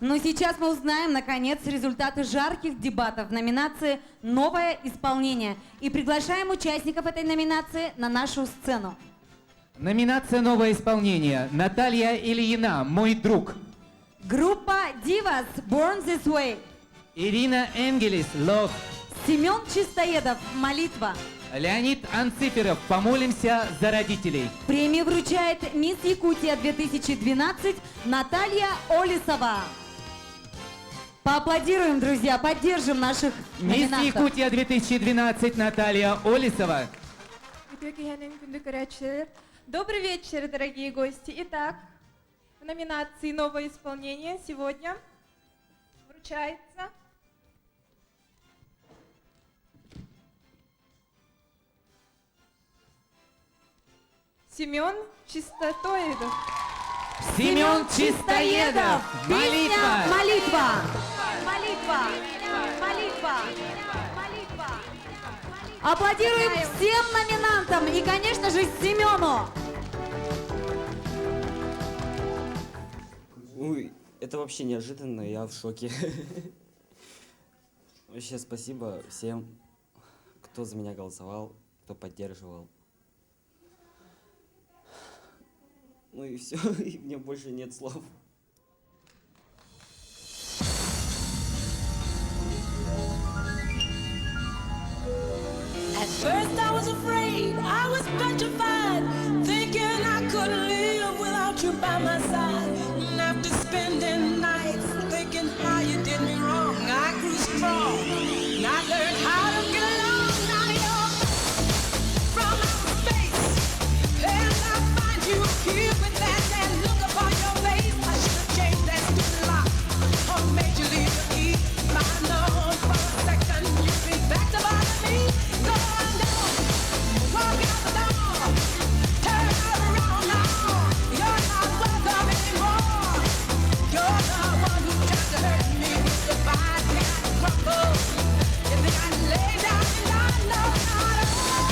Ну, сейчас мы узнаем, наконец, результаты жарких дебатов в номинации «Новое исполнение». И приглашаем участников этой номинации на нашу сцену. Номинация «Новое исполнение». Наталья Ильина, «Мой друг». Группа «Дивас», «Born This Way». Ирина Энгелис, «Love». Семен Чистоедов, «Молитва». Леонид Анциферов, «Помолимся за родителей». Премию вручает мисс Якутия 2012 Наталья Олесова. Поаплодируем, друзья, поддержим наших Мисс номинантов. Якутия 2012 Наталья Олесова. Добрый вечер, дорогие гости. Итак, в номинации «Новое исполнение» сегодня вручается Семен Чистоедов. Семен Чистоедов, Песня «Молитва». «Молитва». Молитва. Молитва. Молитва. Аплодируем всем номинантам и, конечно же, Семену. Ой, это вообще неожиданно, я в шоке. Вообще спасибо всем, кто за меня голосовал, кто поддерживал. Ну и все, и мне больше нет слов. At first I was afraid, I was petrified, thinking I couldn't live without you by my side. And after spending nights thinking how you did me wrong, I grew strong and I learned how to get along. Now you're from outer space, and I find you here with that look upon your face. I should have changed that stupid lock or made you leave your key. I know for a second you'd be back to bother me. Go on down, walk out the door, turn around now. You're not welcome anymore. You're the one who tried to hurt me with the vibes that crumble. You think I lay down and I know not at all.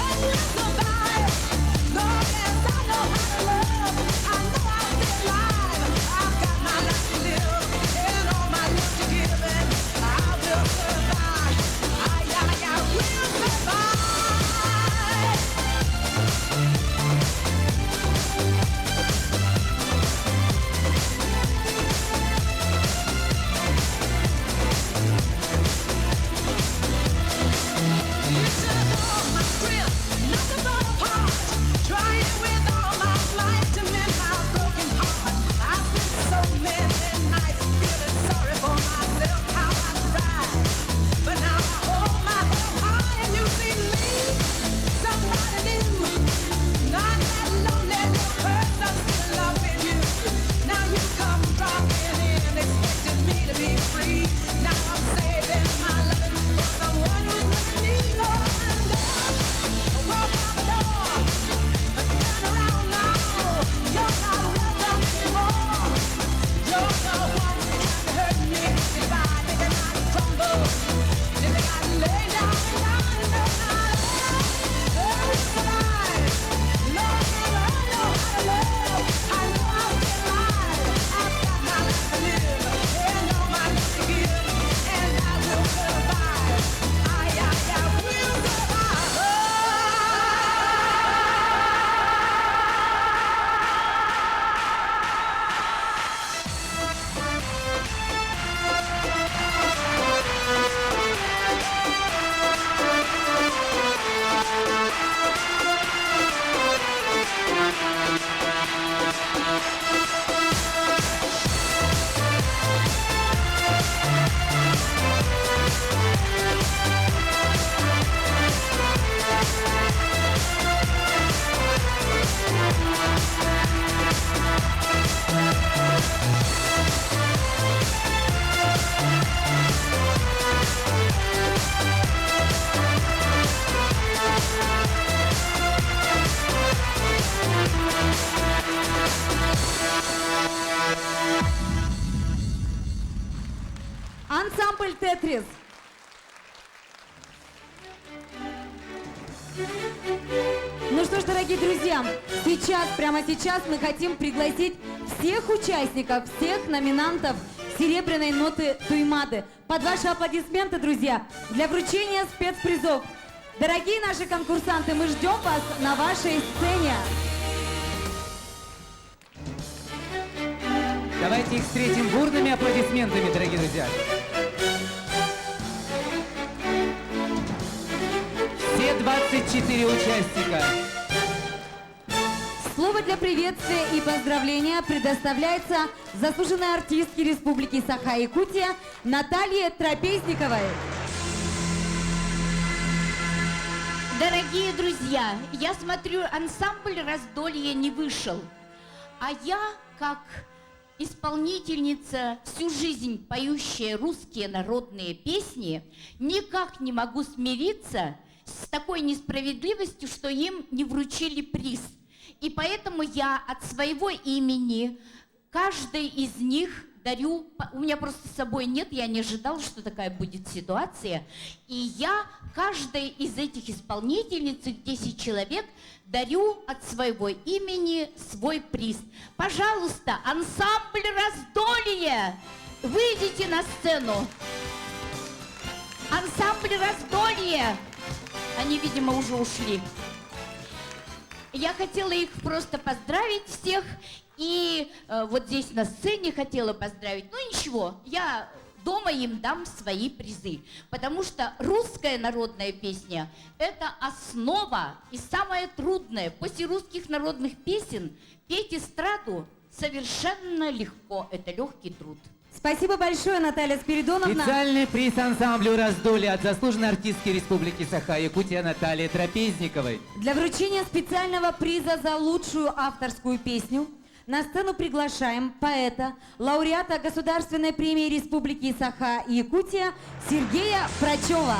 And you survive. No, yes, I know how to love. I know I'm still alive. I've got my life to live and all my love to give, and I will survive. I will survive. You should have known my grip, not to fall apart. Trying with all my might to mend my broken heart. I spent so many nights feeling sorry for myself, how I tried. But now I hold my head high and you see me, somebody new. Not that lonely little person still loving you. Now you come dropping in, expecting me to be free. Now I'm saving my loving for someone who's with me. Go on down, walk out the door, turn around now. You're not welcome anymore. You're the one who tried to hurt me. If I think I might crumble, if I lay down and I know not all. Survive. Lord, I know how to love. I know I'll be alive. I've got my life to live and all my love to give, and I will survive. I will survive. Ансамбль «Тетрис». дорогие друзья, сейчас, прямо сейчас мы хотим пригласить всех участников, всех номинантов серебряной ноты Туймады. Под ваши аплодисменты, друзья, для вручения спецпризов. Дорогие наши конкурсанты, мы ждем вас на вашей сцене. Давайте их встретим бурными аплодисментами, дорогие друзья. Все 24 участника. Слово для приветствия и поздравления предоставляется заслуженной артистке Республики Саха-Якутия Наталье Трапезниковой. Дорогие друзья, я смотрю, ансамбль «Раздолье» не вышел, а я, как исполнительница, всю жизнь поющая русские народные песни, никак не могу смириться с такой несправедливостью, что им не вручили приз. И поэтому я от своего имени каждой из них дарю, у меня просто с собой нет, я не ожидала, что такая будет ситуация, и я каждой из этих исполнительниц, 10 человек, дарю от своего имени свой приз. Пожалуйста, ансамбль «Раздолье», выйдите на сцену. Ансамбль «Раздолье». Они, видимо, уже ушли. Я хотела их просто поздравить всех. И вот здесь на сцене хотела поздравить. Ну ничего, я дома им дам свои призы. Потому что русская народная песня – это основа и самое трудное. После русских народных песен петь эстраду совершенно легко. Это легкий труд. Спасибо большое, Наталья Спиридоновна. Специальный приз ансамблю «Раздолье» от заслуженной артистки Республики Саха-Якутия Натальи Трапезниковой. Для вручения специального приза за лучшую авторскую песню на сцену приглашаем поэта, лауреата Государственной премии Республики Саха-Якутия Сергея Прачева.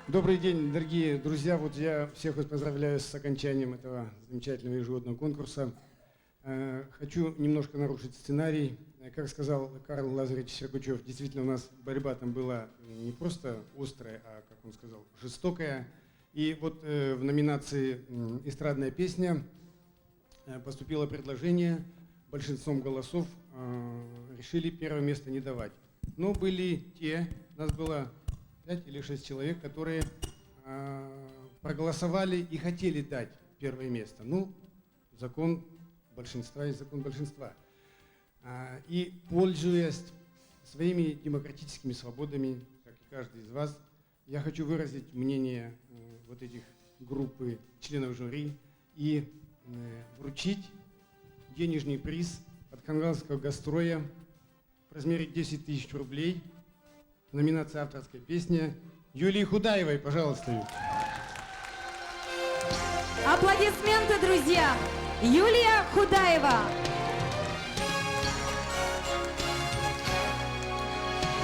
Добрый день, дорогие друзья. Вот я всех вас поздравляю с окончанием этого замечательного ежегодного конкурса. Хочу немножко нарушить сценарий. Как сказал Карл Лазаревич Сергучев, действительно у нас борьба там была не просто острая, а, как он сказал, жестокая. И вот в номинации «Эстрадная песня» поступило предложение, большинством голосов решили первое место не давать. Но были те, у нас было 5 или 6 человек, которые проголосовали и хотели дать первое место. Ну, закон большинства есть закон большинства. И пользуясь своими демократическими свободами, как и каждый из вас, я хочу выразить мнение вот этих группы членов жюри и вручить денежный приз от Канганского гастроя в размере 10 тысяч рублей. Номинация «Авторская песня» Юлии Худаевой, пожалуйста. Аплодисменты, друзья! Юлия Худаева.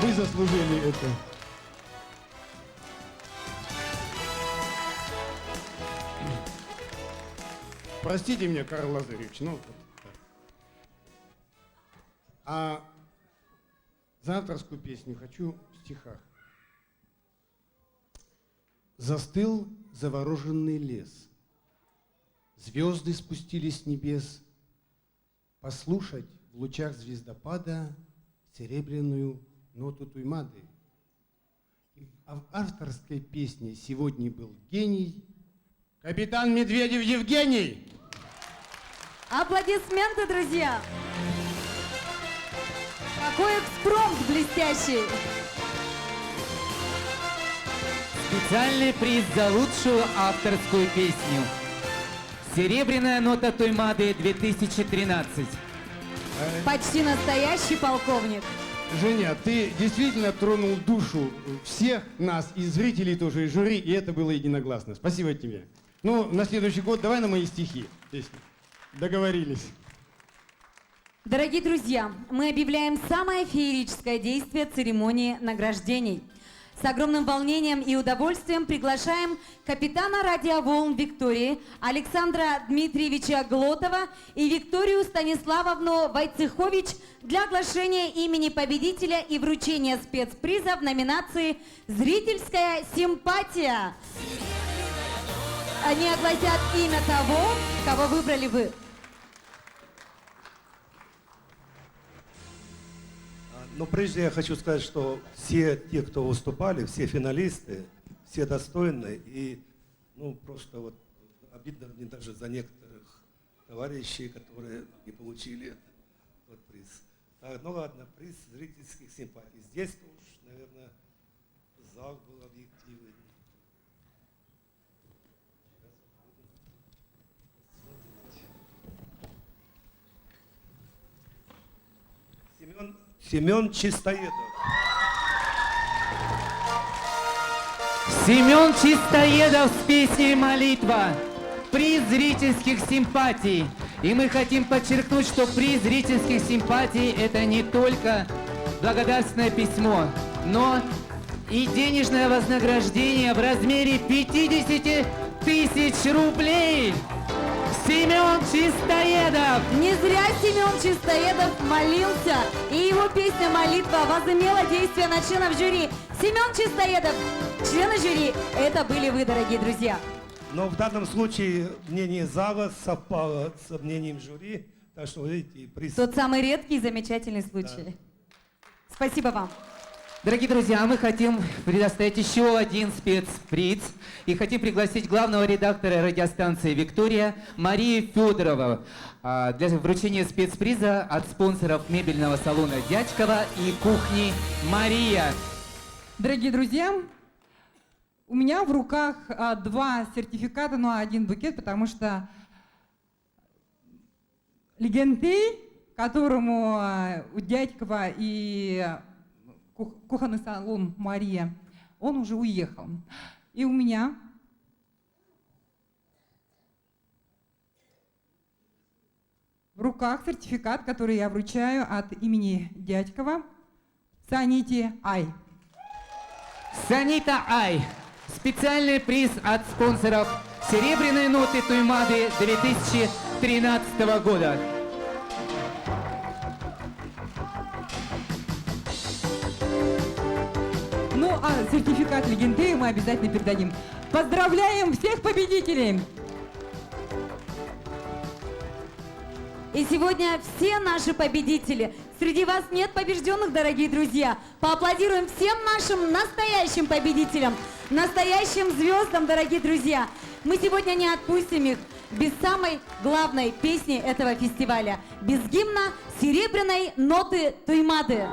Вы заслужили это. Простите меня, Карл Лазаревич, но... А за авторскую песню хочу в стихах. Застыл завороженный лес, звезды спустились с небес, послушать в лучах звездопада серебряную ноту Туймады. А в авторской песне сегодня был гений, капитан Медведев Евгений. Аплодисменты, друзья! Какой экспромт блестящий! Специальный приз за лучшую авторскую песню. Серебряная нота Туймады 2013. Почти настоящий полковник. Женя, ты действительно тронул душу всех нас, и зрителей тоже, и жюри, и это было единогласно. Спасибо тебе. Ну, на следующий год давай на мои стихи песни. Договорились. Дорогие друзья, мы объявляем самое феерическое действие церемонии награждений. с огромным волнением и удовольствием приглашаем капитана радиоволн Виктории Александра Дмитриевича Глотова и Викторию Станиславовну Войцехович для оглашения имени победителя и вручения спецприза в номинации «Зрительская симпатия». Они огласят имя того, кого выбрали вы. Но прежде я хочу сказать, что все те, кто выступали, все финалисты, все достойны. И ну, просто вот обидно мне даже за некоторых товарищей, которые не получили этот приз. Так, ну ладно, приз зрительских симпатий. Здесь уж, наверное, зал был объективный. Семен Чистоедов. Семен Чистоедов с песней «Молитва». Приз зрительских симпатий. И мы хотим подчеркнуть, что приз зрительских симпатий – это не только благодарственное письмо, но и денежное вознаграждение в размере 50 000 рублей. Семен Чистоедов! Не зря Семен Чистоедов молился, и его песня «Молитва» возымела действие на членов жюри. Семен Чистоедов, члены жюри, это были вы, дорогие друзья. Но в данном случае мнение зала совпало с мнением жюри, так что, видите, приз... Тот самый редкий и замечательный случай. Да. Спасибо вам. Дорогие друзья, мы хотим предоставить еще один спецприз и хотим пригласить главного редактора радиостанции «Виктория» Марию Федорову для вручения спецприза от спонсоров мебельного салона Дядькова и кухни «Мария». Дорогие друзья, у меня в руках 2 сертификата, но 1 букет, потому что Легентей, которому у Дядькова и кухонный салон «Мария», он уже уехал. И у меня в руках сертификат, который я вручаю от имени Дядькова Саните Ай. Санита Ай. Специальный приз от спонсоров «Серебряной ноты Туймады» 2013 года. Ну, а сертификат «Легенды» мы обязательно передадим. Поздравляем всех победителей! И сегодня все наши победители. Среди вас нет побежденных, дорогие друзья. Поаплодируем всем нашим настоящим победителям, настоящим звездам, дорогие друзья. Мы сегодня не отпустим их без самой главной песни этого фестиваля, без гимна «Серебряной ноты Туймады».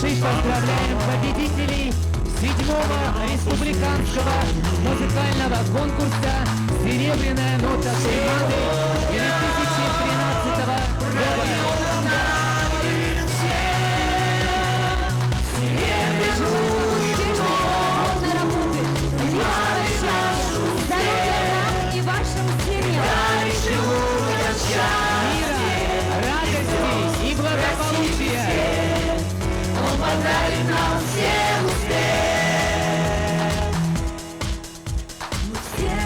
Поздравляем победителей 7-го республиканского музыкального конкурса «Серебряная нота Туймады» 2013 года. И вашим семьям. Мира, радости и благополучия. Он подарит нам всем успех. Мы все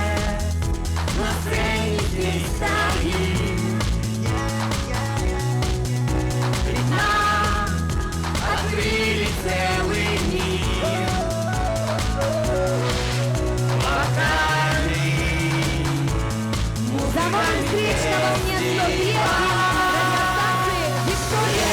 на сцене здесь стоим. Перед нам открыли целый мир. За вами встречного мне 102 радиостанции «Виктория».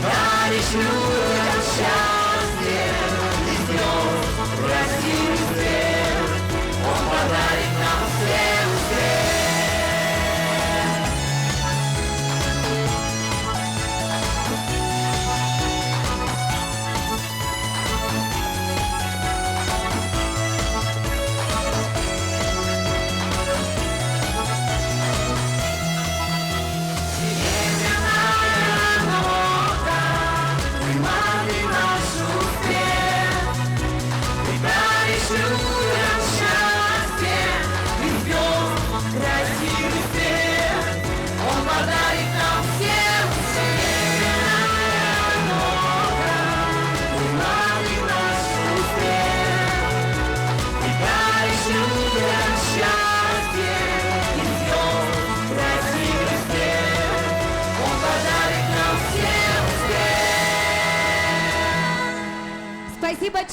Даришь людям счастье, и звезд красивый свет. Он подарит нам всем успех.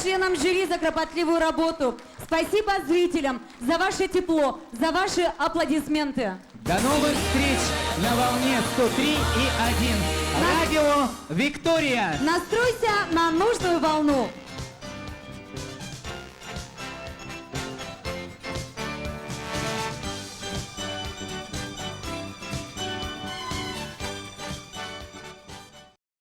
членам жюри за кропотливую работу. Спасибо зрителям за ваше тепло, за ваши аплодисменты. До новых встреч на волне 103,1. Радио Виктория. Настройся на нужную волну.